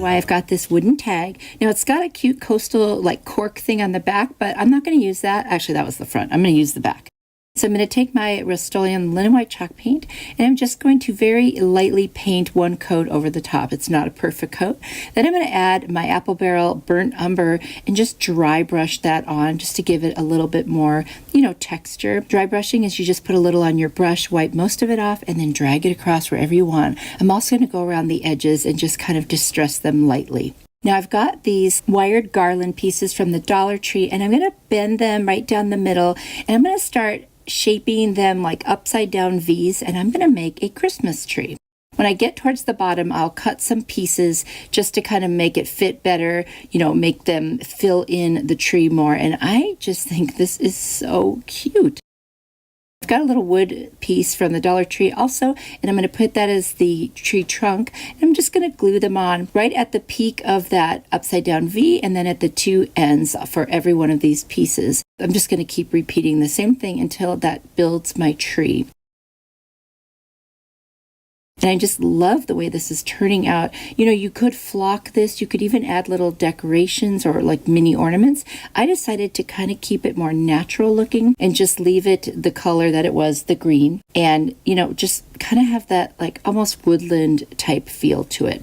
Why I've got this wooden tag. Now it's got a cute coastal like cork thing on the back, but I'm not going to use that. Actually, that was the front. I'm going to use the back. So I'm going to take my Rust-Oleum linen white chalk paint and I'm just going to very lightly paint one coat over the top. It's not a perfect coat. Then I'm going to add my apple barrel burnt umber and just dry brush that on just to give it a little bit more, you know, texture. Dry brushing is you just put a little on your brush, wipe most of it off, and then drag it across wherever you want. I'm also going to go around the edges and just kind of distress them lightly. Now I've got these wired garland pieces from the Dollar Tree and I'm going to bend them right down the middle and I'm going to start shaping them like upside down V's, and I'm going to make a Christmas tree. When I get towards the bottom, I'll cut some pieces just to kind of make it fit better, you know, make them fill in the tree more. And I just think this is so cute. I've got a little wood piece from the Dollar Tree also, and I'm going to put that as the tree trunk. And I'm just going to glue them on right at the peak of that upside down V and then at the 2 ends for every one of these pieces. I'm just going to keep repeating the same thing until that builds my tree. And I just love the way this is turning out. You know, you could flock this. You could even add little decorations or like mini ornaments. I decided to kind of keep it more natural looking and just leave it the color that it was, the green. And, you know, just kind of have that like almost woodland type feel to it.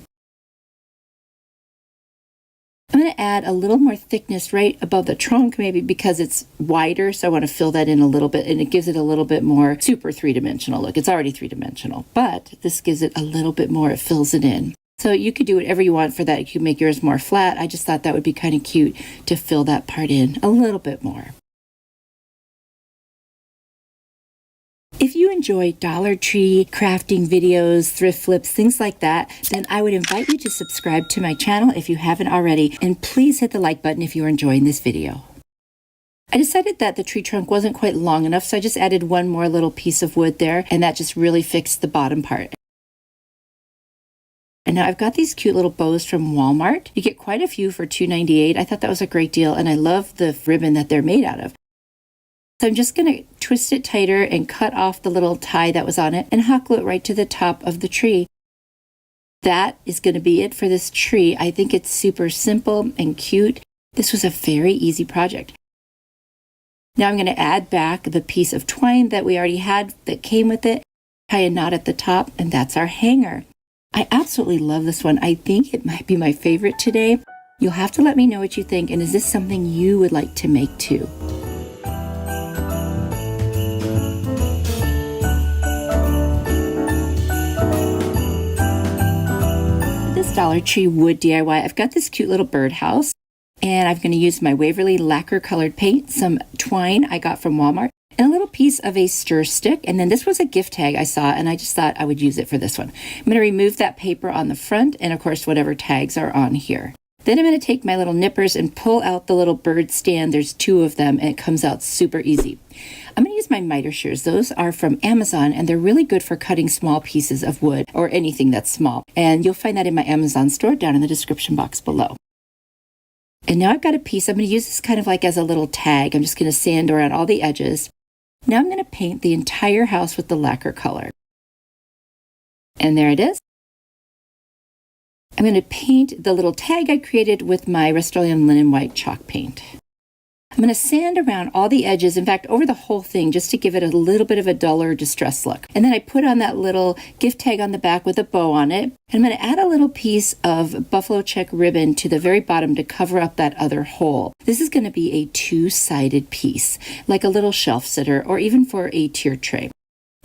I'm going to add a little more thickness right above the trunk, maybe because it's wider. So I want to fill that in a little bit and it gives it a little bit more super 3-dimensional look. It's already 3-dimensional, but this gives it a little bit more. It fills it in. So you could do whatever you want for that. You could make yours more flat. I just thought that would be kind of cute to fill that part in a little bit more. If you enjoy Dollar Tree crafting videos, thrift flips, things like that, then I would invite you to subscribe to my channel if you haven't already, and please hit the like button if you're enjoying this video. I decided that the tree trunk wasn't quite long enough, so I just added one more little piece of wood there, and that just really fixed the bottom part. And now I've got these cute little bows from Walmart. You get quite a few for $2.98. I thought that was a great deal, and I love the ribbon that they're made out of. So I'm just going to twist it tighter and cut off the little tie that was on it and hot glue it right to the top of the tree. That is going to be it for this tree. I think it's super simple and cute. This was a very easy project. Now I'm going to add back the piece of twine that we already had that came with it, tie a knot at the top, and that's our hanger. I absolutely love this one. I think it might be my favorite today. You'll have to let me know what you think, and is this something you would like to make too? Dollar Tree wood DIY, I've got this cute little birdhouse, and I'm going to use my Waverly lacquer colored paint, some twine I got from Walmart, and a little piece of a stir stick. And then this was a gift tag I saw, and I just thought I would use it for this one. I'm going to remove that paper on the front, and of course whatever tags are on here. Then I'm going to take my little nippers and pull out the little bird stand. There's 2 of them, and it comes out super easy. I'm going to use my miter shears. Those are from Amazon, and they're really good for cutting small pieces of wood or anything that's small. And you'll find that in my Amazon store down in the description box below. And now I've got a piece. I'm going to use this kind of like as a little tag. I'm just going to sand around all the edges. Now I'm going to paint the entire house with the lacquer color. And there it is. I'm going to paint the little tag I created with my Rust-Oleum linen white chalk paint. I'm going to sand around all the edges, in fact, over the whole thing, just to give it a little bit of a duller distress look. And then I put on that little gift tag on the back with a bow on it. And I'm going to add a little piece of buffalo check ribbon to the very bottom to cover up that other hole. This is going to be a 2-sided piece, like a little shelf sitter or even for a tier tray.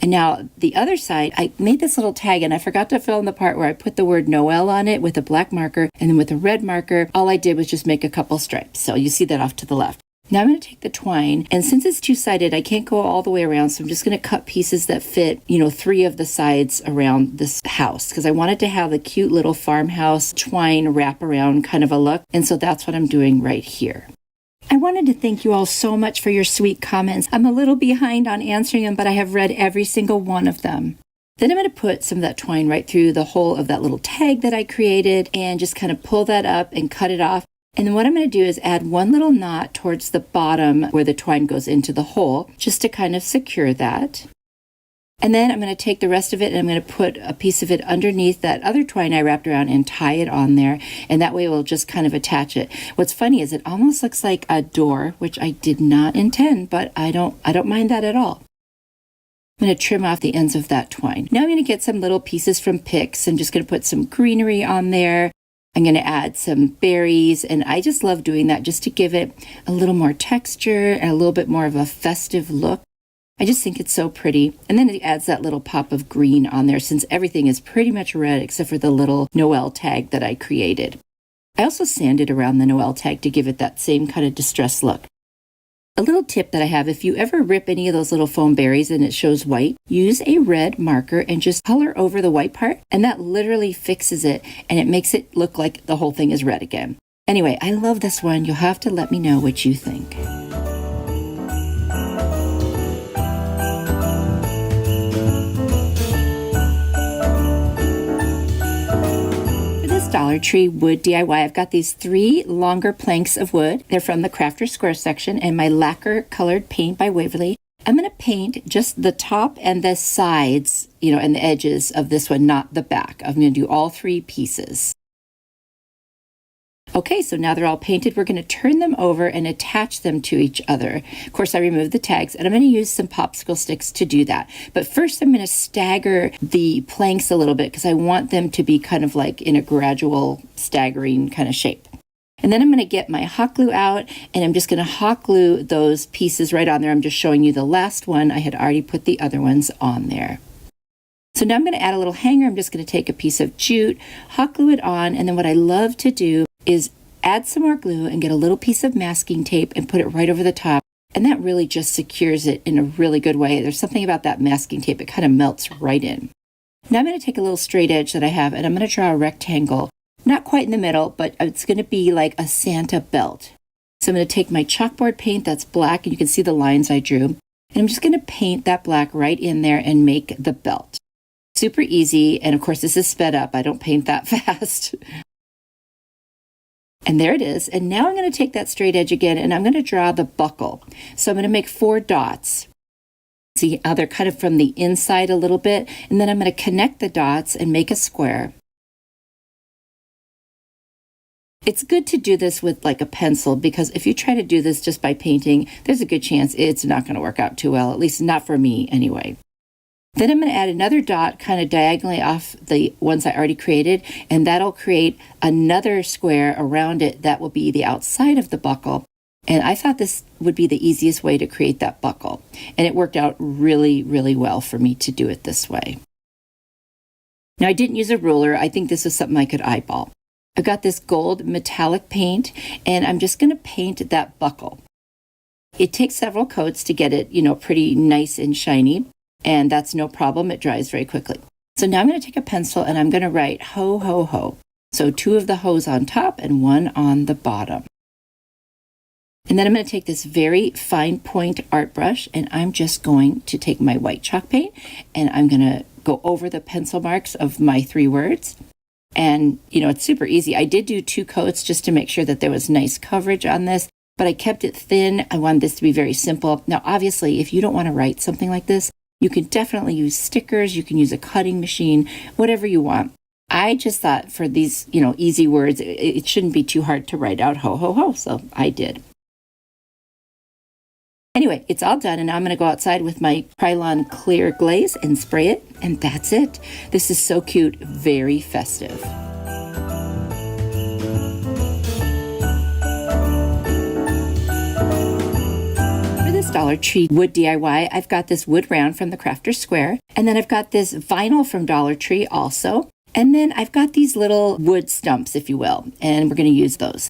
And now the other side, I made this little tag, and I forgot to fill in the part where I put the word Noel on it with a black marker, and then with a red marker, all I did was just make a couple stripes. So you see that off to the left. Now I'm going to take the twine, and since it's 2-sided, I can't go all the way around, so I'm just going to cut pieces that fit, 3 of the sides around this house, because I wanted to have a cute little farmhouse twine wrap around kind of a look, and so that's what I'm doing right here. I wanted to thank you all so much for your sweet comments. I'm a little behind on answering them, but I have read every single one of them. Then I'm going to put some of that twine right through the hole of that little tag that I created and just kind of pull that up and cut it off. And then what I'm going to do is add one little knot towards the bottom where the twine goes into the hole, just to kind of secure that. And then I'm going to take the rest of it and I'm going to put a piece of it underneath that other twine I wrapped around and tie it on there. And that way we'll just kind of attach it. What's funny is it almost looks like a door, which I did not intend, but I don't mind that at all. I'm going to trim off the ends of that twine. Now I'm going to get some little pieces from Pics. I'm just going to put some greenery on there. I'm going to add some berries, and I just love doing that just to give it a little more texture and a little bit more of a festive look. I just think it's so pretty. And then it adds that little pop of green on there since everything is pretty much red except for the little Noel tag that I created. I also sanded around the Noel tag to give it that same kind of distressed look. A little tip that I have, if you ever rip any of those little foam berries and it shows white, use a red marker and just color over the white part, and that literally fixes it and it makes it look like the whole thing is red again. Anyway, I love this one. You'll have to let me know what you think. Dollar Tree wood DIY. I've got these 3 longer planks of wood. They're from the Crafter Square section and my lacquer colored paint by Waverly. I'm going to paint just the top and the sides, and the edges of this one, not the back. I'm going to do all 3 pieces. Okay, so now they're all painted. We're going to turn them over and attach them to each other. Of course, I removed the tags, and I'm going to use some popsicle sticks to do that. But first, I'm going to stagger the planks a little bit because I want them to be kind of like in a gradual staggering kind of shape. And then I'm going to get my hot glue out, and I'm just going to hot glue those pieces right on there. I'm just showing you the last one. I had already put the other ones on there. So now I'm going to add a little hanger. I'm just going to take a piece of jute, hot glue it on, and then what I love to do is add some more glue and get a little piece of masking tape and put it right over the top. And that really just secures it in a really good way. There's something about that masking tape. It kind of melts right in. Now I'm going to take a little straight edge that I have and I'm going to draw a rectangle. Not quite in the middle, but it's going to be like a Santa belt. So I'm going to take my chalkboard paint that's black, and you can see the lines I drew. And I'm just going to paint that black right in there and make the belt. Super easy. And of course, this is sped up. I don't paint that fast. And there it is. And now I'm going to take that straight edge again and I'm going to draw the buckle. So I'm going to make 4 dots. See how they're kind of from the inside a little bit. And then I'm going to connect the dots and make a square. It's good to do this with like a pencil because if you try to do this just by painting, there's a good chance it's not going to work out too well, at least not for me anyway. Then I'm going to add another dot kind of diagonally off the ones I already created, and that'll create another square around it that will be the outside of the buckle. And I thought this would be the easiest way to create that buckle. And it worked out really, really well for me to do it this way. Now I didn't use a ruler. I think this is something I could eyeball. I've got this gold metallic paint, and I'm just going to paint that buckle. It takes several coats to get it, pretty nice and shiny, and that's no problem. It dries very quickly. So now I'm going to take a pencil and I'm going to write ho, ho, ho. So 2 of the ho's on top and 1 on the bottom. And then I'm going to take this very fine point art brush, and I'm just going to take my white chalk paint and I'm going to go over the pencil marks of my 3 words. And, it's super easy. I did do 2 coats just to make sure that there was nice coverage on this, but I kept it thin. I wanted this to be very simple. Now, obviously, if you don't want to write something like this, you can definitely use stickers. You can use a cutting machine, whatever you want. I just thought for these, easy words, it shouldn't be too hard to write out ho, ho, ho. So I did. Anyway, it's all done, and now I'm going to go outside with my Krylon clear glaze and spray it, and that's it. This is so cute, very festive. For this Dollar Tree wood DIY, I've got this wood round from the Crafter Square, and then I've got this vinyl from Dollar Tree also, and then I've got these little wood stumps, if you will, and we're going to use those.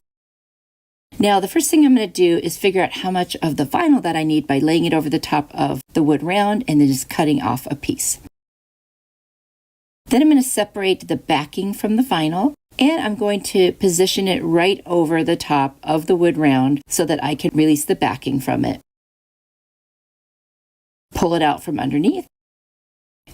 Now, the first thing I'm going to do is figure out how much of the vinyl that I need by laying it over the top of the wood round and then just cutting off a piece. Then I'm going to separate the backing from the vinyl, and I'm going to position it right over the top of the wood round so that I can release the backing from it. Pull it out from underneath.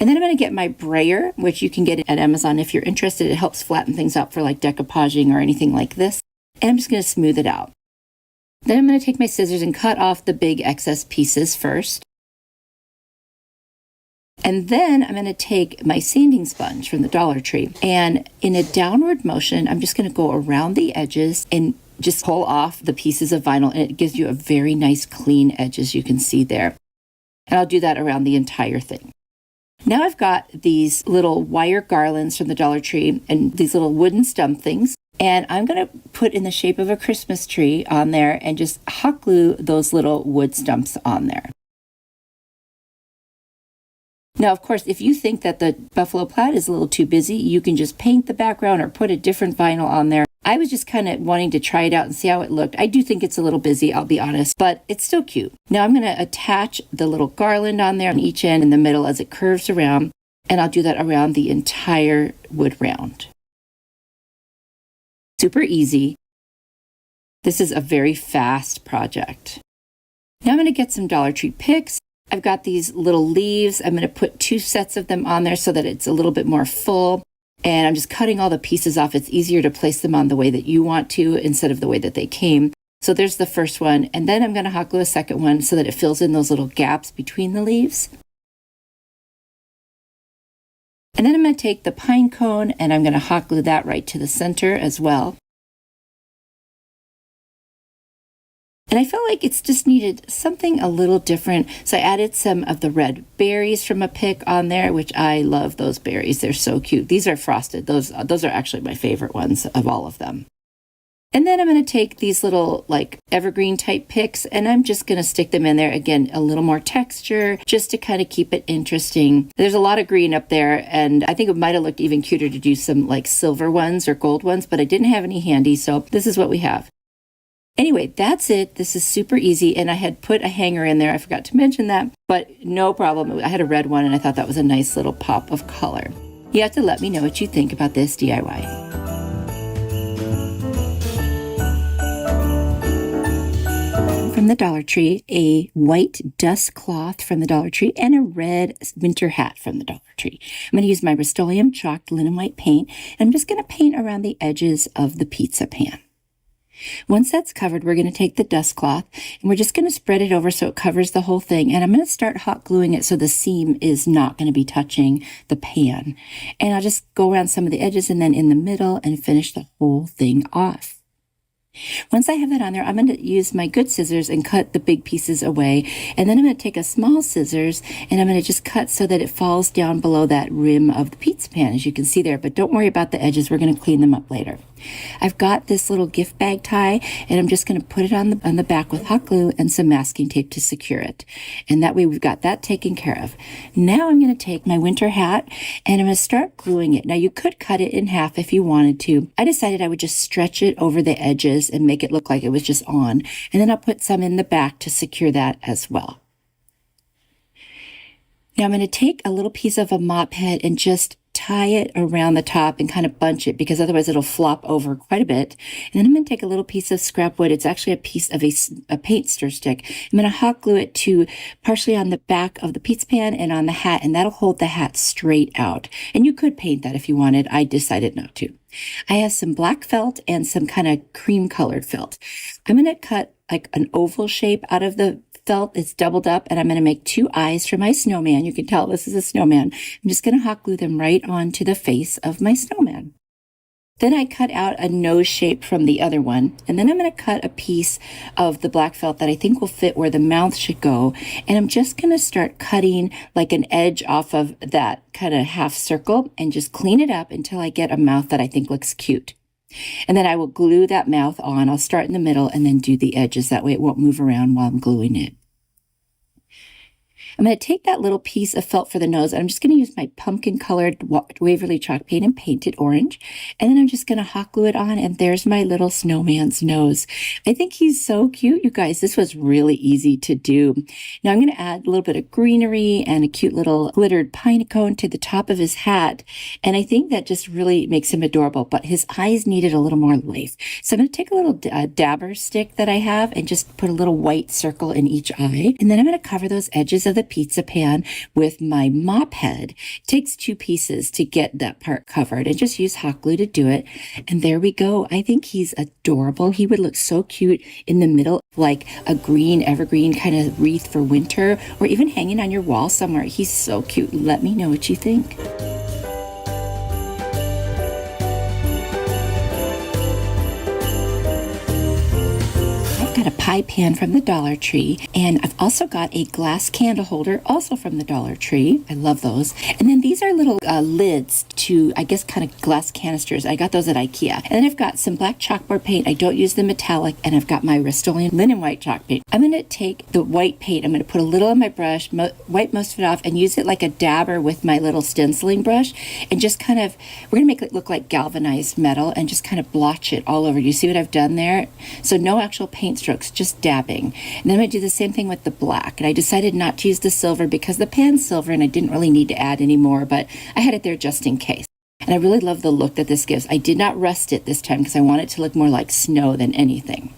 And then I'm going to get my brayer, which you can get at Amazon if you're interested. It helps flatten things out for like decoupaging or anything like this. And I'm just going to smooth it out. Then I'm going to take my scissors and cut off the big excess pieces first. And then I'm going to take my sanding sponge from the Dollar Tree, and in a downward motion, I'm just going to go around the edges and just pull off the pieces of vinyl, and it gives you a very nice clean edge, as you can see there. And I'll do that around the entire thing. Now I've got these little wire garlands from the Dollar Tree and these little wooden stump things. And I'm going to put in the shape of a Christmas tree on there and just hot glue those little wood stumps on there. Now, of course, if you think that the buffalo plaid is a little too busy, you can just paint the background or put a different vinyl on there. I was just kind of wanting to try it out and see how it looked. I do think it's a little busy, I'll be honest, but it's still cute. Now I'm going to attach the little garland on there on each end in the middle as it curves around, and I'll do that around the entire wood round. Super easy. This is a very fast project. Now I'm going to get some Dollar Tree picks. I've got these little leaves. I'm going to put 2 sets of them on there so that it's a little bit more full. And I'm just cutting all the pieces off. It's easier to place them on the way that you want to instead of the way that they came. So there's the first one. And then I'm going to hot glue a second one so that it fills in those little gaps between the leaves. And then I'm going to take the pine cone and I'm going to hot glue that right to the center as well. And I felt like it's just needed something a little different. So I added some of the red berries from a pick on there, which I love those berries. They're so cute. These are frosted. Those are actually my favorite ones of all of them. And then I'm going to take these little like evergreen type picks and I'm just going to stick them in there. Again, a little more texture just to kind of keep it interesting. There's a lot of green up there, and I think it might have looked even cuter to do some like silver ones or gold ones, but I didn't have any handy. So this is what we have. Anyway, that's it. This is super easy. And I had put a hanger in there. I forgot to mention that, but no problem. I had a red one and I thought that was a nice little pop of color. You have to let me know what you think about this DIY. From the Dollar Tree, a white dust cloth from the Dollar Tree, and a red winter hat from the Dollar Tree. I'm going to use my Rust-Oleum chalked linen white paint, and I'm just going to paint around the edges of the pizza pan. Once that's covered, we're going to take the dust cloth and we're just going to spread it over so it covers the whole thing. And I'm going to start hot gluing it so the seam is not going to be touching the pan. And I'll just go around some of the edges and then in the middle and finish the whole thing off. Once I have that on there, I'm going to use my good scissors and cut the big pieces away. And then I'm going to take a small scissors and I'm going to just cut so that it falls down below that rim of the pizza pan, as you can see there. But don't worry about the edges. We're going to clean them up later. I've got this little gift bag tie, and I'm just going to put it on the back with hot glue and some masking tape to secure it. And that way we've got that taken care of. Now I'm going to take my winter hat and I'm going to start gluing it. Now you could cut it in half if you wanted to. I decided I would just stretch it over the edges and make it look like it was just on. And then I'll put some in the back to secure that as well. Now I'm going to take a little piece of a mop head and just tie it around the top and kind of bunch it, because otherwise it'll flop over quite a bit. And then I'm going to take a little piece of scrap wood. It's actually a piece of a paint stir stick. I'm going to hot glue it to partially on the back of the pizza pan and on the hat, and that'll hold the hat straight out. And you could paint that if you wanted. I decided not to. I have some black felt and some kind of cream colored felt. I'm going to cut like an oval shape out of the felt. It's doubled up, and I'm going to make 2 eyes for my snowman. You can tell this is a snowman. I'm just going to hot glue them right onto the face of my snowman. Then I cut out a nose shape from the other one, and then I'm going to cut a piece of the black felt that I think will fit where the mouth should go, and I'm just going to start cutting like an edge off of that kind of half circle and just clean it up until I get a mouth that I think looks cute. And then I will glue that mouth on. I'll start in the middle and then do the edges. That way it won't move around while I'm gluing it. I'm going to take that little piece of felt for the nose, and I'm just going to use my pumpkin colored Waverly chalk paint and paint it orange. And then I'm just going to hot glue it on, and there's my little snowman's nose. I think he's so cute, you guys. This was really easy to do. Now I'm going to add a little bit of greenery and a cute little glittered pine cone to the top of his hat. And I think that just really makes him adorable, but his eyes needed a little more life. So I'm going to take a little dabber stick that I have and just put a little white circle in each eye. And then I'm going to cover those edges of the pizza pan with my mop head. It takes 2 pieces to get that part covered, and just use hot glue to do it. And there we go. I think he's adorable. He would look so cute in the middle, like a green evergreen kind of wreath for winter, or even hanging on your wall somewhere. He's so cute. Let me know what you think. A pie pan from the Dollar Tree, and I've also got a glass candle holder also from the Dollar Tree. I love those. And then these are little lids to, I guess, kind of glass canisters. I got those at IKEA. And then I've got some black chalkboard paint. I don't use the metallic, and I've got my Rust-Oleum linen white chalk paint. I'm going to take the white paint. I'm going to put a little on my brush, wipe most of it off, and use it like a dabber with my little stenciling brush, and just kind of, we're going to make it look like galvanized metal, and just kind of blotch it all over. You see what I've done there? So no actual paint strokes, just dabbing. And then I'm going to do the same thing with the black. And I decided not to use the silver because the pan's silver and I didn't really need to add any more, but I had it there just in case. And I really love the look that this gives. I did not rust it this time because I want it to look more like snow than anything.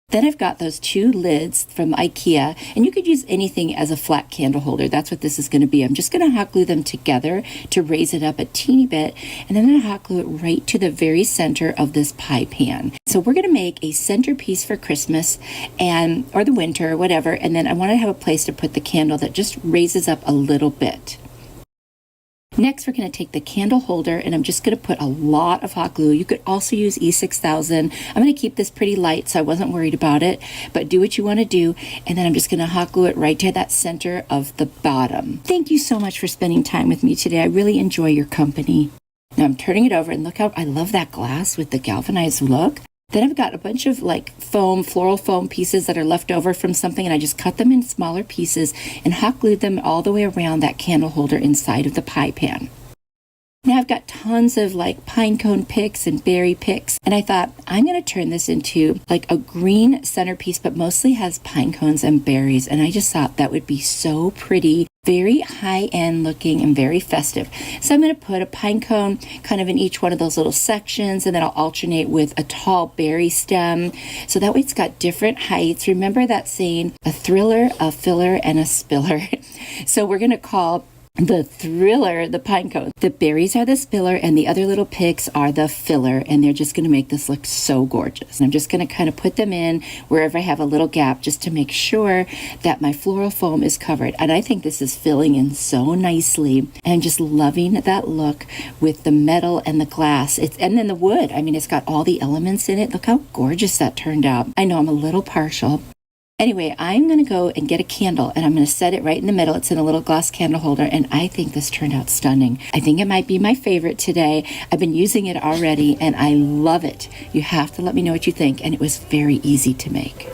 Then I've got those 2 lids from IKEA, and you could use anything as a flat candle holder. That's what this is going to be. I'm just going to hot glue them together to raise it up a teeny bit, and then I'm going to hot glue it right to the very center of this pie pan. So we're going to make a centerpiece for Christmas or the winter or whatever, and then I want to have a place to put the candle that just raises up a little bit. Next, we're going to take the candle holder, and I'm just going to put a lot of hot glue. You could also use E6000. I'm going to keep this pretty light, so I wasn't worried about it, but do what you want to do. And then I'm just going to hot glue it right to that center of the bottom. Thank you so much for spending time with me today. I really enjoy your company. Now I'm turning it over, and look how I love that glass with the galvanized look. Then I've got a bunch of like floral foam pieces that are left over from something, and I just cut them in smaller pieces and hot glued them all the way around that candle holder inside of the pie pan. Now I've got tons of like pine cone picks and berry picks, and I thought I'm going to turn this into like a green centerpiece, but mostly has pine cones and berries, and I just thought that would be so pretty. Very high-end looking and very festive. So I'm going to put a pine cone kind of in each one of those little sections, and then I'll alternate with a tall berry stem. So that way it's got different heights. Remember that saying, a thriller, a filler, and a spiller. So we're going to call the thriller the pine cone. The berries are the spiller, and the other little picks are the filler, and they're just going to make this look so gorgeous. And I'm just going to kind of put them in wherever I have a little gap just to make sure that my floral foam is covered. And I think this is filling in so nicely. And I'm just loving that look with the metal and the glass. And then the wood. I mean, it's got all the elements in it. Look how gorgeous that turned out. I know I'm a little partial. Anyway, I'm going to go and get a candle and I'm going to set it right in the middle. It's in a little glass candle holder and I think this turned out stunning. I think it might be my favorite today. I've been using it already and I love it. You have to let me know what you think, and it was very easy to make.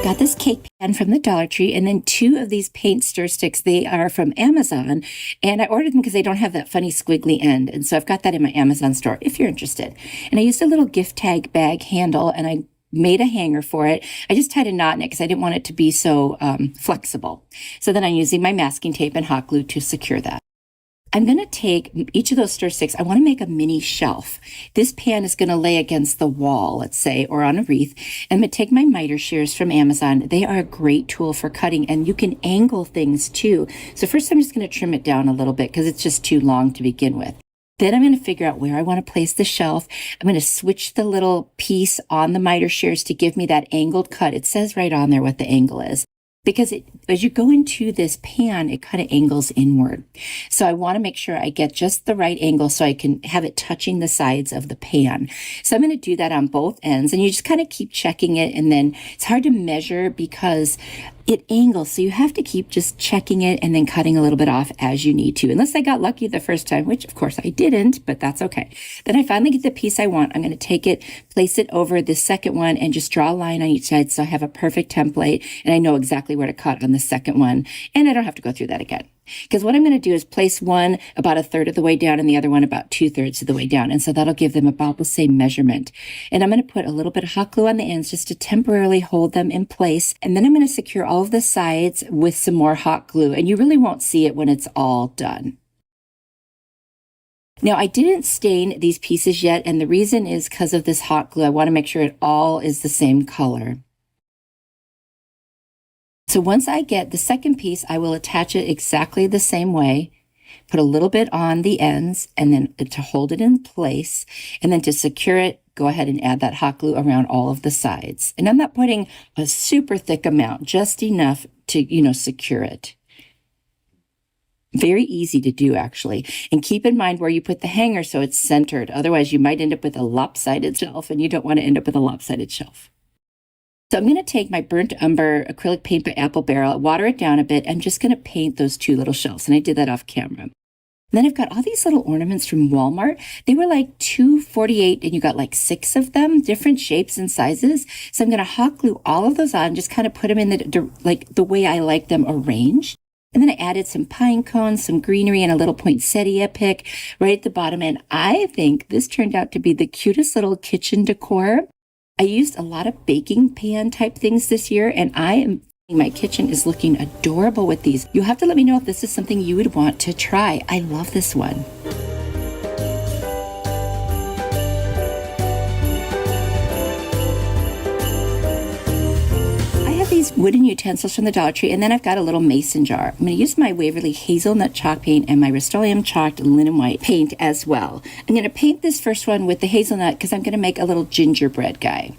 Got this cake pan from the Dollar Tree and then 2 of these paint stir sticks. They are from Amazon and I ordered them because they don't have that funny squiggly end, and so I've got that in my Amazon store if you're interested. And I used a little gift tag bag handle and I made a hanger for it. I just tied a knot in it because I didn't want it to be so flexible. So then I'm using my masking tape and hot glue to secure that. I'm going to take each of those stir sticks. I want to make a mini shelf. This pan is going to lay against the wall, let's say, or on a wreath. And I'm going to take my miter shears from Amazon. They are a great tool for cutting, and you can angle things too. So first I'm just going to trim it down a little bit because it's just too long to begin with. Then I'm going to figure out where I want to place the shelf. I'm going to switch the little piece on the miter shears to give me that angled cut. It says right on there what the angle is, because as you go into this pan, it kind of angles inward. So I want to make sure I get just the right angle so I can have it touching the sides of the pan. So I'm going to do that on both ends, and you just kind of keep checking it, and then it's hard to measure because it angles, so you have to keep just checking it and then cutting a little bit off as you need to, unless I got lucky the first time, which of course I didn't, but that's okay. Then I finally get the piece I want. I'm going to take it, place it over the second one, and just draw a line on each side so I have a perfect template and I know exactly where to cut on the second one, and I don't have to go through that again. Because what I'm going to do is place one about 1/3 of the way down and the other one about 2/3 of the way down. And so that'll give them about the same measurement. And I'm going to put a little bit of hot glue on the ends just to temporarily hold them in place. And then I'm going to secure all of the sides with some more hot glue. And you really won't see it when it's all done. Now, I didn't stain these pieces yet. And the reason is because of this hot glue. I want to make sure it all is the same color. So once I get the second piece, I will attach it exactly the same way, put a little bit on the ends, and then to hold it in place, and then to secure it, go ahead and add that hot glue around all of the sides. And I'm not putting a super thick amount, just enough to, secure it. Very easy to do, actually. And keep in mind where you put the hanger so it's centered. Otherwise, you might end up with a lopsided shelf, and you don't want to end up with a lopsided shelf. So I'm going to take my burnt umber acrylic paint by Apple Barrel, water it down a bit. I'm just going to paint those 2 little shelves, and I did that off camera. And then I've got all these little ornaments from Walmart. They were like $2.48, and you got like 6 of them, different shapes and sizes. So I'm going to hot glue all of those on, just kind of put them in the way I like them arranged. And then I added some pine cones, some greenery, and a little poinsettia pick right at the bottom. And I think this turned out to be the cutest little kitchen decor. I used a lot of baking pan type things this year, and my kitchen is looking adorable with these. You'll have to let me know if this is something you would want to try. I love this one. These wooden utensils from the Dollar Tree, and then I've got a little mason jar. I'm going to use my Waverly hazelnut chalk paint and my Rust-Oleum chalked linen white paint as well. I'm going to paint this first one with the hazelnut because I'm going to make a little gingerbread guy.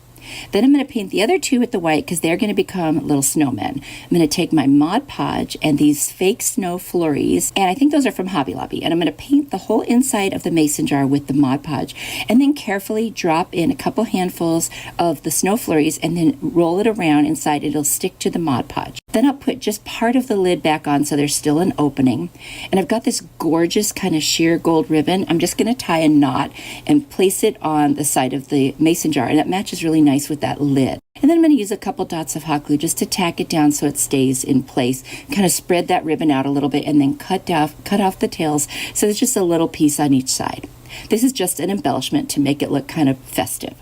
Then I'm going to paint the other 2 with the white because they're going to become little snowmen. I'm going to take my Mod Podge and these fake snow flurries, and I think those are from Hobby Lobby, and I'm going to paint the whole inside of the mason jar with the Mod Podge, and then carefully drop in a couple handfuls of the snow flurries and then roll it around inside. It'll stick to the Mod Podge. Then I'll put just part of the lid back on so there's still an opening. And I've got this gorgeous kind of sheer gold ribbon. I'm just going to tie a knot and place it on the side of the mason jar, and that matches really nice with that lid. And then I'm going to use a couple dots of hot glue just to tack it down so it stays in place. Kind of spread that ribbon out a little bit and then cut off the tails so there's just a little piece on each side. This is just an embellishment to make it look kind of festive.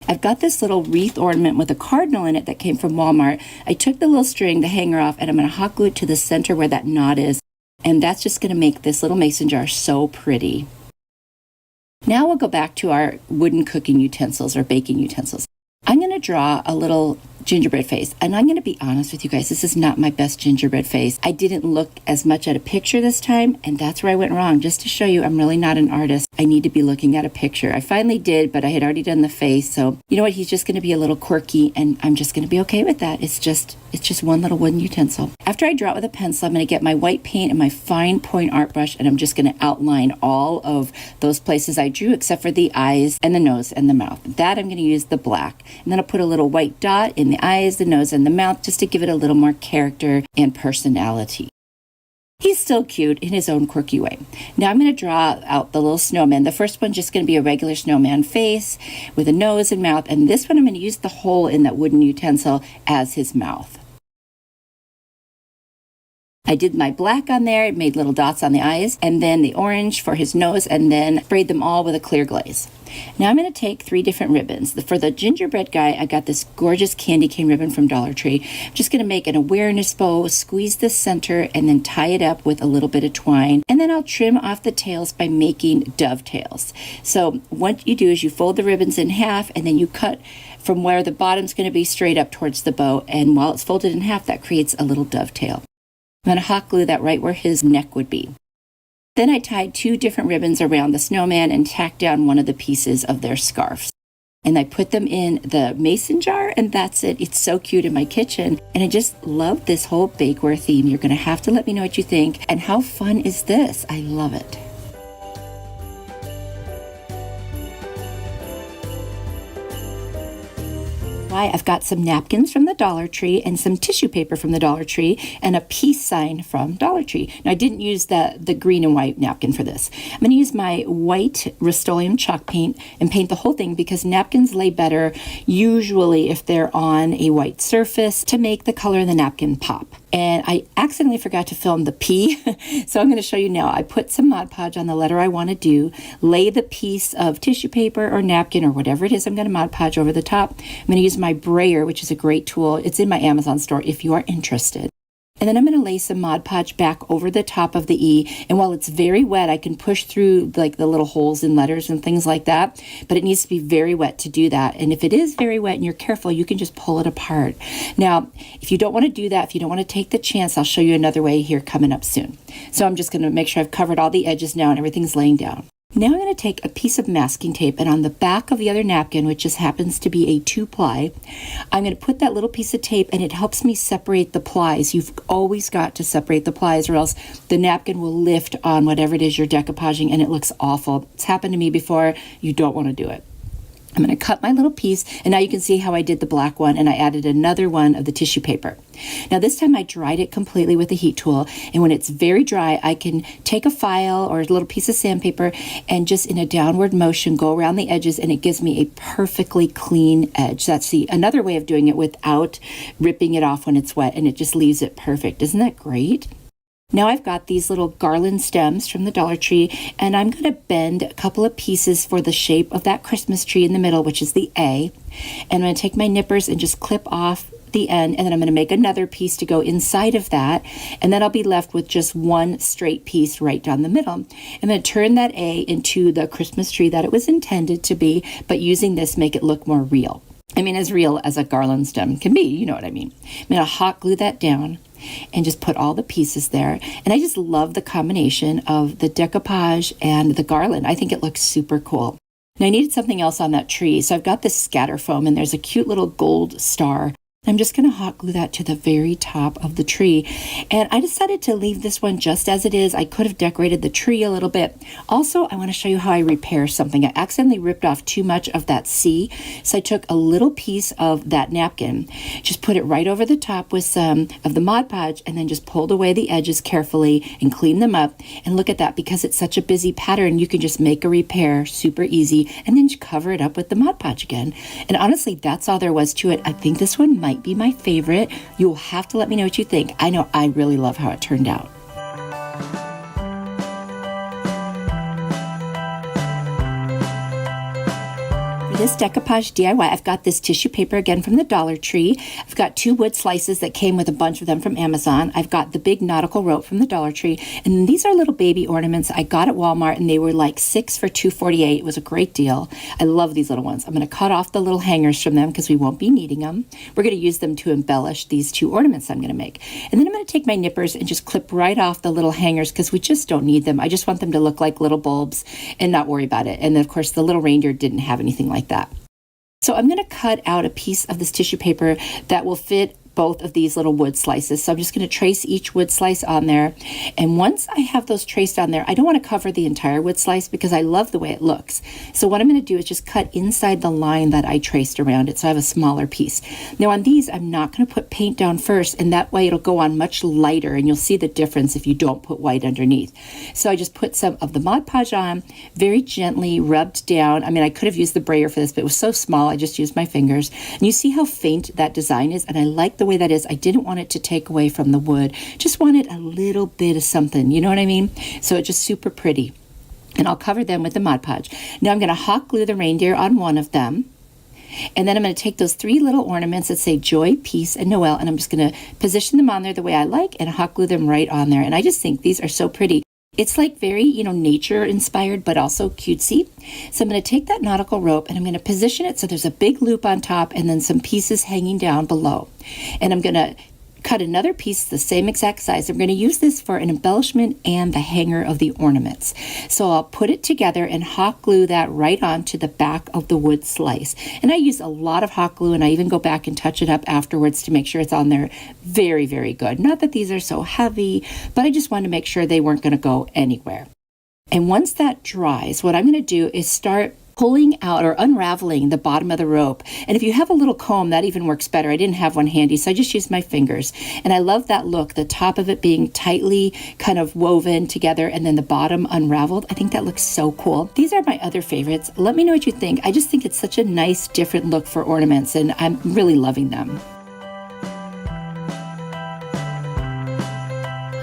I've got this little wreath ornament with a cardinal in it that came from Walmart. I took the little string, the hanger off, and I'm going to hot glue it to the center where that knot is. And that's just going to make this little mason jar so pretty. Now we'll go back to our wooden cooking utensils or baking utensils. I'm going to draw a little gingerbread face. And I'm going to be honest with you guys, this is not my best gingerbread face. I didn't look as much at a picture this time, and that's where I went wrong. Just to show you, I'm really not an artist. I need to be looking at a picture. I finally did, but I had already done the face. So you know what? He's just going to be a little quirky, and I'm just going to be okay with that. It's just one little wooden utensil. After I draw it with a pencil, I'm going to get my white paint and my fine point art brush, and I'm just going to outline all of those places I drew except for the eyes and the nose and the mouth. That I'm going to use the black. And then I'll put a little white dot in the eyes, the nose, and the mouth just to give it a little more character and personality. He's still cute in his own quirky way. Now I'm going to draw out the little snowman. The first one's just going to be a regular snowman face with a nose and mouth, and this one I'm going to use the hole in that wooden utensil as his mouth. I did my black on there, made little dots on the eyes, and then the orange for his nose, and then sprayed them all with a clear glaze. Now I'm going to take 3 different ribbons. For the gingerbread guy, I got this gorgeous candy cane ribbon from Dollar Tree. I'm just going to make an awareness bow, squeeze the center, and then tie it up with a little bit of twine. And then I'll trim off the tails by making dovetails. So what you do is you fold the ribbons in half, and then you cut from where the bottom's going to be straight up towards the bow. And while it's folded in half, that creates a little dovetail. I'm going to hot glue that right where his neck would be. Then I tied 2 different ribbons around the snowman and tacked down one of the pieces of their scarves. And I put them in the mason jar, and that's it. It's so cute in my kitchen. And I just love this whole bakeware theme. You're going to have to let me know what you think. And how fun is this? I love it. I've got some napkins from the Dollar Tree and some tissue paper from the Dollar Tree and a peace sign from Dollar Tree. Now I didn't use the green and white napkin for this. I'm going to use my white Rust-Oleum chalk paint and paint the whole thing because napkins lay better usually if they're on a white surface to make the color of the napkin pop. And I accidentally forgot to film the P, so I'm going to show you now. I put some Mod Podge on the letter I want to do, lay the piece of tissue paper or napkin or whatever it is I'm going to Mod Podge over the top. I'm going to use my brayer, which is a great tool. It's in my Amazon store if you are interested. And then I'm going to lay some Mod Podge back over the top of the E. And while it's very wet, I can push through like the little holes in letters and things like that. But it needs to be very wet to do that. And if it is very wet and you're careful, you can just pull it apart. Now, if you don't want to do that, if you don't want to take the chance, I'll show you another way here coming up soon. So I'm just going to make sure I've covered all the edges now and everything's laying down. Now I'm going to take a piece of masking tape, and on the back of the other napkin, which just happens to be a 2-ply, I'm going to put that little piece of tape, and it helps me separate the plies. You've always got to separate the plies or else the napkin will lift on whatever it is you're decoupaging, and it looks awful. It's happened to me before. You don't want to do it. I'm going to cut my little piece, and now you can see how I did the black one, and I added another one of the tissue paper. Now this time I dried it completely with a heat tool, and when it's very dry, I can take a file or a little piece of sandpaper and just in a downward motion go around the edges, and it gives me a perfectly clean edge. That's another way of doing it without ripping it off when it's wet, and it just leaves it perfect. Isn't that great? Now I've got these little garland stems from the Dollar Tree, and I'm going to bend a couple of pieces for the shape of that Christmas tree in the middle, which is the A. And I'm going to take my nippers and just clip off the end, and then I'm going to make another piece to go inside of that, and then I'll be left with just one straight piece right down the middle. I'm going to turn that A into the Christmas tree that it was intended to be, but using this make it look more real. I mean, as real as a garland stem can be, you know what I mean. I'm going to hot glue that down and just put all the pieces there. And I just love the combination of the decoupage and the garland. I think it looks super cool. Now I needed something else on that tree, so I've got this scatter foam, and there's a cute little gold star. I'm just going to hot glue that to the very top of the tree. And I decided to leave this one just as it is. I could have decorated the tree a little bit. Also, I want to show you how I repair something. I accidentally ripped off too much of that C. So I took a little piece of that napkin, just put it right over the top with some of the Mod Podge, and then just pulled away the edges carefully and cleaned them up. And look at that, because it's such a busy pattern, you can just make a repair super easy and then cover it up with the Mod Podge again. And honestly, that's all there was to it. I think this one might be my favorite. You'll have to let me know what you think. I know I really love how it turned out. For this decoupage DIY, I've got this tissue paper again from the Dollar Tree. I've got 2 wood slices that came with a bunch of them from Amazon. I've got the big nautical rope from the Dollar Tree. And these are little baby ornaments I got at Walmart, and they were like 6 for $2.48. It was a great deal. I love these little ones. I'm going to cut off the little hangers from them because we won't be needing them. We're going to use them to embellish these 2 ornaments I'm going to make. And then I'm going to take my nippers and just clip right off the little hangers because we just don't need them. I just want them to look like little bulbs and not worry about it. And then, of course, the little reindeer didn't have anything like that. So I'm going to cut out a piece of this tissue paper that will fit both of these little wood slices. So I'm just going to trace each wood slice on there. And once I have those traced on there, I don't want to cover the entire wood slice because I love the way it looks. So what I'm going to do is just cut inside the line that I traced around it so I have a smaller piece. Now on these, I'm not going to put paint down first, and that way it'll go on much lighter, and you'll see the difference if you don't put white underneath. So I just put some of the Mod Podge on, very gently rubbed down. I mean, I could have used the brayer for this, but it was so small, I just used my fingers. And you see how faint that design is, and I like the way that is. I didn't want it to take away from the wood, just wanted a little bit of something, you know what I mean? So it's just super pretty. And I'll cover them with the Mod Podge. Now I'm going to hot glue the reindeer on one of them. And then I'm going to take those 3 little ornaments that say Joy, Peace, and Noel, and I'm just going to position them on there the way I like and hot glue them right on there. And I just think these are so pretty. It's like very, nature inspired, but also cutesy. So I'm going to take that nautical rope and I'm going to position it so there's a big loop on top and then some pieces hanging down below. And I'm going to cut another piece the same exact size. I'm going to use this for an embellishment and the hanger of the ornaments. So I'll put it together and hot glue that right onto the back of the wood slice. And I use a lot of hot glue, and I even go back and touch it up afterwards to make sure it's on there very, very good. Not that these are so heavy, but I just wanted to make sure they weren't going to go anywhere. And once that dries, what I'm going to do is start pulling out or unraveling the bottom of the rope. And if you have a little comb, that even works better. I didn't have one handy, so I just used my fingers. And I love that look, the top of it being tightly kind of woven together and then the bottom unraveled. I think that looks so cool. These are my other favorites. Let me know what you think. I just think it's such a nice, different look for ornaments, and I'm really loving them.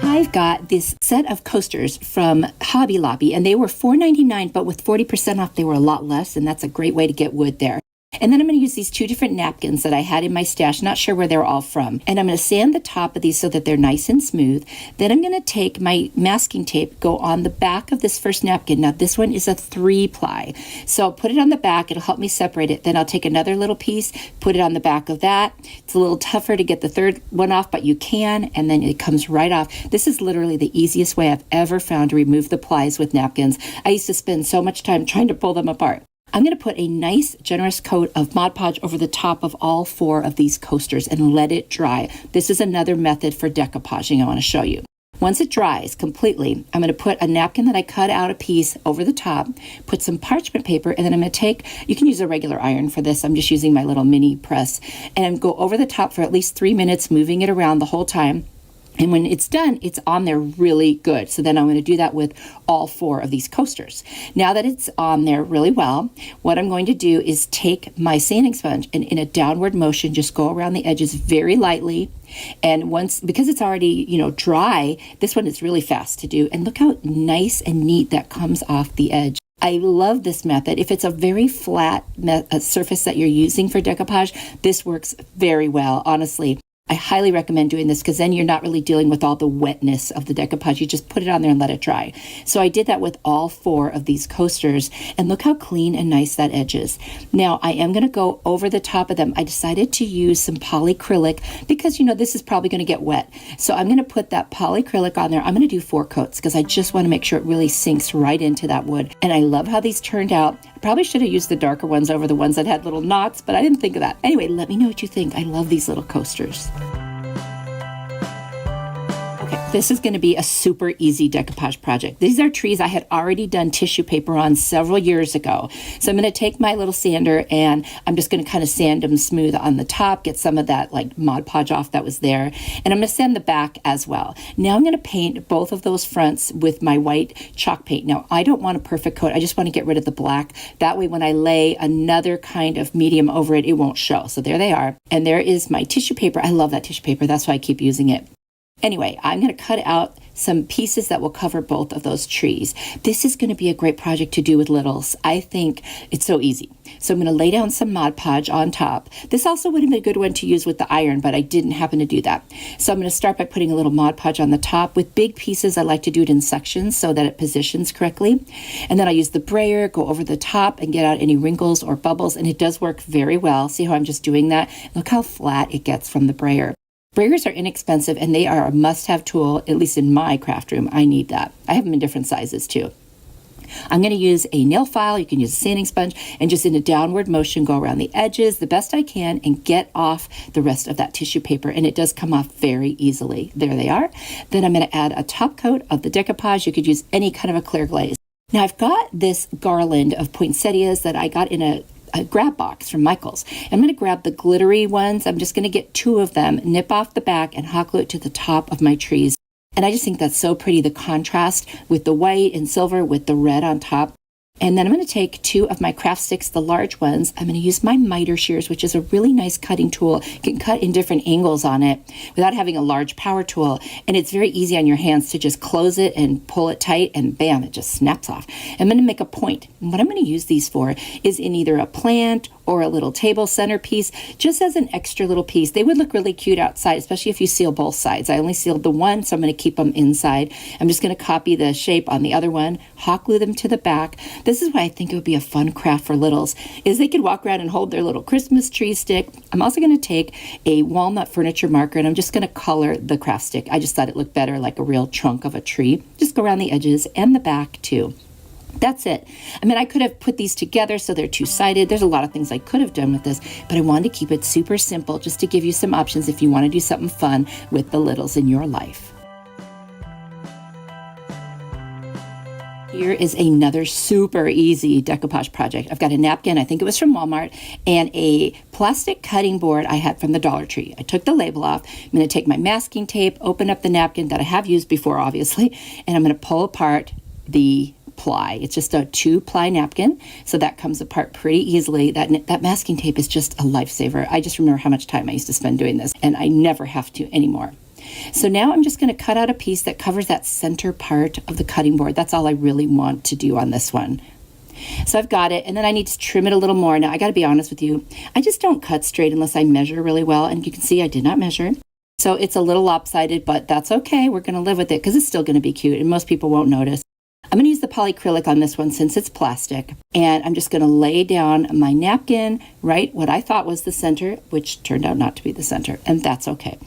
I've got this set of coasters from Hobby Lobby, and they were $4.99, but with 40% off, they were a lot less, and that's a great way to get wood there. And then I'm going to use these 2 different napkins that I had in my stash, not sure where they're all from. And I'm going to sand the top of these so that they're nice and smooth. Then I'm going to take my masking tape, go on the back of this first napkin. Now this one is a 3-ply. So I'll put it on the back, it'll help me separate it. Then I'll take another little piece, put it on the back of that. It's a little tougher to get the third one off, but you can, and then it comes right off. This is literally the easiest way I've ever found to remove the plies with napkins. I used to spend so much time trying to pull them apart. I'm going to put a nice, generous coat of Mod Podge over the top of all 4 of these coasters and let it dry. This is another method for decoupaging I want to show you. Once it dries completely, I'm going to put a napkin that I cut out a piece over the top, put some parchment paper, and then I'm going to take, you can use a regular iron for this, I'm just using my little mini press, and go over the top for at least 3 minutes, moving it around the whole time. And when it's done, it's on there really good. So then I'm going to do that with all 4 of these coasters. Now that it's on there really well, what I'm going to do is take my sanding sponge and in a downward motion, just go around the edges very lightly. And once, because it's already, dry, this one is really fast to do. And look how nice and neat that comes off the edge. I love this method. If it's a very flat surface that you're using for decoupage, this works very well, honestly. I highly recommend doing this because then you're not really dealing with all the wetness of the decoupage. You just put it on there and let it dry. So I did that with all 4 of these coasters, and look how clean and nice that edge is. Now I am going to go over the top of them. I decided to use some polyacrylic because this is probably going to get wet. So I'm going to put that polyacrylic on there. I'm going to do 4 coats because I just want to make sure it really sinks right into that wood. And I love how these turned out. I probably should have used the darker ones over the ones that had little knots, but I didn't think of that. Anyway, let me know what you think. I love these little coasters. This is going to be a super easy decoupage project. These are trees I had already done tissue paper on several years ago. So I'm going to take my little sander and I'm just going to kind of sand them smooth on the top, get some of that like Mod Podge off that was there. And I'm going to sand the back as well. Now I'm going to paint both of those fronts with my white chalk paint. Now I don't want a perfect coat. I just want to get rid of the black. That way when I lay another kind of medium over it, it won't show. So there they are. And there is my tissue paper. I love that tissue paper. That's why I keep using it. Anyway, I'm going to cut out some pieces that will cover both of those trees. This is going to be a great project to do with littles. I think it's so easy. So I'm going to lay down some Mod Podge on top. This also would have been a good one to use with the iron, but I didn't happen to do that. So I'm going to start by putting a little Mod Podge on the top. With big pieces, I like to do it in sections so that it positions correctly. And then I use the brayer, go over the top and get out any wrinkles or bubbles, and it does work very well. See how I'm just doing that? Look how flat it gets from the brayer. Brayers are inexpensive and they are a must-have tool, at least in my craft room. I need that. I have them in different sizes too. I'm going to use a nail file. You can use a sanding sponge and just in a downward motion go around the edges the best I can and get off the rest of that tissue paper, and it does come off very easily. There they are. Then I'm going to add a top coat of the decoupage. You could use any kind of a clear glaze. Now I've got this garland of poinsettias that I got in a grab box from Michael's. I'm going to grab the glittery ones. I'm just going to get 2 of them, nip off the back, and hot glue it to the top of my trees. And I just think that's so pretty, the contrast with the white and silver with the red on top. And then I'm going to take 2 of my craft sticks, the large ones. I'm going to use my miter shears, which is a really nice cutting tool. You can cut in different angles on it without having a large power tool. And it's very easy on your hands to just close it and pull it tight and bam, it just snaps off. I'm going to make a point. And what I'm going to use these for is in either a plant or a little table centerpiece, just as an extra little piece. They would look really cute outside, especially if you seal both sides. I only sealed the one, so I'm going to keep them inside. I'm just going to copy the shape on the other one, hot glue them to the back. This is why I think it would be a fun craft for littles, is they could walk around and hold their little Christmas tree stick. I'm also going to take a walnut furniture marker and I'm just going to color the craft stick. I just thought it looked better like a real trunk of a tree. Just go around the edges and the back too. That's it. I mean, I could have put these together so they're two-sided. There's a lot of things I could have done with this, but I wanted to keep it super simple just to give you some options if you want to do something fun with the littles in your life. Here is another super easy decoupage project. I've got a napkin, I think it was from Walmart, and a plastic cutting board I had from the Dollar Tree. I took the label off. I'm going to take my masking tape, open up the napkin that I have used before, obviously, and I'm going to pull apart the ply. It's just a 2-ply napkin, so that comes apart pretty easily. That masking tape is just a lifesaver. I just remember how much time I used to spend doing this, and I never have to anymore. So now I'm just going to cut out a piece that covers that center part of the cutting board. That's all I really want to do on this one. So I've got it, and then I need to trim it a little more. Now I got to be honest with you, I just don't cut straight unless I measure really well, and you can see I did not measure. So it's a little lopsided, but that's okay. We're going to live with it because it's still going to be cute, and most people won't notice. I'm going to use the polyacrylic on this one since it's plastic, and I'm just going to lay down my napkin right what I thought was the center, which turned out not to be the center, and that's okay.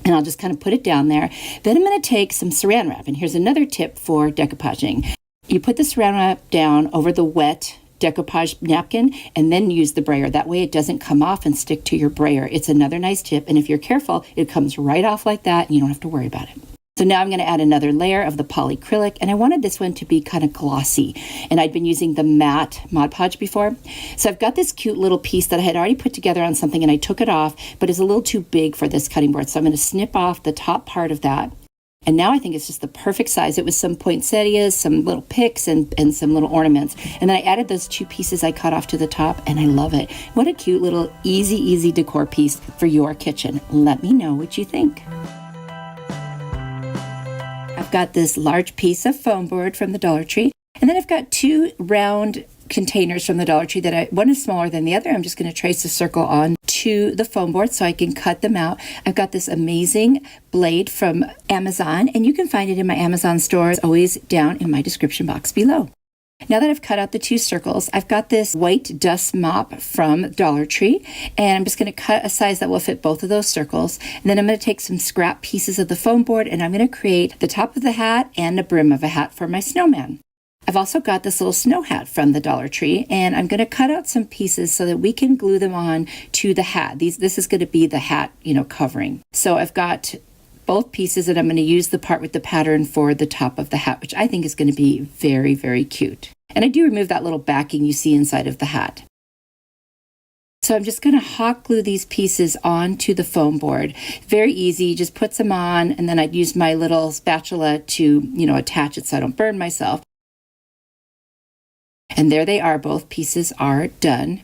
And I'll just kind of put it down there. Then I'm going to take some saran wrap, and here's another tip for decoupaging. You put the saran wrap down over the wet decoupage napkin and then use the brayer. That way it doesn't come off and stick to your brayer. It's another nice tip, and if you're careful, it comes right off like that, and you don't have to worry about it. So now I'm going to add another layer of the polyacrylic, and I wanted this one to be kind of glossy, and I'd been using the matte Mod Podge before. So I've got this cute little piece that I had already put together on something, and I took it off, but it's a little too big for this cutting board, so I'm going to snip off the top part of that. And now I think it's just the perfect size. It was some poinsettias, some little pics, and some little ornaments. And then I added those 2 pieces I cut off to the top, and I love it. What a cute little easy decor piece for your kitchen. Let me know what you think. I've got this large piece of foam board from the Dollar Tree, and then I've got 2 round containers from the Dollar Tree that one is smaller than the other. I'm just going to trace a circle on to the foam board so I can cut them out. I've got this amazing blade from Amazon, and you can find it in my Amazon store. It's always down in my description box below. Now that I've cut out the 2 circles, I've got this white dust mop from Dollar Tree, and I'm just going to cut a size that will fit both of those circles. And then I'm going to take some scrap pieces of the foam board, and I'm going to create the top of the hat and the brim of a hat for my snowman. I've also got this little snow hat from the Dollar Tree, and I'm going to cut out some pieces so that we can glue them on to the hat. This is going to be the hat, covering. So I've got both pieces, and I'm going to use the part with the pattern for the top of the hat, which I think is going to be very, very cute. And I do remove that little backing you see inside of the hat. So I'm just going to hot glue these pieces onto the foam board. Very easy, just puts them on, and then I'd use my little spatula to, attach it so I don't burn myself. And there they are, both pieces are done.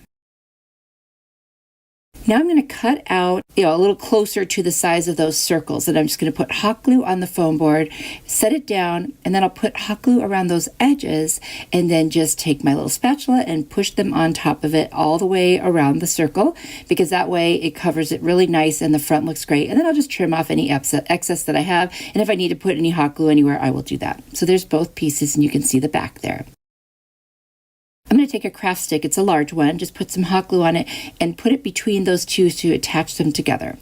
Now I'm going to cut out, a little closer to the size of those circles, and I'm just going to put hot glue on the foam board, set it down, and then I'll put hot glue around those edges, and then just take my little spatula and push them on top of it all the way around the circle, because that way it covers it really nice and the front looks great. And then I'll just trim off any excess that I have, and if I need to put any hot glue anywhere, I will do that. So there's both pieces, and you can see the back there. I'm going to take a craft stick, it's a large one, just put some hot glue on it and put it between those two to attach them together.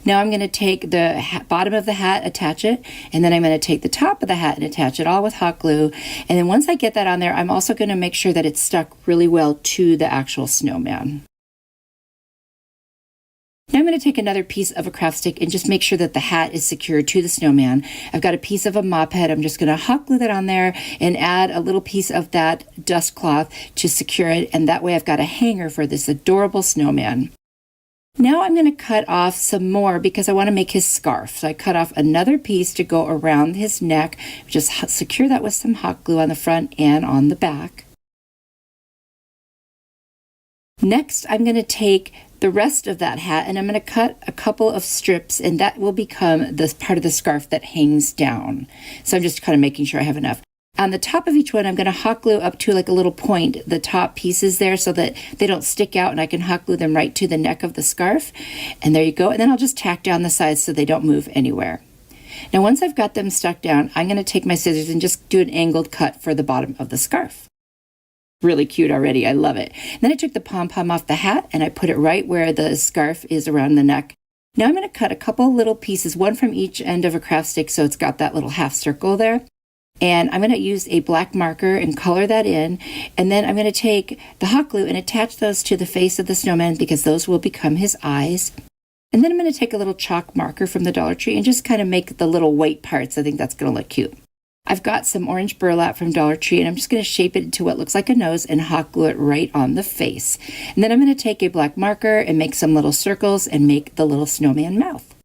Now I'm going to take the bottom of the hat, attach it, and then I'm going to take the top of the hat and attach it all with hot glue. And then once I get that on there, I'm also going to make sure that it's stuck really well to the actual snowman. Now I'm going to take another piece of a craft stick and just make sure that the hat is secured to the snowman. I've got a piece of a mop head. I'm just going to hot glue that on there and add a little piece of that dust cloth to secure it. And that way I've got a hanger for this adorable snowman. Now I'm going to cut off some more because I want to make his scarf. So I cut off another piece to go around his neck. Just secure that with some hot glue on the front and on the back. Next, I'm going to take the rest of that hat and I'm going to cut a couple of strips, and that will become this part of the scarf that hangs down. So I'm just kind of making sure I have enough. On the top of each one, I'm going to hot glue up to like a little point, the top pieces there, so that they don't stick out, and I can hot glue them right to the neck of the scarf. And there you go. And then I'll just tack down the sides so they don't move anywhere. Now, once I've got them stuck down, I'm going to take my scissors and just do an angled cut for the bottom of the scarf. Really cute already. I love it. And then I took the pom-pom off the hat and I put it right where the scarf is around the neck. Now I'm going to cut a couple little pieces, one from each end of a craft stick, so it's got that little half circle there. And I'm going to use a black marker and color that in. And then I'm going to take the hot glue and attach those to the face of the snowman, because those will become his eyes. And then I'm going to take a little chalk marker from the Dollar Tree and just kind of make the little white parts. I think that's going to look cute. I've got some orange burlap from Dollar Tree, and I'm just going to shape it into what looks like a nose and hot glue it right on the face. And then I'm going to take a black marker and make some little circles and make the little snowman mouth.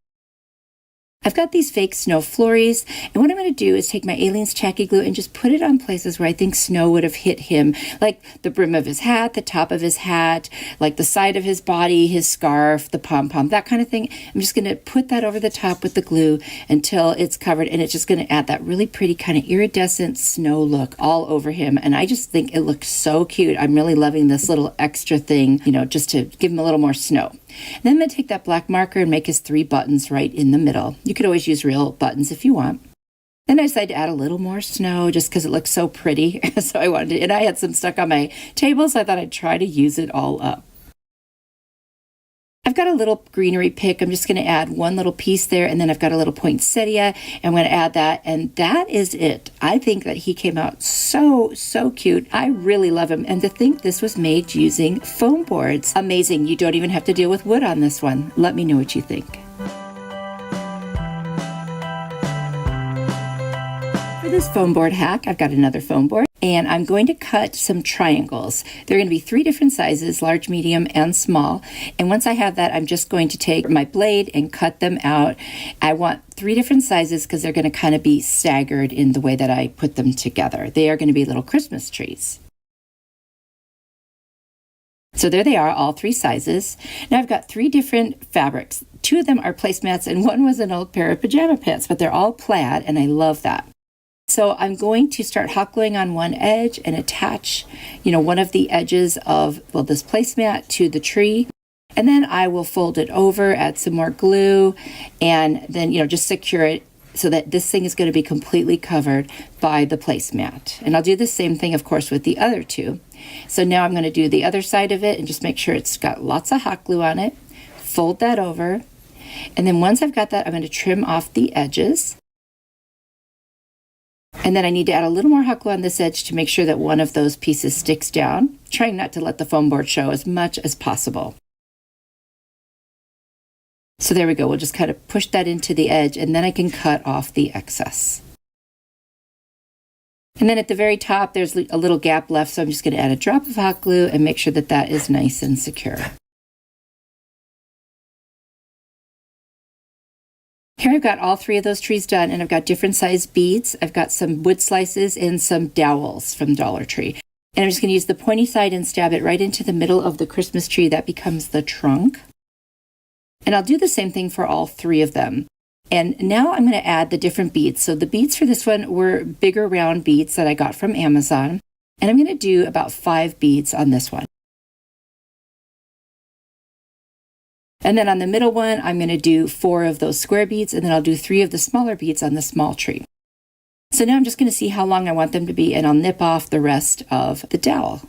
I've got these fake snow flurries, and what I'm going to do is take my Aleene's tacky glue and just put it on places where I think snow would have hit him, like the brim of his hat, the top of his hat, like the side of his body, his scarf, the pom-pom, that kind of thing. I'm just going to put that over the top with the glue until it's covered, and it's just going to add that really pretty kind of iridescent snow look all over him. And I just think it looks so cute. I'm really loving this little extra thing, just to give him a little more snow. And then I'm going to take that black marker and make his 3 buttons right in the middle. You could always use real buttons if you want. Then I decided to add a little more snow just because it looks so pretty. So I wanted to, and I had some stuck on my table, so I thought I'd try to use it all up. I've got a little greenery pick. I'm just going to add one little piece there, and then I've got a little poinsettia. I'm going to add that, and that is it. I think that he came out so cute. I really love him, and to think this was made using foam boards. Amazing. You don't even have to deal with wood on this one. Let me know what you think. For this foam board hack, I've got another foam board, and I'm going to cut some triangles. They're going to be 3 different sizes, large, medium, and small. And once I have that, I'm just going to take my blade and cut them out. I want 3 different sizes because they're going to kind of be staggered in the way that I put them together. They are going to be little Christmas trees. So there they are, all 3 sizes. Now I've got 3 different fabrics. 2 of them are placemats, and one was an old pair of pajama pants, but they're all plaid, and I love that. So I'm going to start hot gluing on one edge and attach, one of the edges of, this placemat to the tree. And then I will fold it over, add some more glue, and then, just secure it so that this thing is going to be completely covered by the placemat. And I'll do the same thing, of course, with the other 2. So now I'm going to do the other side of it and just make sure it's got lots of hot glue on it. Fold that over. And then once I've got that, I'm going to trim off the edges. And then I need to add a little more hot glue on this edge to make sure that one of those pieces sticks down, trying not to let the foam board show as much as possible. So there we go. We'll just kind of push that into the edge, and then I can cut off the excess. And then at the very top, there's a little gap left, so I'm just going to add a drop of hot glue and make sure that that is nice and secure. Here I've got all 3 of those trees done, and I've got different size beads. I've got some wood slices and some dowels from Dollar Tree. And I'm just going to use the pointy side and stab it right into the middle of the Christmas tree. That becomes the trunk. And I'll do the same thing for all 3 of them. And now I'm going to add the different beads. So the beads for this one were bigger round beads that I got from Amazon. And I'm going to do about 5 beads on this one. And then on the middle one, I'm going to do 4 of those square beads, and then I'll do 3 of the smaller beads on the small tree. So now I'm just going to see how long I want them to be, and I'll nip off the rest of the dowel.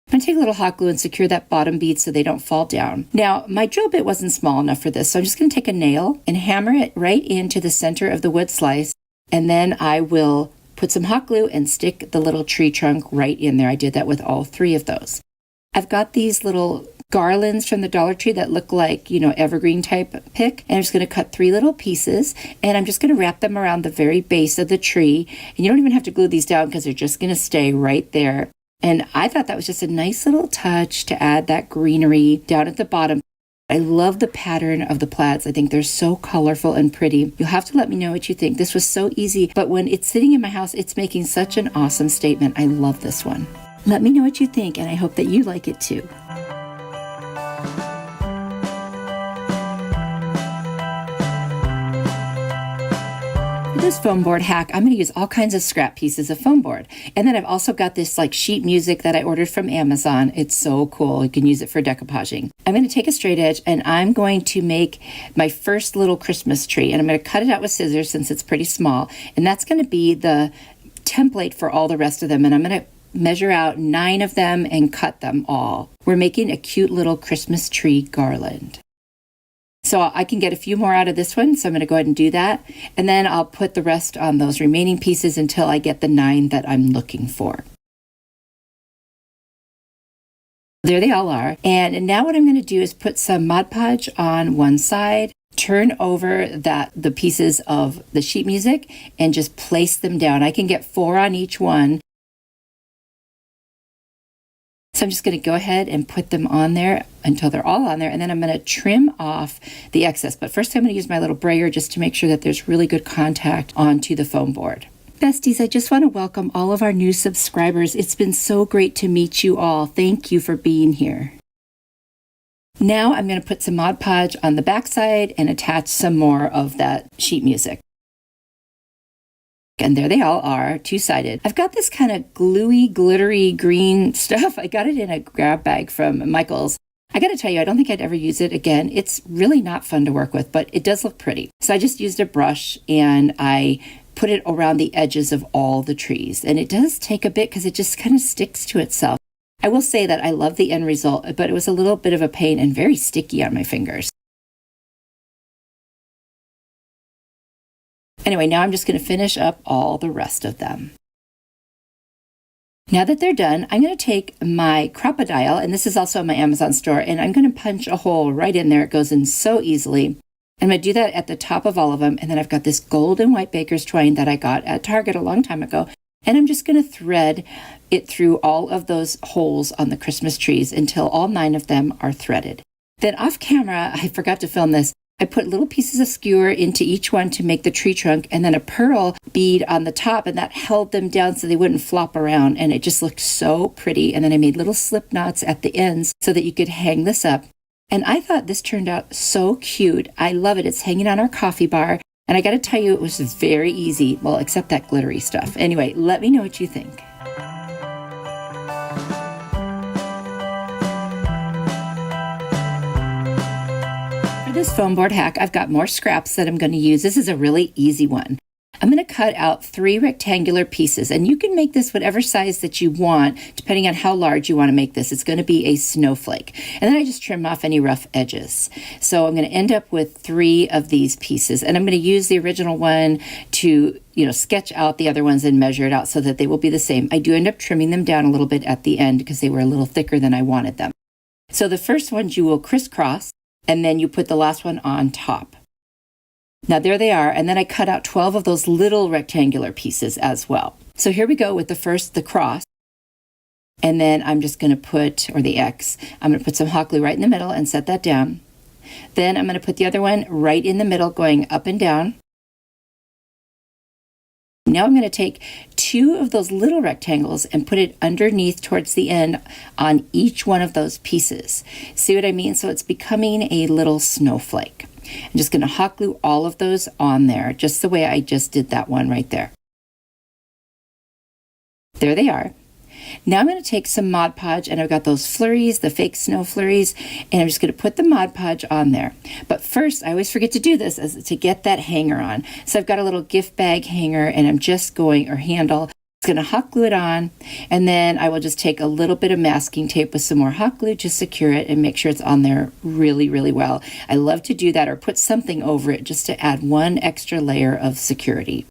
I'm going to take a little hot glue and secure that bottom bead so they don't fall down. Now, my drill bit wasn't small enough for this, so I'm just going to take a nail and hammer it right into the center of the wood slice, and then I will put some hot glue and stick the little tree trunk right in there. I did that with all 3 of those. I've got these little garlands from the Dollar Tree that look like, evergreen type pick. And I'm just going to cut 3 little pieces, and I'm just going to wrap them around the very base of the tree. And you don't even have to glue these down because they're just going to stay right there. And I thought that was just a nice little touch to add that greenery down at the bottom. I love the pattern of the plaids. I think they're so colorful and pretty. You'll have to let me know what you think. This was so easy, but when it's sitting in my house, it's making such an awesome statement. I love this one. Let me know what you think, and I hope that you like it too. For this foam board hack, I'm going to use all kinds of scrap pieces of foam board. And then I've also got this sheet music that I ordered from Amazon. It's so cool. You can use it for decoupaging. I'm going to take a straight edge, and I'm going to make my first little Christmas tree. And I'm going to cut it out with scissors since it's pretty small. And that's going to be the template for all the rest of them. And I'm going to measure out 9 of them and cut them all. We're making a cute little Christmas tree garland. So I can get a few more out of this one, so I'm going to go ahead and do that. And then I'll put the rest on those remaining pieces until I get the 9 that I'm looking for. There they all are. And now what I'm going to do is put some Mod Podge on one side, turn over the pieces of the sheet music, and just place them down. I can get 4 on each one. So I'm just going to go ahead and put them on there until they're all on there, and then I'm going to trim off the excess. But first I'm going to use my little brayer just to make sure that there's really good contact onto the foam board. Besties, I just want to welcome all of our new subscribers. It's been so great to meet you all. Thank you for being here. Now I'm going to put some Mod Podge on the backside and attach some more of that sheet music. And there they all are, 2-sided. I've got this kind of gluey, glittery green stuff. I got it in a grab bag from Michael's. I got to tell you, I don't think I'd ever use it again. It's really not fun to work with, but it does look pretty. So I just used a brush and I put it around the edges of all the trees. And it does take a bit because it just kind of sticks to itself. I will say that I love the end result, but it was a little bit of a pain and very sticky on my fingers. Anyway, now I'm just going to finish up all the rest of them. Now that they're done, I'm going to take my Crop-A-Dial, and this is also in my Amazon store, and I'm going to punch a hole right in there. It goes in so easily. I'm going to do that at the top of all of them, and then I've got this gold and white baker's twine that I got at Target a long time ago, and I'm just going to thread it through all of those holes on the Christmas trees until all 9 of them are threaded. Then off camera, I forgot to film this, I put little pieces of skewer into each one to make the tree trunk, and then a pearl bead on the top, and that held them down so they wouldn't flop around, and it just looked so pretty. And then I made little slip knots at the ends so that you could hang this up. And I thought this turned out so cute. I love it. It's hanging on our coffee bar, and I got to tell you, it was very easy. Well, except that glittery stuff. Anyway, let me know what you think. This foam board hack, I've got more scraps that I'm going to use. This is a really easy one. I'm going to cut out 3 rectangular pieces, and you can make this whatever size that you want, depending on how large you want to make this. It's going to be a snowflake. And then I just trim off any rough edges. So I'm going to end up with 3 of these pieces, and I'm going to use the original one to, sketch out the other ones and measure it out so that they will be the same. I do end up trimming them down a little bit at the end because they were a little thicker than I wanted them. So the first ones you will crisscross, and then you put the last one on top. Now there they are, and then I cut out 12 of those little rectangular pieces as well. So here we go with the cross, and then I'm just going to put, or the X, I'm going to put some hot glue right in the middle and set that down. Then I'm going to put the other one right in the middle going up and down. Now I'm going to take 2 of those little rectangles and put it underneath towards the end on each one of those pieces. See what I mean? So it's becoming a little snowflake. I'm just going to hot glue all of those on there, just the way I just did that one right there. There they are. Now I'm going to take some Mod Podge, and I've got those flurries, the fake snow flurries, and I'm just going to put the Mod Podge on there. But first, I always forget to do this, is to get that hanger on. So I've got a little gift bag hanger, and I'm just going, or handle, going to hot glue it on, and then I will just take a little bit of masking tape with some more hot glue to secure it and make sure it's on there really, really well. I love to do that, or put something over it just to add one extra layer of security.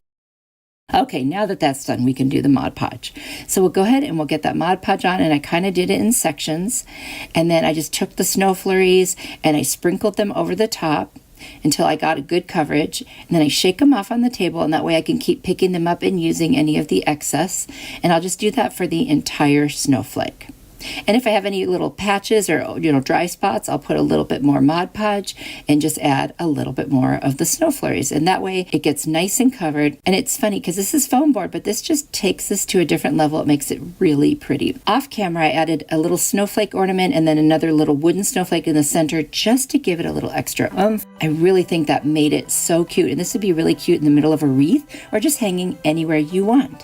Okay, now that that's done, we can do the Mod Podge. So we'll go ahead and we'll get that Mod Podge on, and I kind of did it in sections, and then I just took the snow flurries and I sprinkled them over the top until I got a good coverage, and then I shake them off on the table, and that way I can keep picking them up and using any of the excess, and I'll just do that for the entire snowflake. And if I have any little patches or dry spots, I'll put a little bit more Mod Podge and just add a little bit more of the snow flurries, and that way it gets nice and covered. And it's funny because this is foam board, but this just takes this to a different level. It makes it really pretty. Off camera, I added a little snowflake ornament and then another little wooden snowflake in the center just to give it a little extra oomph. I really think that made it so cute, and this would be really cute in the middle of a wreath or just hanging anywhere you want.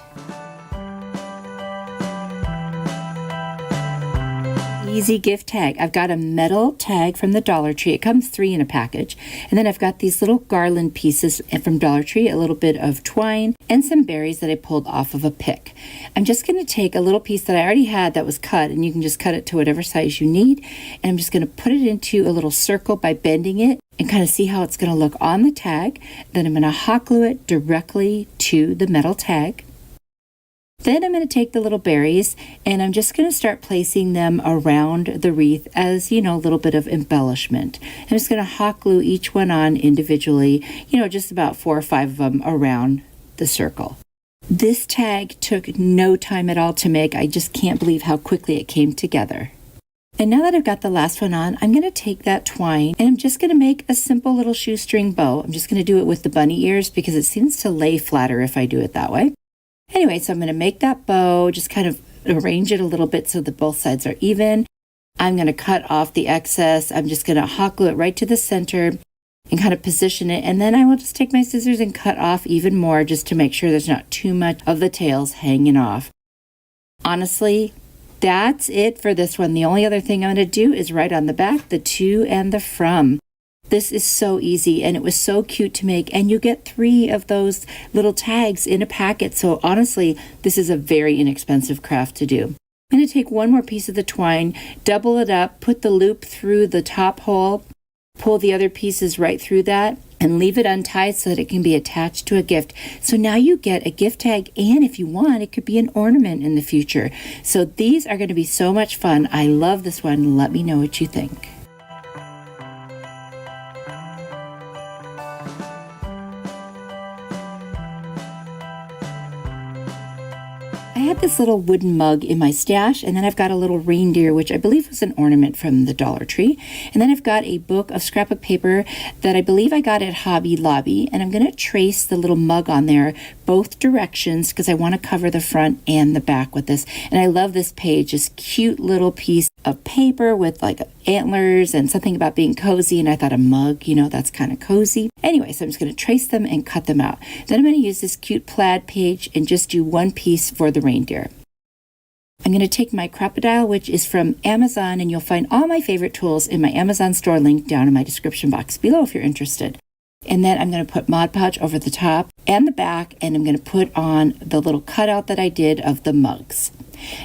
Easy gift tag. I've got a metal tag from the Dollar Tree. It comes 3 in a package. And then I've got these little garland pieces from Dollar Tree, a little bit of twine, and some berries that I pulled off of a pick. I'm just going to take a little piece that I already had that was cut, and you can just cut it to whatever size you need. And I'm just going to put it into a little circle by bending it and kind of see how it's going to look on the tag. Then I'm going to hot glue it directly to the metal tag. Then I'm going to take the little berries, and I'm just going to start placing them around the wreath as, a little bit of embellishment. I'm just going to hot glue each one on individually, just about 4 or 5 of them around the circle. This tag took no time at all to make. I just can't believe how quickly it came together. And now that I've got the last one on, I'm going to take that twine and I'm just going to make a simple little shoestring bow. I'm just going to do it with the bunny ears because it seems to lay flatter if I do it that way. Anyway, so I'm going to make that bow, just kind of arrange it a little bit so that both sides are even. I'm going to cut off the excess. I'm just going to hot glue it right to the center and kind of position it. And then I will just take my scissors and cut off even more just to make sure there's not too much of the tails hanging off. Honestly, that's it for this one. The only other thing I'm going to do is write on the back the to and the from. This is so easy, and it was so cute to make, and you get 3 of those little tags in a packet. So honestly, this is a very inexpensive craft to do. I'm going to take one more piece of the twine, double it up, put the loop through the top hole, pull the other pieces right through that, and leave it untied so that it can be attached to a gift. So now you get a gift tag, and if you want, it could be an ornament in the future. So these are going to be so much fun. I love this one. Let me know what you think. I had this little wooden mug in my stash, and then I've got a little reindeer, which I believe was an ornament from the Dollar Tree. And then I've got a book of scrapbook paper that I believe I got at Hobby Lobby, and I'm going to trace the little mug on there both directions because I want to cover the front and the back with this. And I love this page, this cute little piece of paper with like antlers and something about being cozy, and I thought a mug, that's kind of cozy. Anyway, so I'm just going to trace them and cut them out. Then I'm going to use this cute plaid page and just do one piece for the reindeer. I'm going to take my crocodile, which is from Amazon, and you'll find all my favorite tools in my Amazon store link down in my description box below if you're interested. And then I'm going to put Mod Podge over the top and the back, and I'm going to put on the little cutout that I did of the mugs.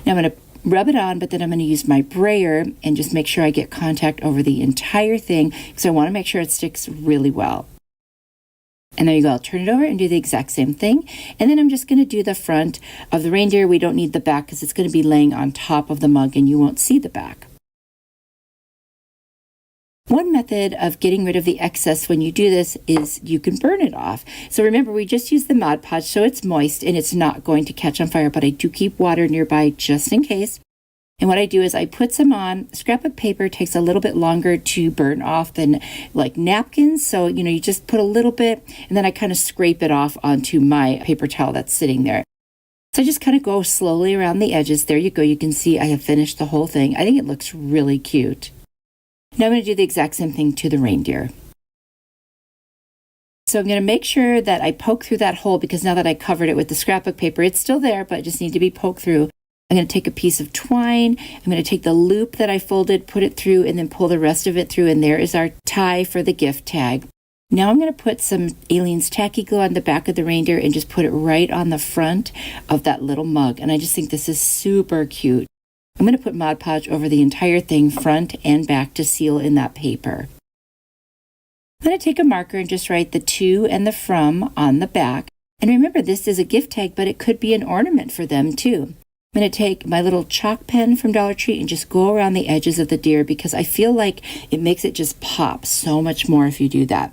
Now I'm going to rub it on, but then I'm going to use my brayer and just make sure I get contact over the entire thing because I want to make sure it sticks really well. And there you go. I'll turn it over and do the exact same thing. And then I'm just going to do the front of the reindeer. We don't need the back because it's going to be laying on top of the mug and you won't see the back. One method of getting rid of the excess when you do this is you can burn it off. So remember, we just used the Mod Podge so it's moist and it's not going to catch on fire, but I do keep water nearby just in case. And what I do is I put some on. Scrapbook paper takes a little bit longer to burn off than like napkins. So, you just put a little bit and then I kind of scrape it off onto my paper towel that's sitting there. So I just kind of go slowly around the edges. There you go. You can see I have finished the whole thing. I think it looks really cute. Now I'm going to do the exact same thing to the reindeer. So I'm going to make sure that I poke through that hole because now that I covered it with the scrapbook paper, it's still there, but it just needs to be poked through. I'm going to take a piece of twine. I'm going to take the loop that I folded, put it through, and then pull the rest of it through. And there is our tie for the gift tag. Now I'm going to put some Aleene's tacky glue on the back of the reindeer and just put it right on the front of that little mug. And I just think this is super cute. I'm going to put Mod Podge over the entire thing, front and back, to seal in that paper. I'm going to take a marker and just write the to and the from on the back. And remember, this is a gift tag, but it could be an ornament for them too. I'm going to take my little chalk pen from Dollar Tree and just go around the edges of the deer because I feel like it makes it just pop so much more if you do that.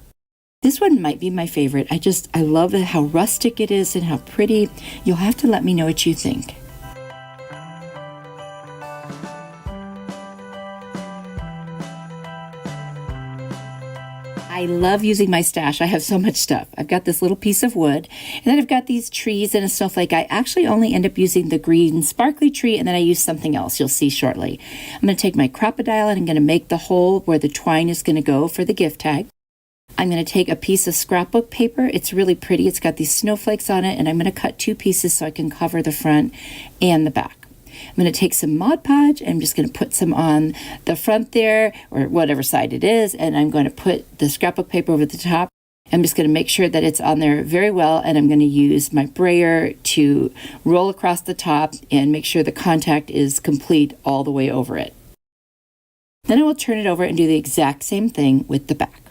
This one might be my favorite. I love how rustic it is and how pretty. You'll have to let me know what you think. I love using my stash. I have so much stuff. I've got this little piece of wood, and then I've got these trees and a snowflake. I actually only end up using the green sparkly tree, and then I use something else. You'll see shortly. I'm going to take my crocodile, and I'm going to make the hole where the twine is going to go for the gift tag. I'm going to take a piece of scrapbook paper. It's really pretty. It's got these snowflakes on it, and I'm going to cut 2 pieces so I can cover the front and the back. I'm going to take some Mod Podge. I'm just going to put some on the front there, or whatever side it is, and I'm going to put the scrapbook paper over the top. I'm just going to make sure that it's on there very well, and I'm going to use my brayer to roll across the top and make sure the contact is complete all the way over it. Then I will turn it over and do the exact same thing with the back.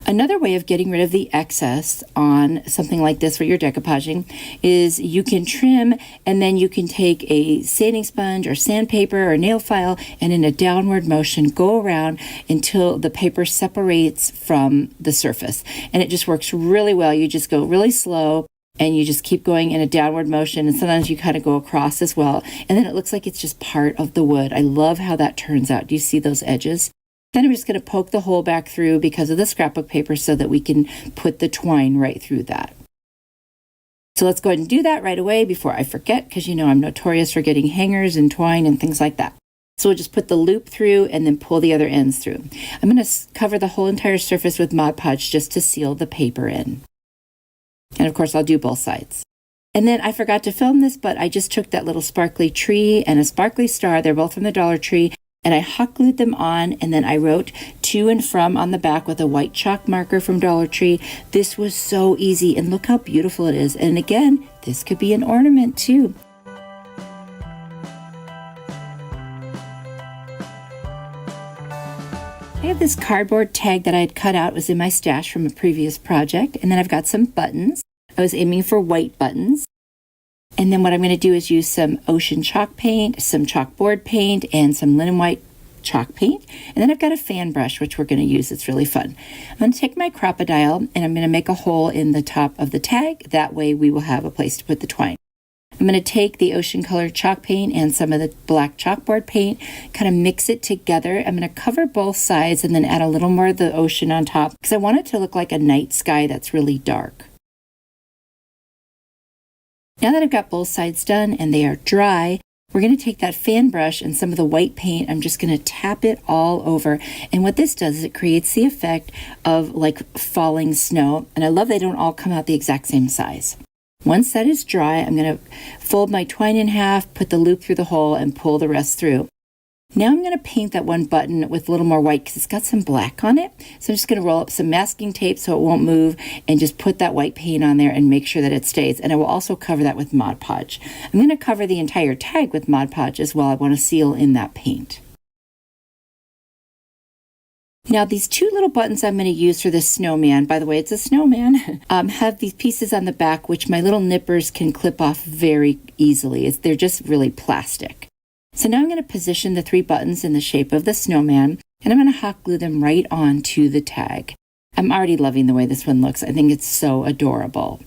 Another way of getting rid of the excess on something like this for your decoupaging is you can trim, and then you can take a sanding sponge or sandpaper or nail file and in a downward motion go around until the paper separates from the surface. And it just works really well. You just go really slow and you just keep going in a downward motion, and sometimes you kind of go across as well. And then it looks like it's just part of the wood. I love how that turns out. Do you see those edges? Then I'm just going to poke the hole back through because of the scrapbook paper so that we can put the twine right through that. So let's go ahead and do that right away before I forget, because I'm notorious for getting hangers and twine and things like that. So we'll just put the loop through and then pull the other ends through. I'm going to cover the whole entire surface with Mod Podge just to seal the paper in. And of course I'll do both sides. And then I forgot to film this, but I just took that little sparkly tree and a sparkly star. They're both from the Dollar Tree. And I hot glued them on, and then I wrote to and from on the back with a white chalk marker from Dollar Tree. This was so easy, and look how beautiful it is. And again, this could be an ornament too. I have this cardboard tag that I had cut out. It was in my stash from a previous project. And then I've got some buttons. I was aiming for white buttons. And then what I'm going to do is use some ocean chalk paint, some chalkboard paint, and some linen white chalk paint. And then I've got a fan brush, which we're going to use. It's really fun. I'm going to take my crocodile, and I'm going to make a hole in the top of the tag. That way we will have a place to put the twine. I'm going to take the ocean colored chalk paint and some of the black chalkboard paint, kind of mix it together. I'm going to cover both sides and then add a little more of the ocean on top because I want it to look like a night sky that's really dark. Now that I've got both sides done and they are dry, we're going to take that fan brush and some of the white paint. I'm just going to tap it all over. And what this does is it creates the effect of like falling snow. And I love they don't all come out the exact same size. Once that is dry, I'm going to fold my twine in half, put the loop through the hole, and pull the rest through. Now I'm going to paint that one button with a little more white because it's got some black on it. So I'm just going to roll up some masking tape so it won't move and just put that white paint on there and make sure that it stays. And I will also cover that with Mod Podge. I'm going to cover the entire tag with Mod Podge as well. I want to seal in that paint. Now these 2 little buttons I'm going to use for this snowman, by the way, it's a snowman, have these pieces on the back which my little nippers can clip off very easily. They're just really plastic. So now I'm going to position the 3 buttons in the shape of the snowman, and I'm going to hot glue them right on to the tag. I'm already loving the way this one looks. I think it's so adorable.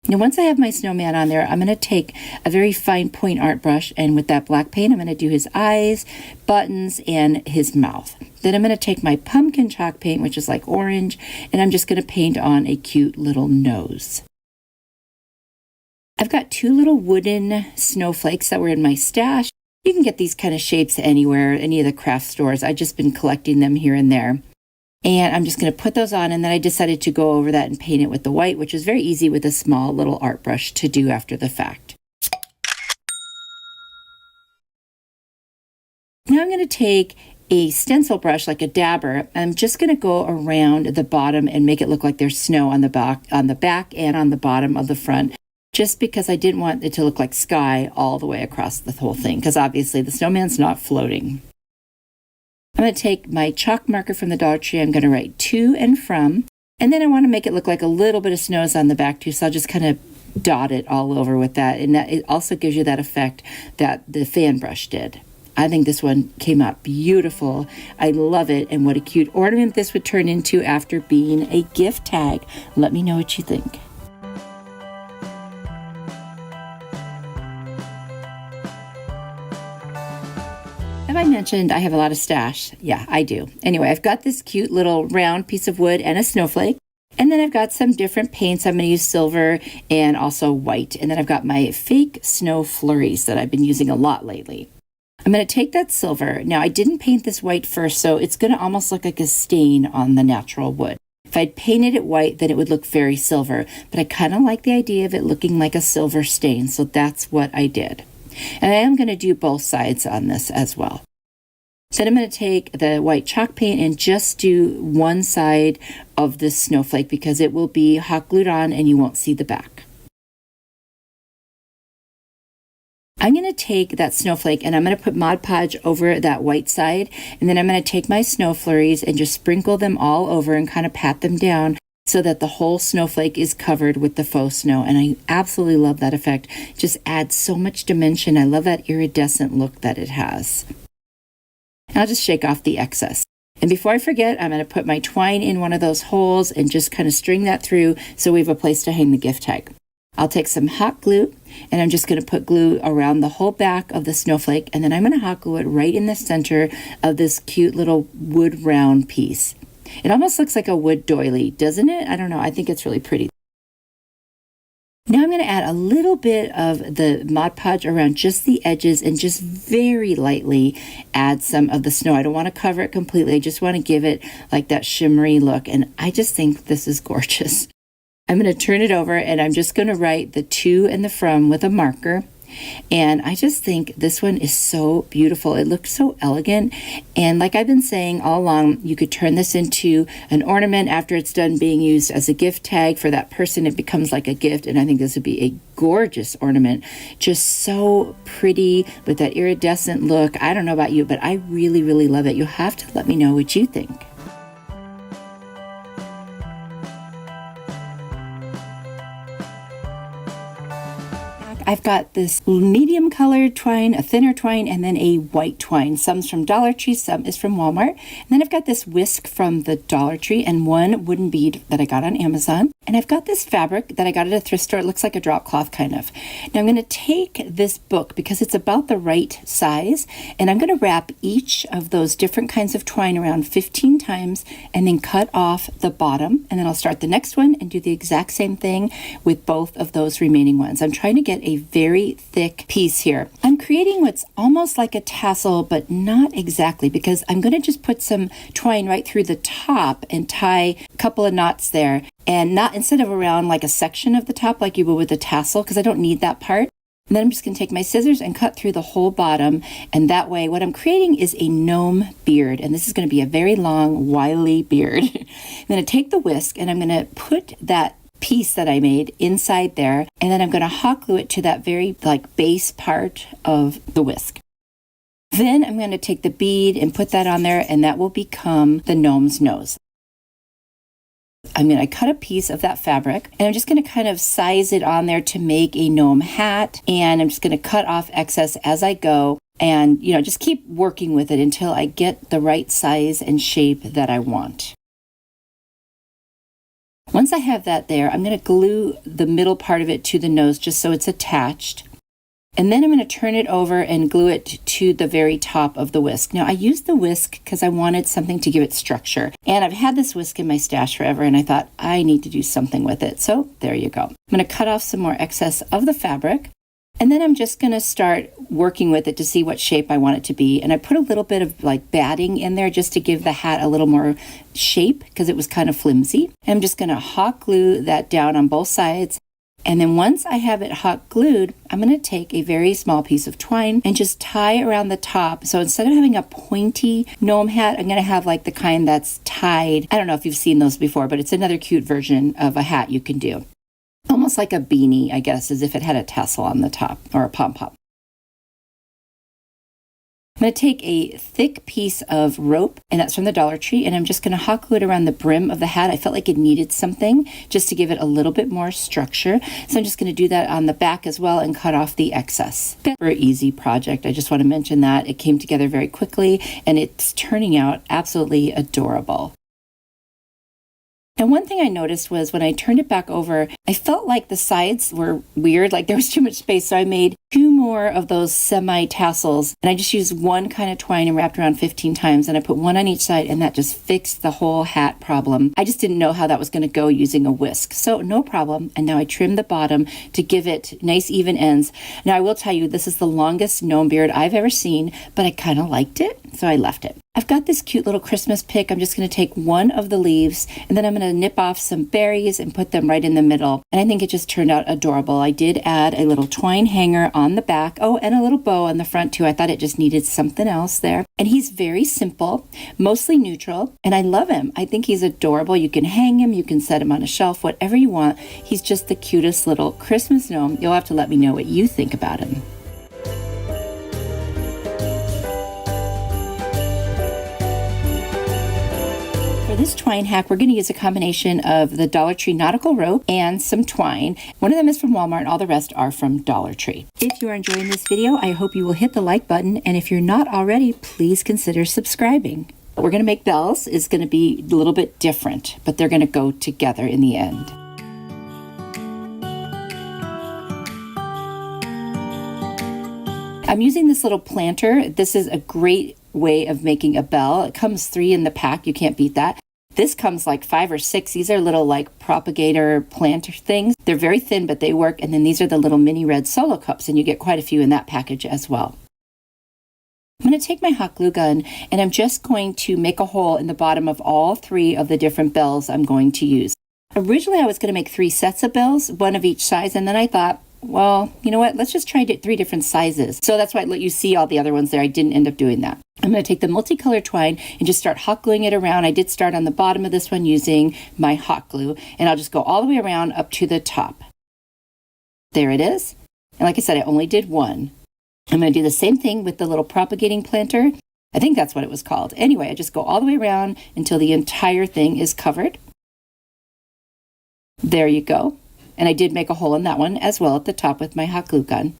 Now, once I have my snowman on there, I'm going to take a very fine point art brush, and with that black paint, I'm going to do his eyes, buttons, and his mouth. Then I'm going to take my pumpkin chalk paint, which is like orange, and I'm just going to paint on a cute little nose. I've got two little wooden snowflakes that were in my stash. You can get these kind of shapes anywhere, any of the craft stores. I've just been collecting them here and there. And I'm just going to put those on, and then I decided to go over that and paint it with the white, which is very easy with a small little art brush to do after the fact. Now I'm going to take a stencil brush, like a dabber. I'm just going to go around the bottom and make it look like there's snow on the back and on the bottom of the front, just because I didn't want it to look like sky all the way across the whole thing, because obviously the snowman's not floating. I'm going to take my chalk marker from the Dollar Tree. I'm going to write to and from, and then I want to make it look like a little bit of snows on the back too, so I'll just kind of dot it all over with that, and that it also gives you that effect that the fan brush did. I think this one came out beautiful. I love it, and what a cute ornament this would turn into after being a gift tag. Let me know what you think. Have I mentioned I have a lot of stash? Yeah, I do. Anyway, I've got this cute little round piece of wood and a snowflake. And then I've got some different paints. I'm going to use silver and also white. And then I've got my fake snow flurries that I've been using a lot lately. I'm going to take that silver. Now, I didn't paint this white first, so it's going to almost look like a stain on the natural wood. If I'd painted it white, then it would look very silver. But I kind of like the idea of it looking like a silver stain, so that's what I did. And I am going to do both sides on this as well. Then I'm going to take the white chalk paint and just do one side of this snowflake, because it will be hot glued on and you won't see the back. I'm going to take that snowflake and I'm going to put Mod Podge over that white side, and then I'm going to take my snow flurries and just sprinkle them all over and kind of pat them down so that the whole snowflake is covered with the faux snow. And I absolutely love that effect. It just adds so much dimension. I love that iridescent look that it has. And I'll just shake off the excess. And before I forget, I'm going to put my twine in one of those holes and just kind of string that through so we have a place to hang the gift tag. I'll take some hot glue, and I'm just going to put glue around the whole back of the snowflake, and then I'm going to hot glue it right in the center of this cute little wood round piece. It almost looks like a wood doily, doesn't it? I don't know. I think it's really pretty. Now I'm going to add a little bit of the Mod Podge around just the edges and just very lightly add some of the snow. I don't want to cover it completely. I just want to give it like that shimmery look, and I just think this is gorgeous. I'm going to turn it over, and I'm just going to write the to and the from with a marker. And I just think this one is so beautiful. It looks so elegant. And like I've been saying all along, you could turn this into an ornament after it's done being used as a gift tag for that person. It becomes like a gift. And I think this would be a gorgeous ornament. Just so pretty with that iridescent look. I don't know about you, but I really, really love it. You'll have to let me know what you think. I've got this medium colored twine, a thinner twine, and then a white twine. Some's from Dollar Tree, some is from Walmart. And then I've got this whisk from the Dollar Tree and one wooden bead that I got on Amazon. And I've got this fabric that I got at a thrift store. It looks like a drop cloth kind of. Now I'm going to take this book because it's about the right size, and I'm going to wrap each of those different kinds of twine around 15 times and then cut off the bottom. And then I'll start the next one and do the exact same thing with both of those remaining ones. I'm trying to get a very thick piece here. I'm creating what's almost like a tassel, but not exactly, because I'm going to just put some twine right through the top and tie a couple of knots there, and not instead of around like a section of the top like you would with a tassel, because I don't need that part. And then I'm just going to take my scissors and cut through the whole bottom, and that way what I'm creating is a gnome beard, and this is going to be a very long, wily beard. I'm going to take the whisk and I'm going to put that piece that I made inside there, and then I'm going to hot glue it to that very like base part of the whisk. Then I'm going to take the bead and put that on there, and that will become the gnome's nose. I'm going to cut a piece of that fabric, and I'm just going to kind of size it on there to make a gnome hat, and I'm just going to cut off excess as I go, and just keep working with it until I get the right size and shape that I want. Once I have that there, I'm going to glue the middle part of it to the nose just so it's attached. And then I'm going to turn it over and glue it to the very top of the whisk. Now, I used the whisk because I wanted something to give it structure. And I've had this whisk in my stash forever, and I thought I need to do something with it. So there you go. I'm going to cut off some more excess of the fabric. And then I'm just going to start working with it to see what shape I want it to be. And I put a little bit of like batting in there just to give the hat a little more shape because it was kind of flimsy. I'm just going to hot glue that down on both sides. And then once I have it hot glued, I'm going to take a very small piece of twine and just tie around the top. So instead of having a pointy gnome hat, I'm going to have like the kind that's tied. I don't know if you've seen those before, but it's another cute version of a hat you can do. Almost like a beanie, I guess, as if it had a tassel on the top or a pom-pom. I'm going to take a thick piece of rope, and that's from the Dollar Tree, and I'm just going to hot glue it around the brim of the hat. I felt like it needed something just to give it a little bit more structure. So I'm just going to do that on the back as well and cut off the excess. Very easy project. I just want to mention that. It came together very quickly, and it's turning out absolutely adorable. And one thing I noticed was when I turned it back over, I felt like the sides were weird, like there was too much space. So I made 2 more of those semi-tassels, and I just used one kind of twine and wrapped around 15 times, and I put one on each side, and that just fixed the whole hat problem. I just didn't know how that was going to go using a whisk. So no problem. And now I trimmed the bottom to give it nice even ends. Now I will tell you, this is the longest gnome beard I've ever seen, but I kind of liked it, so I left it. I've got this cute little Christmas pick. I'm just going to take one of the leaves, and then I'm going to nip off some berries and put them right in the middle. And I think it just turned out adorable. I did add a little twine hanger on the back. Oh, and a little bow on the front too. I thought it just needed something else there. And he's very simple, mostly neutral, and I love him. I think he's adorable. You can hang him, you can set him on a shelf, whatever you want. He's just the cutest little Christmas gnome. You'll have to let me know what you think about him. For this twine hack, we're going to use a combination of the Dollar Tree nautical rope and some twine. One of them is from Walmart and all the rest are from Dollar Tree. If you are enjoying this video, I hope you will hit the like button, and if you're not already, please consider subscribing. What we're going to make bells is going to be a little bit different, but they're going to go together in the end. I'm using this little planter. This is a great way of making a bell. It comes 3 in the pack. You can't beat that. This comes like 5 or 6. These are little like propagator planter things. They're very thin, but they work. And then these are the little mini red solo cups, and you get quite a few in that package as well. I'm going to take my hot glue gun, and I'm just going to make a hole in the bottom of all 3 of the different bells I'm going to use. Originally, I was going to make 3 sets of bells, 1 of each size, and then I thought, well, you know what? Let's just try 3 different sizes. So that's why you see all the other ones there. I didn't end up doing that. I'm going to take the multicolored twine and just start hot gluing it around. I did start on the bottom of this one using my hot glue, and I'll just go all the way around up to the top. There it is. And like I said, I only did 1. I'm going to do the same thing with the little propagating planter. I think that's what it was called. Anyway, I just go all the way around until the entire thing is covered. There you go. And I did make a hole in that one as well at the top with my hot glue gun.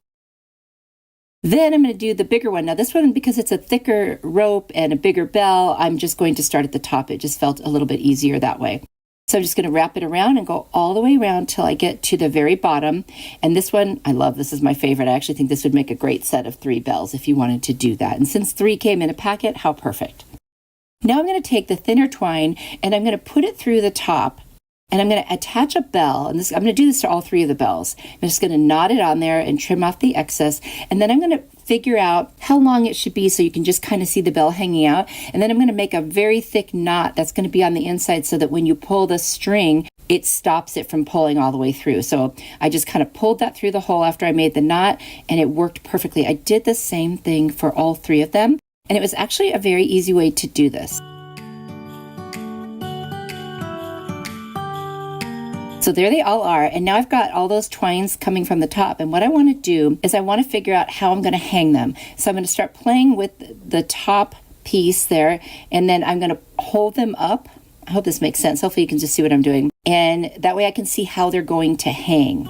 Then I'm going to do the bigger one. Now this one, because it's a thicker rope and a bigger bell, I'm just going to start at the top. It just felt a little bit easier that way. So I'm just going to wrap it around and go all the way around till I get to the very bottom. And this one, I love. This is my favorite. I actually think this would make a great set of 3 bells if you wanted to do that. And since 3 came in a packet, how perfect. Now I'm going to take the thinner twine and I'm going to put it through the top. And I'm going to attach a bell, and I'm going to do this to all 3 of the bells. I'm just going to knot it on there and trim off the excess. And then I'm going to figure out how long it should be so you can just kind of see the bell hanging out. And then I'm going to make a very thick knot that's going to be on the inside so that when you pull the string, it stops it from pulling all the way through. So I just kind of pulled that through the hole after I made the knot, and it worked perfectly. I did the same thing for all 3 of them, and it was actually a very easy way to do this. So there they all are, and now I've got all those twines coming from the top, and what I want to do is I want to figure out how I'm going to hang them. So I'm going to start playing with the top piece there, and then I'm going to hold them up. I hope this makes sense. Hopefully you can just see what I'm doing, and that way I can see how they're going to hang.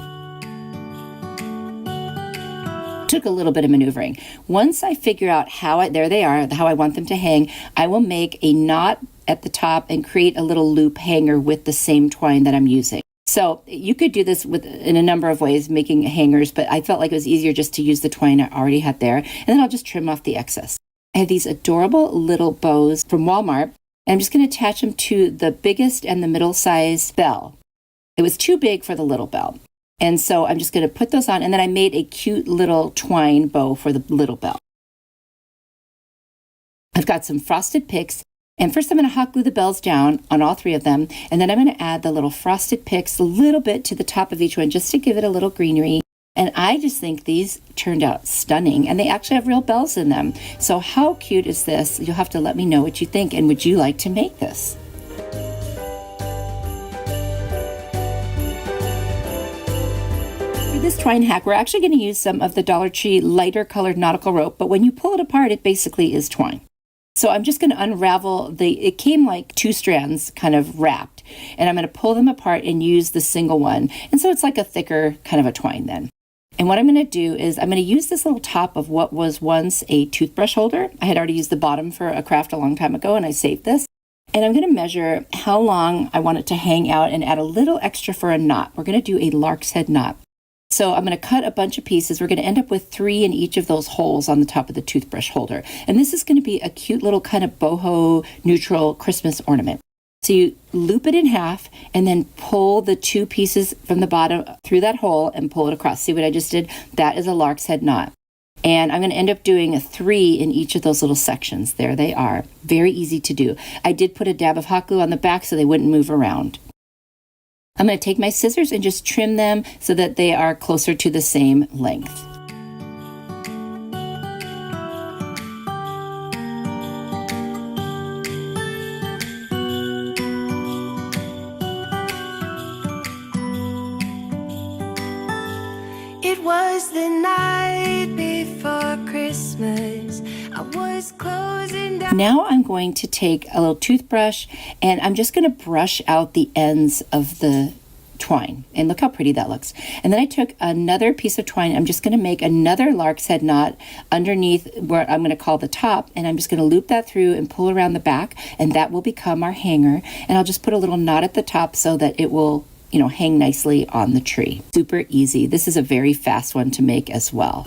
Took a little bit of maneuvering. Once I figure out how there they are, how I want them to hang, I will make a knot at the top and create a little loop hanger with the same twine that I'm using. So you could do this in a number of ways, making hangers, but I felt like it was easier just to use the twine I already had there. And then I'll just trim off the excess. I have these adorable little bows from Walmart, and I'm just going to attach them to the biggest and the middle size bell. It was too big for the little bell. And so I'm just going to put those on, and then I made a cute little twine bow for the little bell. I've got some frosted pics, and first I'm going to hot glue the bells down on all three of them, and then I'm going to add the little frosted pics a little bit to the top of each one just to give it a little greenery. And I just think these turned out stunning, and they actually have real bells in them. So how cute is this? You'll have to let me know what you think, and would you like to make this? For this twine hack, we're actually going to use some of the Dollar Tree lighter colored nautical rope, but when you pull it apart, it basically is twine. So I'm just going to unravel it came like 2 strands kind of wrapped, and I'm going to pull them apart and use the single one. And so it's like a thicker kind of a twine then. And what I'm going to do is I'm going to use this little top of what was once a toothbrush holder. I had already used the bottom for a craft a long time ago, and I saved this. And I'm going to measure how long I want it to hang out and add a little extra for a knot. We're going to do a lark's head knot. So I'm going to cut a bunch of pieces. We're going to end up with 3 in each of those holes on the top of the toothbrush holder. And this is going to be a cute little kind of boho neutral Christmas ornament. So you loop it in half and then pull the 2 pieces from the bottom through that hole and pull it across. See what I just did? That is a lark's head knot. And I'm going to end up doing a 3 in each of those little sections. There they are. Very easy to do. I did put a dab of hot glue on the back so they wouldn't move around. I'm going to take my scissors and just trim them so that they are closer to the same length. It was the night before Christmas. I was closing down. Now I'm going to take a little toothbrush and I'm just going to brush out the ends of the twine. And look how pretty that looks. And then I took another piece of twine. I'm just going to make another lark's head knot underneath where I'm going to call the top. And I'm just going to loop that through and pull around the back. And that will become our hanger. And I'll just put a little knot at the top so that it will, hang nicely on the tree. Super easy. This is a very fast one to make as well.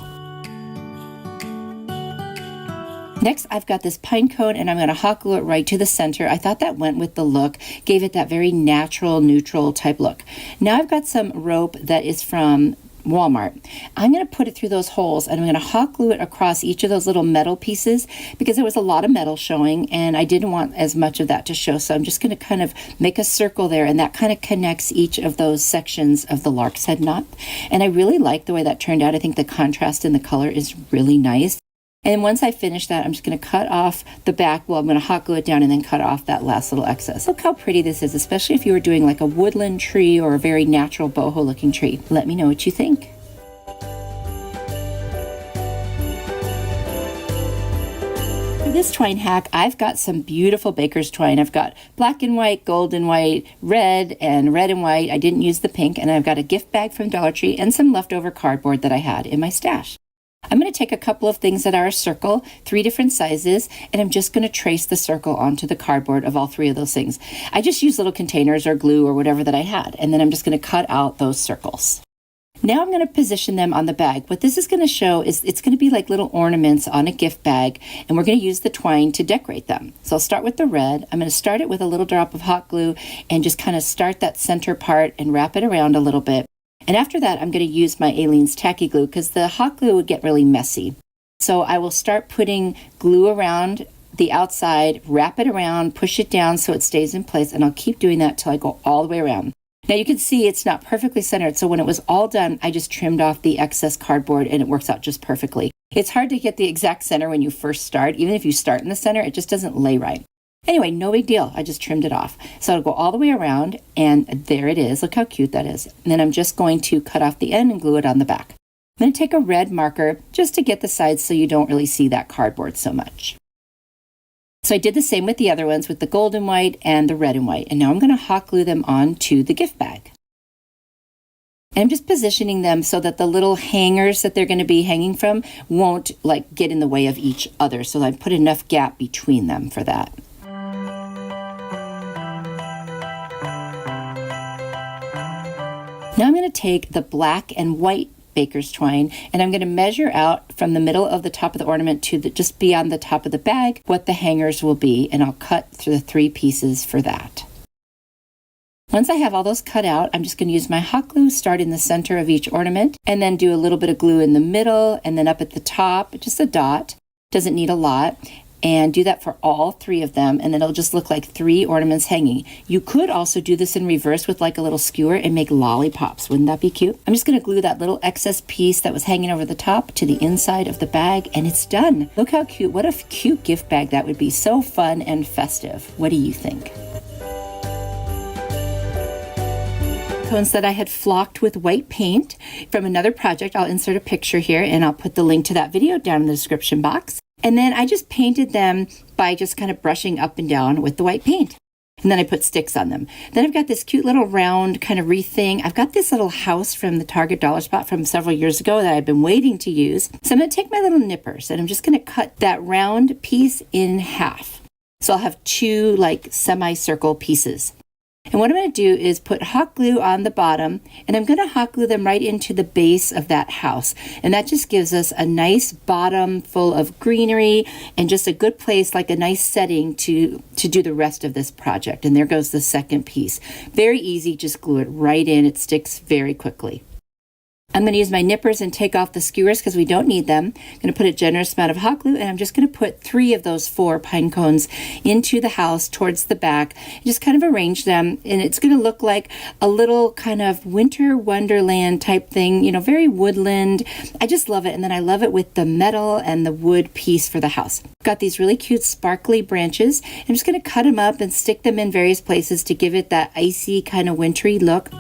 Next, I've got this pine cone and I'm going to hot glue it right to the center. I thought that went with the look, gave it that very natural, neutral type look. Now I've got some rope that is from Walmart. I'm going to put it through those holes and I'm going to hot glue it across each of those little metal pieces because there was a lot of metal showing and I didn't want as much of that to show. So I'm just going to kind of make a circle there and that kind of connects each of those sections of the lark's head knot. And I really like the way that turned out. I think the contrast in the color is really nice. And once I finish that, I'm just going to cut off the back. Well, I'm going to hot glue it down and then cut off that last little excess. Look how pretty this is, especially if you were doing like a woodland tree or a very natural boho looking tree. Let me know what you think. For this twine hack, I've got some beautiful baker's twine. I've got black and white, gold and white, red and white. I didn't use the pink. And I've got a gift bag from Dollar Tree and some leftover cardboard that I had in my stash. I'm going to take a couple of things that are a circle, 3 different sizes, and I'm just going to trace the circle onto the cardboard of all 3 of those things. I just used little containers or glue or whatever that I had, and then I'm just going to cut out those circles. Now I'm going to position them on the bag. What this is going to show is it's going to be like little ornaments on a gift bag, and we're going to use the twine to decorate them. So I'll start with the red. I'm going to start it with a little drop of hot glue and just kind of start that center part and wrap it around a little bit. And after that, I'm going to use my Aleene's tacky glue because the hot glue would get really messy. So I will start putting glue around the outside, wrap it around, push it down so it stays in place, and I'll keep doing that till I go all the way around. Now you can see it's not perfectly centered, so when it was all done, I just trimmed off the excess cardboard and it works out just perfectly. It's hard to get the exact center when you first start. Even if you start in the center, it just doesn't lay right. Anyway, no big deal. I just trimmed it off. So it'll go all the way around, and there it is. Look how cute that is. And then I'm just going to cut off the end and glue it on the back. I'm going to take a red marker just to get the sides so you don't really see that cardboard so much. So I did the same with the other ones with the gold and white and the red and white. And now I'm going to hot glue them onto the gift bag. And I'm just positioning them so that the little hangers that they're going to be hanging from won't get in the way of each other. So I put enough gap between them for that. Now I'm going to take the black and white baker's twine, and I'm going to measure out from the middle of the top of the ornament to just beyond the top of the bag what the hangers will be, and I'll cut through the 3 pieces for that. Once I have all those cut out, I'm just going to use my hot glue, start in the center of each ornament, and then do a little bit of glue in the middle, and then up at the top, just a dot. Doesn't need a lot. And do that for all 3 of them, and then it'll just look like 3 ornaments hanging. You could also do this in reverse with like a little skewer and make lollipops. Wouldn't that be cute? I'm just going to glue that little excess piece that was hanging over the top to the inside of the bag, and it's done. Look how cute. What a cute gift bag that would be. So fun and festive. What do you think? Cones that I had flocked with white paint from another project. I'll insert a picture here, and I'll put the link to that video down in the description box. And then I just painted them by just kind of brushing up and down with the white paint. And then I put sticks on them. Then I've got this cute little round kind of wreath thing. I've got this little house from the Target Dollar Spot from several years ago that I've been waiting to use. So I'm going to take my little nippers and I'm just going to cut that round piece in half. So I'll have 2 like semicircle pieces. And what I'm going to do is put hot glue on the bottom, and I'm going to hot glue them right into the base of that house. And that just gives us a nice bottom full of greenery and just a good place, like a nice setting to do the rest of this project. And there goes the second piece. Very easy, just glue it right in. It sticks very quickly. I'm going to use my nippers and take off the skewers because we don't need them. I'm going to put a generous amount of hot glue, and I'm just going to put 3 of those 4 pine cones into the house towards the back. Just kind of arrange them, and it's going to look like a little kind of winter wonderland type thing, you know, very woodland. I just love it, and then I love it with the metal and the wood piece for the house. I've got these really cute sparkly branches. I'm just going to cut them up and stick them in various places to give it that icy kind of wintry look.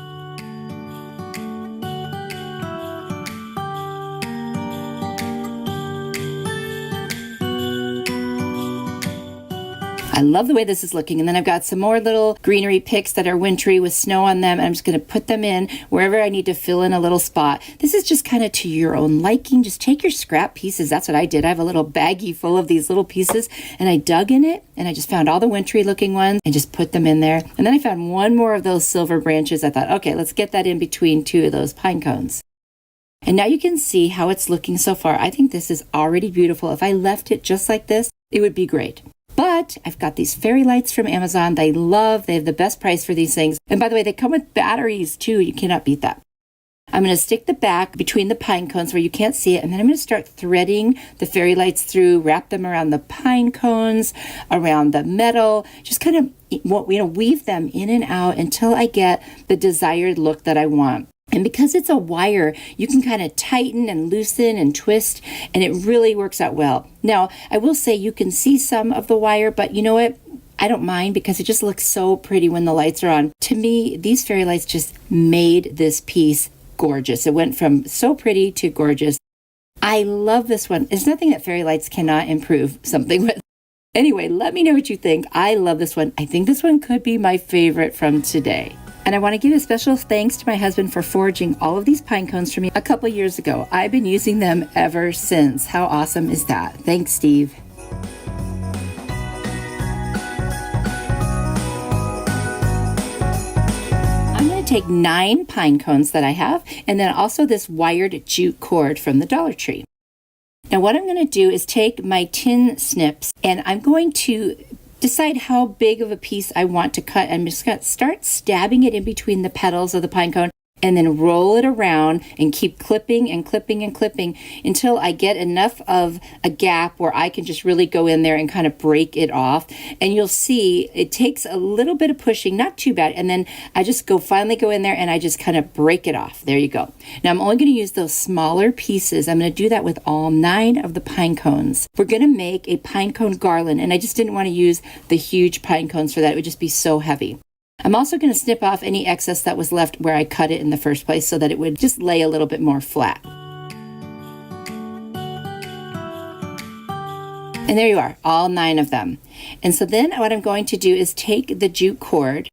I love the way this is looking. And then I've got some more little greenery picks that are wintry with snow on them. And I'm just going to put them in wherever I need to fill in a little spot. This is just kind of to your own liking. Just take your scrap pieces. That's what I did. I have a little baggie full of these little pieces, and I dug in it, and I just found all the wintry looking ones and just put them in there. And then I found one more of those silver branches. I thought, okay, let's get that in between 2 of those pine cones. And now you can see how it's looking so far. I think this is already beautiful. If I left it just like this, it would be great. But I've got these fairy lights from Amazon. They have the best price for these things. And by the way, they come with batteries too. You cannot beat that. I'm going to stick the back between the pine cones where you can't see it. And then I'm going to start threading the fairy lights through, wrap them around the pine cones, around the metal, just kind of, weave them in and out until I get the desired look that I want. And because it's a wire, you can kind of tighten and loosen and twist, and it really works out well. Now, I will say you can see some of the wire, but you know what? I don't mind because it just looks so pretty when the lights are on. To me, these fairy lights just made this piece gorgeous. It went from so pretty to gorgeous. I love this one. There's nothing that fairy lights cannot improve something with. Anyway, let me know what you think. I love this one. I think this one could be my favorite from today. And I want to give a special thanks to my husband for forging all of these pine cones for me a couple years ago. I've been using them ever since. How awesome is that? Thanks, Steve. I'm going to take 9 pine cones that I have, and then also this wired jute cord from the Dollar Tree. Now what I'm going to do is take my tin snips, and I'm going to decide how big of a piece I want to cut. I'm just going to start stabbing it in between the petals of the pine cone and then roll it around and keep clipping and clipping and clipping until I get enough of a gap where I can just really go in there and kind of break it off. And you'll see it takes a little bit of pushing, not too bad. And then I just finally go in there and I just kind of break it off. There you go. Now I'm only going to use those smaller pieces. I'm going to do that with all 9 of the pine cones. We're going to make a pine cone garland, and I just didn't want to use the huge pine cones for that. It would just be so heavy. I'm also going to snip off any excess that was left where I cut it in the first place so that it would just lay a little bit more flat. And there you are, all 9 of them. And so then what I'm going to do is take the jute cord,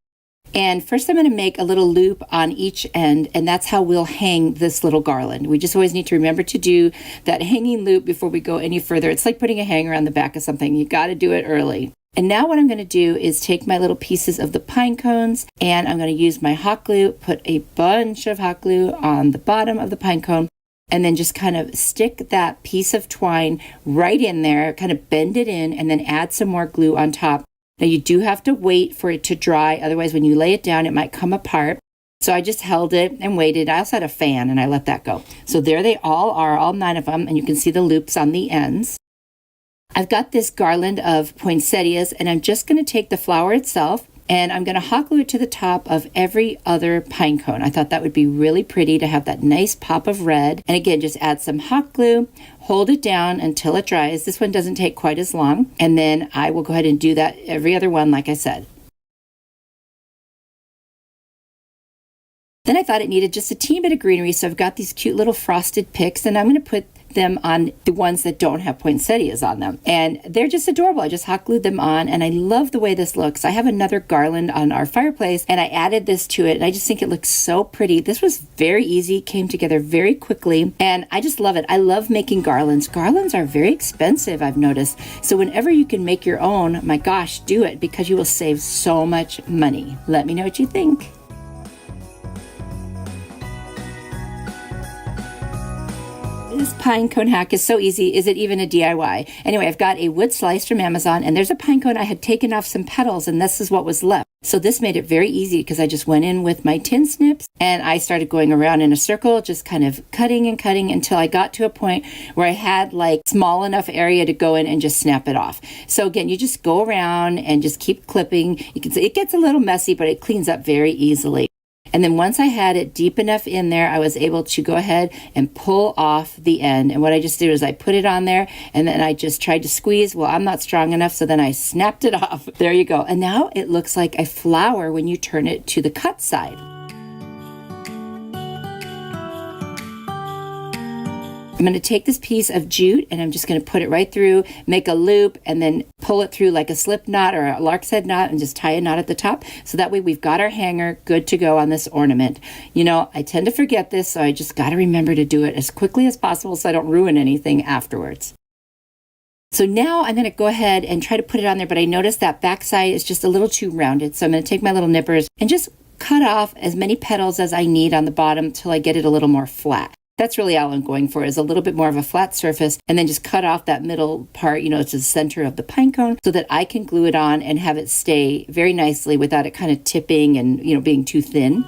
and first I'm going to make a little loop on each end, and that's how we'll hang this little garland. We just always need to remember to do that hanging loop before we go any further. It's like putting a hanger on the back of something. You got to do it early. And now what I'm going to do is take my little pieces of the pine cones and I'm going to use my hot glue, put a bunch of hot glue on the bottom of the pine cone, and then just kind of stick that piece of twine right in there, kind of bend it in, and then add some more glue on top. Now you do have to wait for it to dry, otherwise when you lay it down it might come apart. So I just held it and waited. I also had a fan and I let that go. So there they all are, all 9 of them, and you can see the loops on the ends. I've got this garland of poinsettias and I'm just going to take the flower itself and I'm going to hot glue it to the top of every other pine cone. I thought that would be really pretty to have that nice pop of red. And again, just add some hot glue, hold it down until it dries. This one doesn't take quite as long. And then I will go ahead and do that every other one like I said. Then I thought it needed just a teeny bit of greenery, so I've got these cute little frosted pics, and I'm going to put them on the ones that don't have poinsettias on them. And they're just adorable. I just hot glued them on, and I love the way this looks. I have another garland on our fireplace, and I added this to it, and I just think it looks so pretty. This was very easy, came together very quickly, and I just love it. I love making garlands. Garlands are very expensive, I've noticed. So whenever you can make your own, my gosh, do it, because you will save so much money. Let me know what you think. This pine cone hack is so easy. Is it even a DIY? Anyway, I've got a wood slice from Amazon, and there's a pine cone I had taken off some petals, and this is what was left. So this made it very easy because I just went in with my tin snips and I started going around in a circle, just kind of cutting and cutting until I got to a point where I had like small enough area to go in and just snap it off. So again, you just go around and just keep clipping. You can see it gets a little messy, but it cleans up very easily. And then once I had it deep enough in there, I was able to go ahead and pull off the end. And what I just did was I put it on there and then I just tried to squeeze. Well, I'm not strong enough, so then I snapped it off. There you go. And now it looks like a flower when you turn it to the cut side. I'm going to take this piece of jute and I'm just going to put it right through, make a loop, and then pull it through like a slip knot or a lark's head knot and just tie a knot at the top. So that way we've got our hanger good to go on this ornament. You know, I tend to forget this, so I just got to remember to do it as quickly as possible so I don't ruin anything afterwards. So now I'm going to go ahead and try to put it on there, but I noticed that back side is just a little too rounded. So I'm going to take my little nippers and just cut off as many petals as I need on the bottom till I get it a little more flat. That's really all I'm going for, is a little bit more of a flat surface, and then just cut off that middle part, to the center of the pine cone so that I can glue it on and have it stay very nicely without it kind of tipping and, being too thin.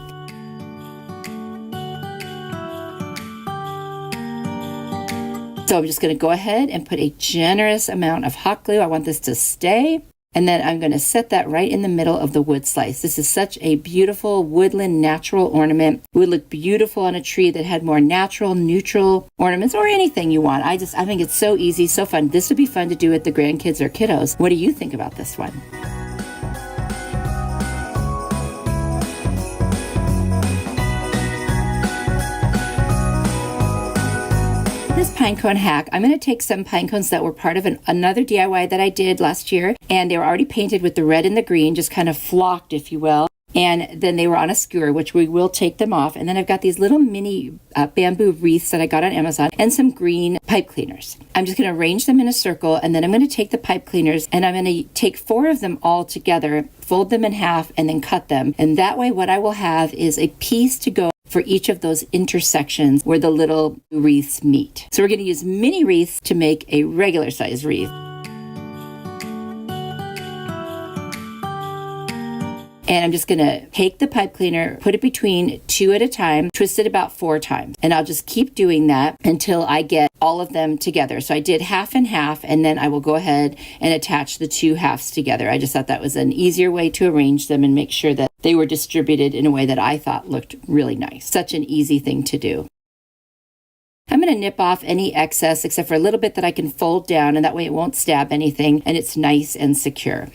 So I'm just going to go ahead and put a generous amount of hot glue. I want this to stay. And then I'm going to set that right in the middle of the wood slice. This is such a beautiful woodland natural ornament. It would look beautiful on a tree that had more natural, neutral ornaments, or anything you want. I think it's so easy, so fun. This would be fun to do with the grandkids or kiddos. What do you think about this one? This pine cone hack, I'm going to take some pine cones that were part of another DIY that I did last year, and they were already painted with the red and the green, just kind of flocked, if you will. And then they were on a skewer, which we will take them off. And then I've got these little mini bamboo wreaths that I got on Amazon and some green pipe cleaners. I'm just going to arrange them in a circle, and then I'm going to take the pipe cleaners and I'm going to take 4 of them all together, fold them in half, and then cut them. And that way what I will have is a piece to go for each of those intersections where the little wreaths meet. So we're going to use mini wreaths to make a regular size wreath. And I'm just going to take the pipe cleaner, put it between 2 at a time, twist it about 4 times. And I'll just keep doing that until I get all of them together. So I did half and half, and then I will go ahead and attach the 2 halves together. I just thought that was an easier way to arrange them and make sure that they were distributed in a way that I thought looked really nice. Such an easy thing to do. I'm going to nip off any excess except for a little bit that I can fold down, and that way it won't stab anything and it's nice and secure.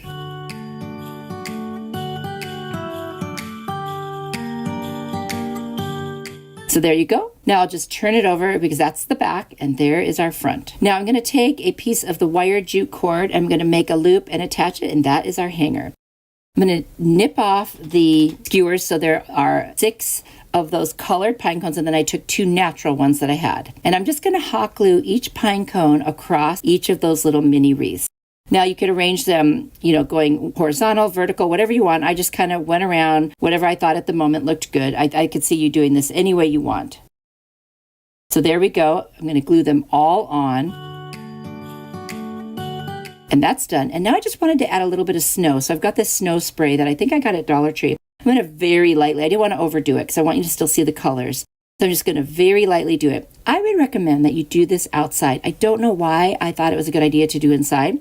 So there you go. Now I'll just turn it over because that's the back, and there is our front. Now I'm going to take a piece of the wire jute cord. I'm going to make a loop and attach it, and that is our hanger. I'm going to nip off the skewers, so there are 6 of those colored pine cones, and then I took 2 natural ones that I had. And I'm just going to hot glue each pine cone across each of those little mini wreaths. Now you could arrange them, going horizontal, vertical, whatever you want. I just kind of went around whatever I thought at the moment looked good. I could see you doing this any way you want. So there we go. I'm going to glue them all on. And that's done. And now I just wanted to add a little bit of snow. So I've got this snow spray that I think I got at Dollar Tree. I'm going to very lightly, I didn't want to overdo it because I want you to still see the colors. So I'm just going to very lightly do it. I would recommend that you do this outside. I don't know why I thought it was a good idea to do inside,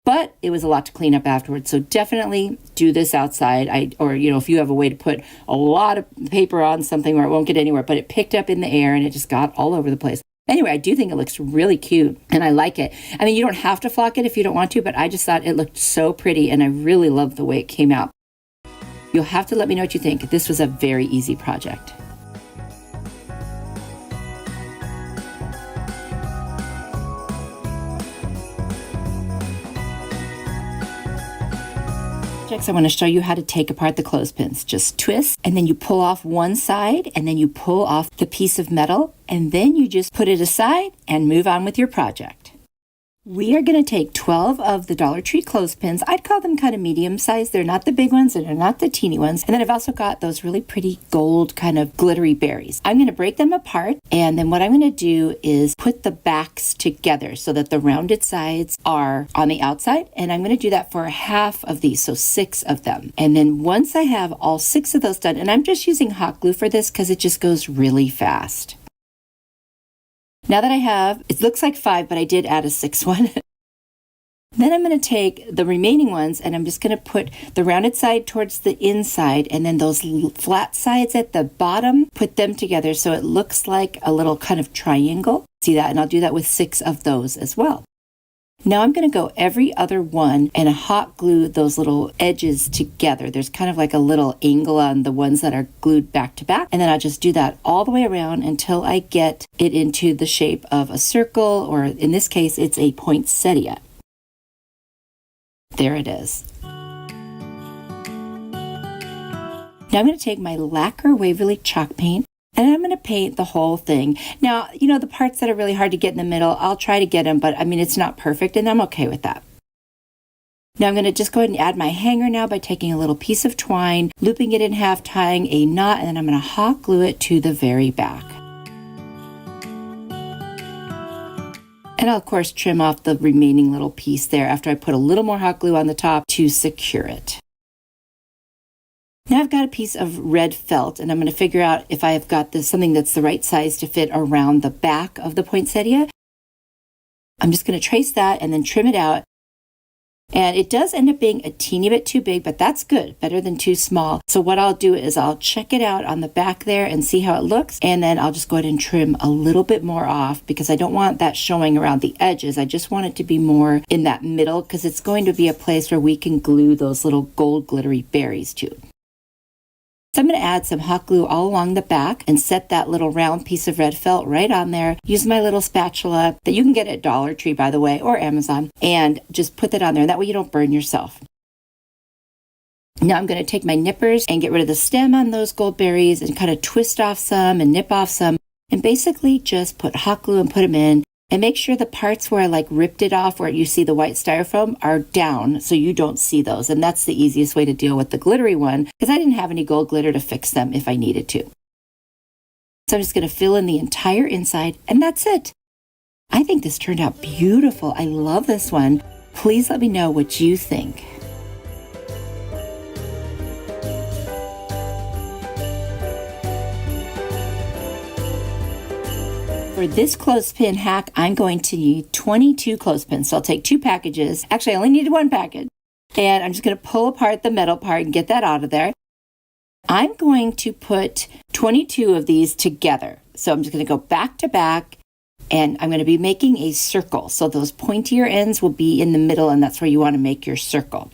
but it was a lot to clean up afterwards. So definitely do this outside. Or if you have a way to put a lot of paper on something where it won't get anywhere, but it picked up in the air and it just got all over the place. Anyway, I do think it looks really cute and I like it. I mean, you don't have to flock it if you don't want to, but I just thought it looked so pretty and I really love the way it came out. You'll have to let me know what you think. This was a very easy project. I want to show you how to take apart the clothespins. Just twist and then you pull off one side and then you pull off the piece of metal and then you just put it aside and move on with your project. We are going to take 12 of the Dollar Tree clothespins. I'd call them kind of medium size. They're not the big ones and they're not the teeny ones. And then I've also got those really pretty gold kind of glittery berries. I'm going to break them apart and then what I'm going to do is put the backs together so that the rounded sides are on the outside. And I'm going to do that for half of these, so 6 of them. And then once I have all 6 of those done, and I'm just using hot glue for this because it just goes really fast. Now that I have, it looks like 5, but I did add a 6th one. Then I'm going to take the remaining ones and I'm just going to put the rounded side towards the inside and then those flat sides at the bottom, put them together so it looks like a little kind of triangle. See that? And I'll do that with 6 of those as well. Now I'm going to go every other one and hot glue those little edges together. There's kind of like a little angle on the ones that are glued back to back. And then I'll just do that all the way around until I get it into the shape of a circle, or in this case, it's a poinsettia. There it is. Now I'm going to take my lacquer Waverly chalk paint and I'm going to paint the whole thing. Now, the parts that are really hard to get in the middle, I'll try to get them, but I mean, it's not perfect and I'm okay with that. Now I'm going to just go ahead and add my hanger now by taking a little piece of twine, looping it in half, tying a knot, and then I'm going to hot glue it to the very back. And I'll, of course, trim off the remaining little piece there after I put a little more hot glue on the top to secure it. Now I've got a piece of red felt and I'm going to figure out if I have got something that's the right size to fit around the back of the poinsettia. I'm just going to trace that and then trim it out. And it does end up being a teeny bit too big, but that's good, better than too small. So what I'll do is I'll check it out on the back there and see how it looks. And then I'll just go ahead and trim a little bit more off because I don't want that showing around the edges. I just want it to be more in that middle because it's going to be a place where we can glue those little gold glittery berries to. So I'm going to add some hot glue all along the back and set that little round piece of red felt right on there. Use my little spatula that you can get at Dollar Tree, by the way, or Amazon, and just put that on there. That way you don't burn yourself. Now I'm going to take my nippers and get rid of the stem on those gold berries and kind of twist off some and nip off some and basically just put hot glue and put them in. And make sure the parts where I ripped it off where you see the white styrofoam are down so you don't see those. And that's the easiest way to deal with the glittery one because I didn't have any gold glitter to fix them if I needed to. So I'm just going to fill in the entire inside and that's it. I think this turned out beautiful. I love this one. Please let me know what you think. For this clothespin hack, I'm going to need 22 clothespins. So I'll take 2 packages. Actually, I only needed 1 package. And I'm just going to pull apart the metal part and get that out of there. I'm going to put 22 of these together. So I'm just going to go back to back and I'm going to be making a circle. So those pointier ends will be in the middle and that's where you want to make your circle.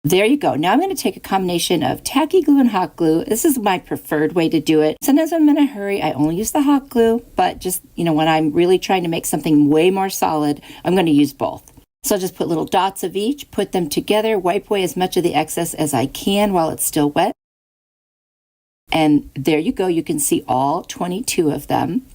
There you go. Now I'm going to take a combination of tacky glue and hot glue. This is my preferred way to do it. Sometimes when I'm in a hurry, I only use the hot glue, but just, when I'm really trying to make something way more solid, I'm going to use both. So I'll just put little dots of each, put them together, wipe away as much of the excess as I can while it's still wet. And there you go. You can see all 22 of them.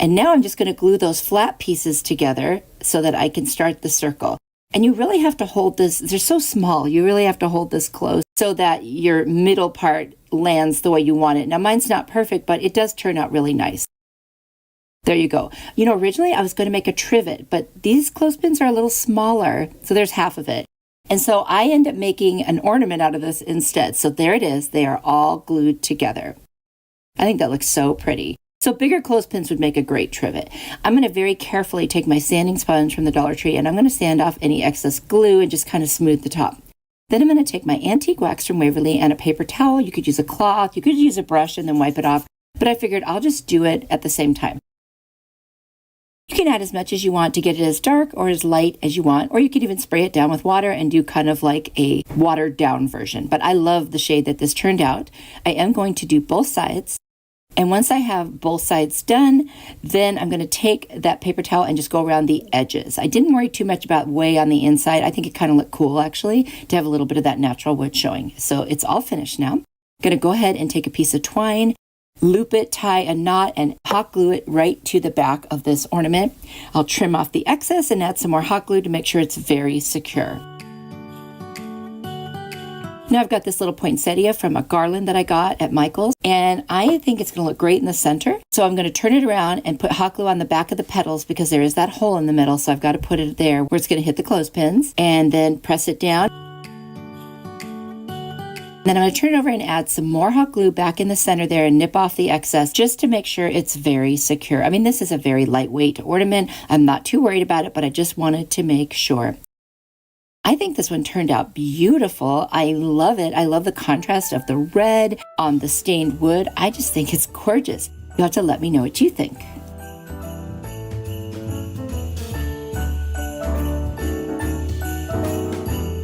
And now I'm just going to glue those flat pieces together so that I can start the circle. And you really have to hold this, they're so small, you really have to hold this close so that your middle part lands the way you want it. Now mine's not perfect, but it does turn out really nice. There you go. You know, originally I was going to make a trivet, but these clothespins are a little smaller, so there's half of it. And so I end up making an ornament out of this instead. So there it is. They are all glued together. I think that looks so pretty. So bigger clothespins would make a great trivet. I'm going to very carefully take my sanding sponge from the Dollar Tree and I'm going to sand off any excess glue and just kind of smooth the top. Then I'm going to take my antique wax from Waverly and a paper towel. You could use a cloth, you could use a brush and then wipe it off. But I figured I'll just do it at the same time. You can add as much as you want to get it as dark or as light as you want, or you could even spray it down with water and do kind of like a watered down version. But I love the shade that this turned out. I am going to do both sides. And once I have both sides done, then I'm going to take that paper towel and just go around the edges. I didn't worry too much about way on the inside. I think it kind of looked cool actually to have a little bit of that natural wood showing. So it's all finished now. I'm going to go ahead and take a piece of twine, loop it, tie a knot, and hot glue it right to the back of this ornament. I'll trim off the excess and add some more hot glue to make sure it's very secure. Now I've got this little poinsettia from a garland that I got at Michael's, and I think it's going to look great in the center. So I'm going to turn it around and put hot glue on the back of the petals because there is that hole in the middle. So I've got to put it there where it's going to hit the clothespins and then press it down. Then I'm going to turn it over and add some more hot glue back in the center there and nip off the excess just to make sure it's very secure. I mean, this is a very lightweight ornament. I'm not too worried about it, but I just wanted to make sure. I think this one turned out beautiful. I love it. I love the contrast of the red on the stained wood. I just think it's gorgeous. You'll have to let me know what you think.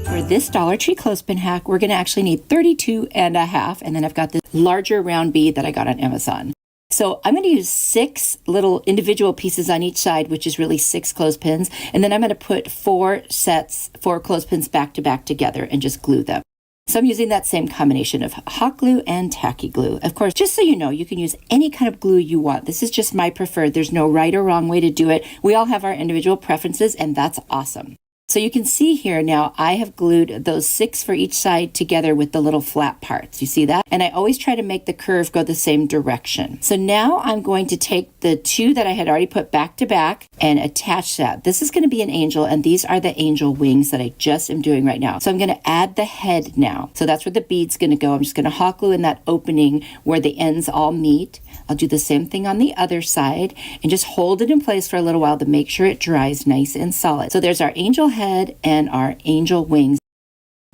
For this Dollar Tree clothespin hack, we're going to actually need 32.5, and then I've got this larger round bead that I got on Amazon. So I'm going to use 6 little individual pieces on each side, which is really 6 clothespins. And then I'm going to put 4 clothespins back to back together and just glue them. So I'm using that same combination of hot glue and tacky glue. Of course, just so you know, you can use any kind of glue you want. This is just my preferred. There's no right or wrong way to do it. We all have our individual preferences, and that's awesome. So you can see here now I have glued those 6 for each side together with the little flat parts. You see that? And I always try to make the curve go the same direction. So now I'm going to take the 2 that I had already put back to back and attach that. This is going to be an angel, and these are the angel wings that I just am doing right now. So I'm going to add the head now. So that's where the bead's going to go. I'm just going to hot glue in that opening where the ends all meet. I'll do the same thing on the other side and just hold it in place for a little while to make sure it dries nice and solid. So there's our angel head and our angel wings.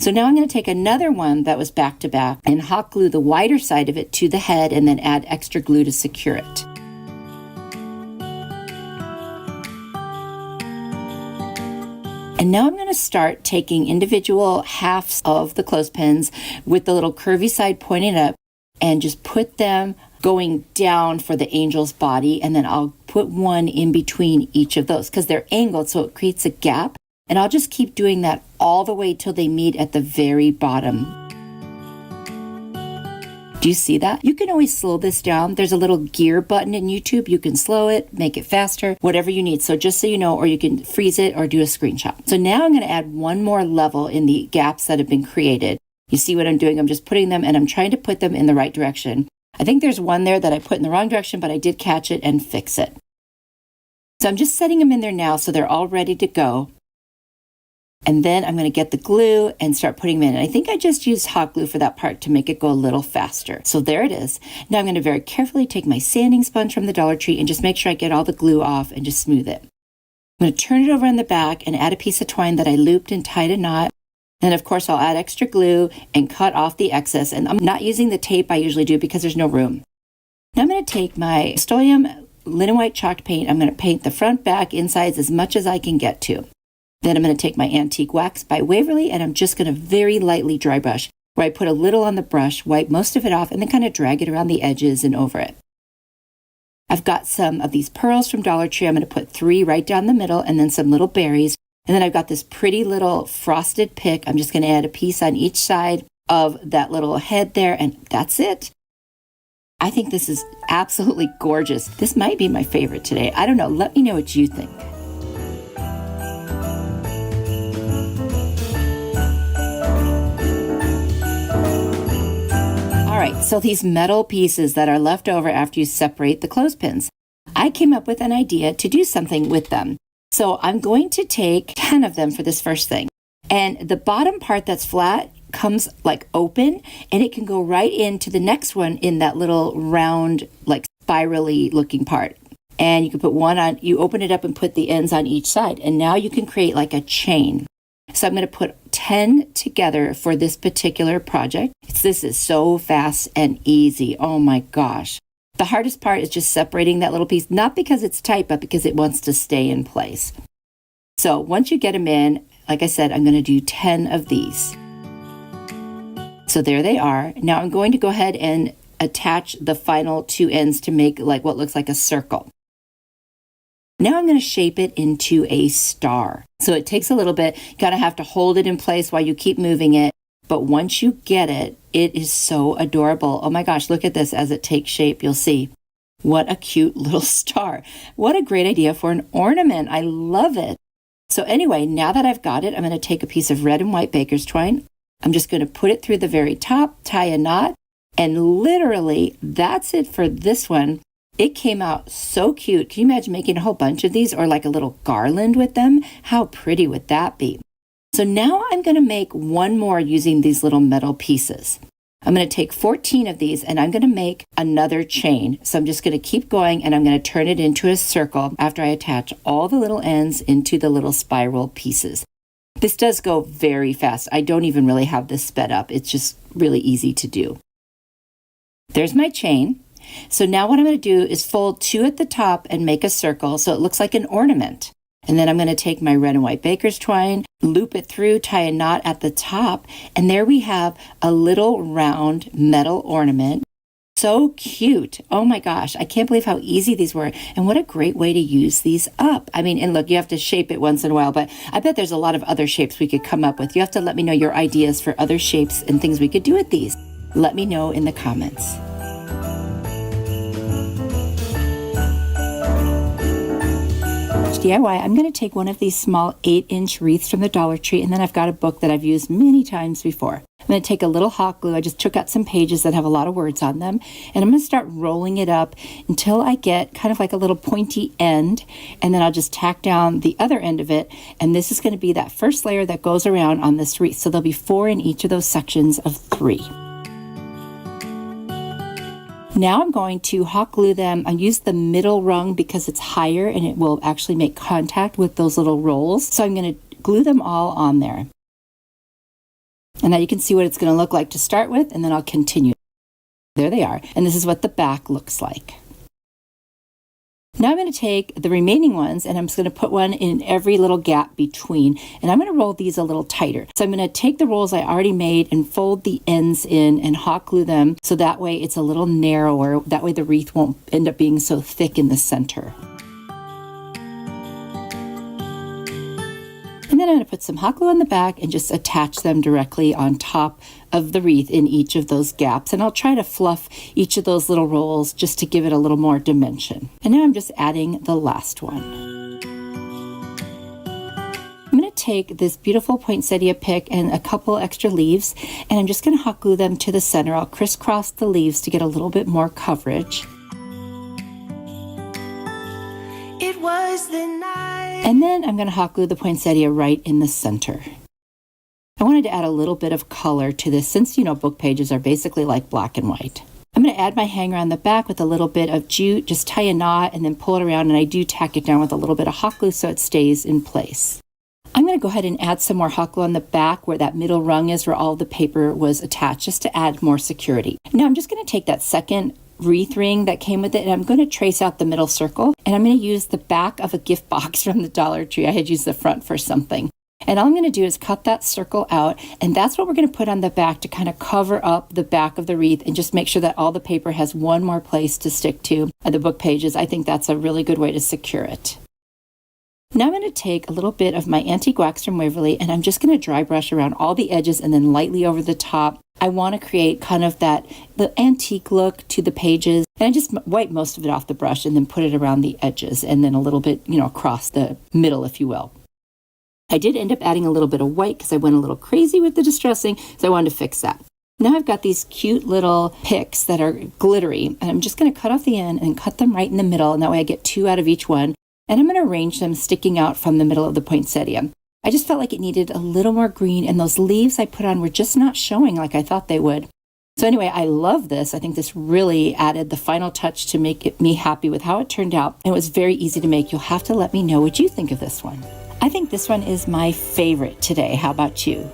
So now I'm going to take another one that was back to back and hot glue the wider side of it to the head and then add extra glue to secure it. And now I'm going to start taking individual halves of the clothespins with the little curvy side pointing up and just put them going down for the angel's body, and then I'll put one in between each of those because they're angled, so it creates a gap. And I'll just keep doing that all the way till they meet at the very bottom. Do you see that? You can always slow this down. There's a little gear button in YouTube. You can slow it, make it faster, whatever you need. So just so you know, or you can freeze it or do a screenshot. So now I'm going to add one more level in the gaps that have been created. You see what I'm doing? I'm just putting them, and I'm trying to put them in the right direction. I think there's one there that I put in the wrong direction, but I did catch it and fix it. So I'm just setting them in there now so they're all ready to go. And then I'm going to get the glue and start putting them in. And I think I just used hot glue for that part to make it go a little faster. So there it is. Now I'm going to very carefully take my sanding sponge from the Dollar Tree and just make sure I get all the glue off and just smooth it. I'm going to turn it over on the back and add a piece of twine that I looped and tied a knot. And of course, I'll add extra glue and cut off the excess. And I'm not using the tape I usually do because there's no room. Now I'm going to take my Rust-Oleum linen white chalk paint. I'm going to paint the front, back, insides as much as I can get to. Then I'm going to take my antique wax by Waverly, and I'm just going to very lightly dry brush, where I put a little on the brush, wipe most of it off, and then kind of drag it around the edges and over it. I've got some of these pearls from Dollar Tree. I'm going to put 3 right down the middle, and then some little berries. And then I've got this pretty little frosted pick. I'm just going to add a piece on each side of that little head there, and that's it. I think this is absolutely gorgeous. This might be my favorite today. I don't know. Let me know what you think. right, so these metal pieces that are left over after you separate the clothespins, I came up with an idea to do something with them. So I'm going to take 10 of them for this first thing. And the bottom part that's flat comes like open, and it can go right into the next one in that little round, like spirally looking part. And you can put one on, you open it up and put the ends on each side. And now you can create like a chain. So I'm going to put 10 together for this particular project. This is so fast and easy. Oh my gosh. The hardest part is just separating that little piece, not because it's tight, but because it wants to stay in place. So once you get them in, like I said, I'm going to do 10 of these. So there they are. Now I'm going to go ahead and attach the final two ends to make like what looks like a circle. Now I'm going to shape it into a star. So it takes a little bit. You got to have to hold it in place while you keep moving it. But once you get it, it is so adorable. Oh my gosh, look at this as it takes shape. You'll see. What a cute little star. What a great idea for an ornament. I love it. So anyway, now that I've got it, I'm going to take a piece of red and white baker's twine. I'm just going to put it through the very top, tie a knot, and literally that's it for this one. It came out so cute. Can you imagine making a whole bunch of these or like a little garland with them? How pretty would that be? So now I'm going to make one more using these little metal pieces. I'm going to take 14 of these and I'm going to make another chain. So I'm just going to keep going and I'm going to turn it into a circle after I attach all the little ends into the little spiral pieces. This does go very fast. I don't even really have this sped up. It's just really easy to do. There's my chain. So now what I'm going to do is fold 2 at the top and make a circle so it looks like an ornament. And then I'm going to take my red and white baker's twine, loop it through, tie a knot at the top, and there we have a little round metal ornament. So cute. Oh my gosh, I can't believe how easy these were, and what a great way to use these up. I mean, and look, you have to shape it once in a while, but I bet there's a lot of other shapes we could come up with. You have to let me know your ideas for other shapes and things we could do with these. Let me know in the comments. DIY, I'm going to take one of these small 8-inch wreaths from the Dollar Tree, and then I've got a book that I've used many times before. I'm going to take a little hot glue. I just took out some pages that have a lot of words on them, and I'm going to start rolling it up until I get kind of like a little pointy end, and then I'll just tack down the other end of it, and this is going to be that first layer that goes around on this wreath. So there'll be 4 in each of those sections of 3. Now I'm going to hot glue them. I use the middle rung because it's higher and it will actually make contact with those little rolls. So I'm going to glue them all on there. And now you can see what it's going to look like to start with, and then I'll continue. There they are. And this is what the back looks like. Now I'm going to take the remaining ones and I'm just going to put one in every little gap between, and I'm going to roll these a little tighter. So I'm going to take the rolls I already made and fold the ends in and hot glue them so that way it's a little narrower. That way the wreath won't end up being so thick in the center. And then I'm going to put some hot glue on the back and just attach them directly on top of the wreath in each of those gaps. And I'll try to fluff each of those little rolls just to give it a little more dimension. And now I'm just adding the last one. I'm going to take this beautiful poinsettia pick and a couple extra leaves, and I'm just going to hot glue them to the center. I'll crisscross the leaves to get a little bit more coverage. It was the night. And then I'm going to hot glue the poinsettia right in the center. I wanted to add a little bit of color to this since, book pages are basically like black and white. I'm going to add my hanger on the back with a little bit of jute, just tie a knot and then pull it around, and I do tack it down with a little bit of hot glue so it stays in place. I'm going to go ahead and add some more hot glue on the back where that middle rung is where all the paper was attached, just to add more security. Now I'm just going to take that second wreath ring that came with it, and I'm going to trace out the middle circle, and I'm going to use the back of a gift box from the Dollar Tree. I had used the front for something. And all I'm going to do is cut that circle out, and that's what we're going to put on the back to kind of cover up the back of the wreath and just make sure that all the paper has one more place to stick to at the book pages. I think that's a really good way to secure it. Now I'm going to take a little bit of my antique wax from Waverly, and I'm just going to dry brush around all the edges and then lightly over the top. I want to create kind of the antique look to the pages, and I just wipe most of it off the brush and then put it around the edges and then a little bit, across the middle, if you will. I did end up adding a little bit of white because I went a little crazy with the distressing, so I wanted to fix that. Now I've got these cute little pics that are glittery, and I'm just going to cut off the end and cut them right in the middle, and that way I get 2 out of each one, and I'm going to arrange them sticking out from the middle of the poinsettia. I just felt like it needed a little more green, and those leaves I put on were just not showing like I thought they would. So anyway, I love this. I think this really added the final touch to make me happy with how it turned out, and it was very easy to make. You'll have to let me know what you think of this one. I think this one is my favorite today. How about you?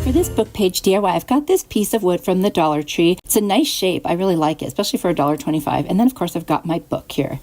For this book page DIY, I've got this piece of wood from the Dollar Tree. It's a nice shape. I really like it, especially for $1.25. And then, of course, I've got my book here.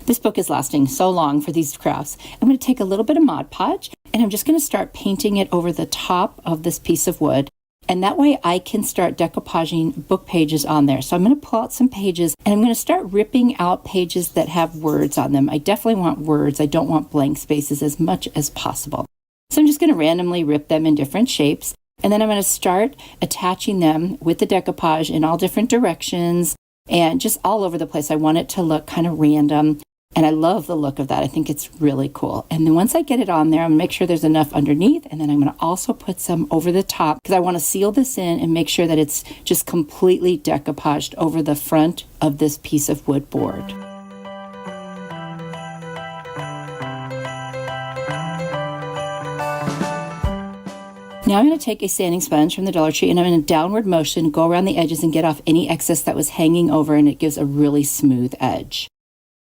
This book is lasting so long for these crafts. I'm going to take a little bit of Mod Podge, and I'm just going to start painting it over the top of this piece of wood. And that way I can start decoupaging book pages on there. So I'm going to pull out some pages, and I'm going to start ripping out pages that have words on them. I definitely want words. I don't want blank spaces as much as possible. So I'm just going to randomly rip them in different shapes. And then I'm going to start attaching them with the decoupage in all different directions and just all over the place. I want it to look kind of random. And I love the look of that. I think it's really cool. And then once I get it on there, I'm going to make sure there's enough underneath. And then I'm going to also put some over the top because I want to seal this in and make sure that it's just completely decoupaged over the front of this piece of wood board. Now I'm going to take a sanding sponge from the Dollar Tree, and I'm in a downward motion, go around the edges and get off any excess that was hanging over, and it gives a really smooth edge.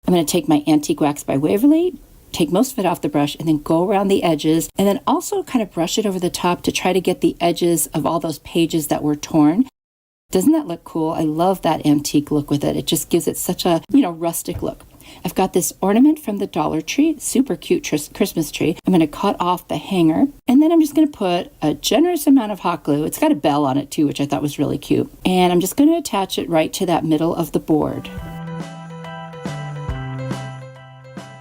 I'm going to take my Antique Wax by Waverly, take most of it off the brush, and then go around the edges, and then also kind of brush it over the top to try to get the edges of all those pages that were torn. Doesn't that look cool? I love that antique look with it. It just gives it such a, rustic look. I've got this ornament from the Dollar Tree, super cute Christmas tree. I'm going to cut off the hanger, and then I'm just going to put a generous amount of hot glue. It's got a bell on it too, which I thought was really cute. And I'm just going to attach it right to that middle of the board.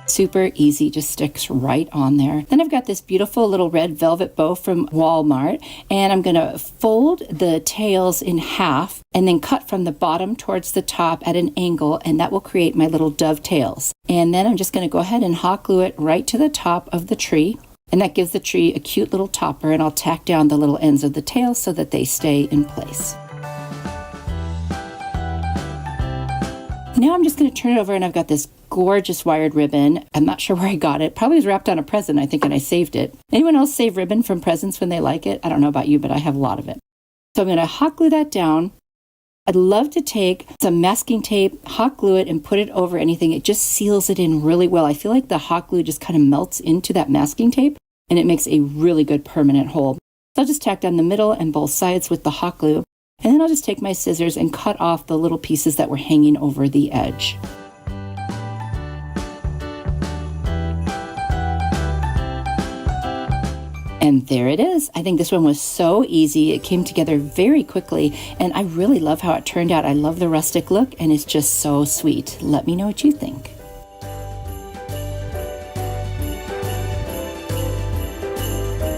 Super easy, just sticks right on there. Then I've got this beautiful little red velvet bow from Walmart, and I'm going to fold the tails in half and then cut from the bottom towards the top at an angle, and that will create my little dovetails. And then I'm just going to go ahead and hot glue it right to the top of the tree, and that gives the tree a cute little topper, and I'll tack down the little ends of the tails so that they stay in place. Now I'm just going to turn it over, and I've got this gorgeous wired ribbon. I'm not sure where I got it. Probably was wrapped on a present, I think, and I saved it. Anyone else save ribbon from presents when they like it? I don't know about you, but I have a lot of it. So I'm going to hot glue that down. I'd love to take some masking tape, hot glue it, and put it over anything. It just seals it in really well. I feel like the hot glue just kind of melts into that masking tape, and it makes a really good permanent hold. So I'll just tack down the middle and both sides with the hot glue, and then I'll just take my scissors and cut off the little pieces that were hanging over the edge. And there it is. I think this one was so easy. It came together very quickly, and I really love how it turned out. I love the rustic look, and it's just so sweet. Let me know what you think.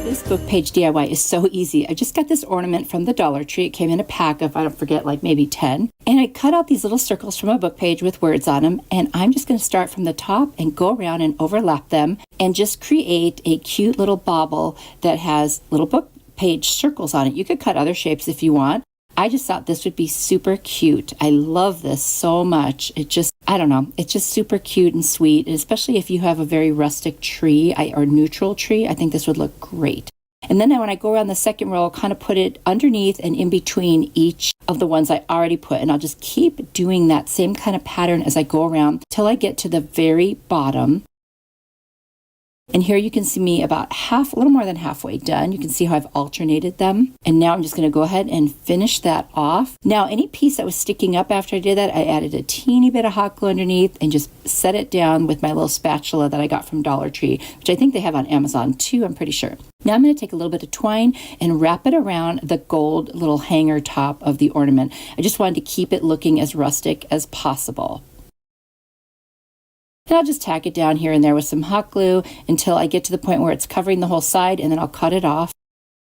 This book page DIY is so easy. I just got this ornament from the Dollar Tree. It came in a pack of, I don't forget, like maybe 10. And I cut out these little circles from a book page with words on them. And I'm just going to start from the top and go around and overlap them and just create a cute little bauble that has little book page circles on it. You could cut other shapes if you want. I just thought this would be super cute. I love this so much. It just, I don't know, it's just super cute and sweet. And especially if you have a very rustic tree or neutral tree, I think this would look great. And then when I go around the second row, I'll kind of put it underneath and in between each of the ones I already put. And I'll just keep doing that same kind of pattern as I go around till I get to the very bottom. And here you can see me about a little more than halfway done. You can see how I've alternated them. And now I'm just going to go ahead and finish that off. Now, any piece that was sticking up after I did that, I added a teeny bit of hot glue underneath and just set it down with my little spatula that I got from Dollar Tree, which I think they have on Amazon too, I'm pretty sure. Now I'm going to take a little bit of twine and wrap it around the gold little hanger top of the ornament. I just wanted to keep it looking as rustic as possible. And I'll just tack it down here and there with some hot glue until I get to the point where it's covering the whole side, and then I'll cut it off.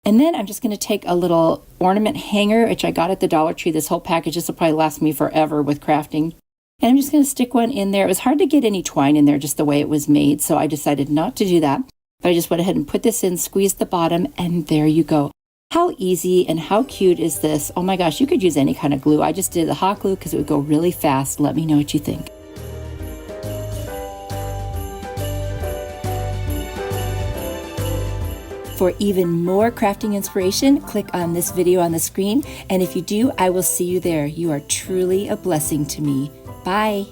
And then I'm just going to take a little ornament hanger, which I got at the Dollar Tree. This whole package, this will probably last me forever with crafting. And I'm just going to stick one in there. It was hard to get any twine in there just the way it was made, so I decided not to do that. But I just went ahead and put this in, squeezed the bottom, and there you go. How easy and how cute is this? Oh my gosh, you could use any kind of glue. I just did the hot glue because it would go really fast. Let me know what you think. For even more crafting inspiration, click on this video on the screen. And if you do, I will see you there. You are truly a blessing to me. Bye.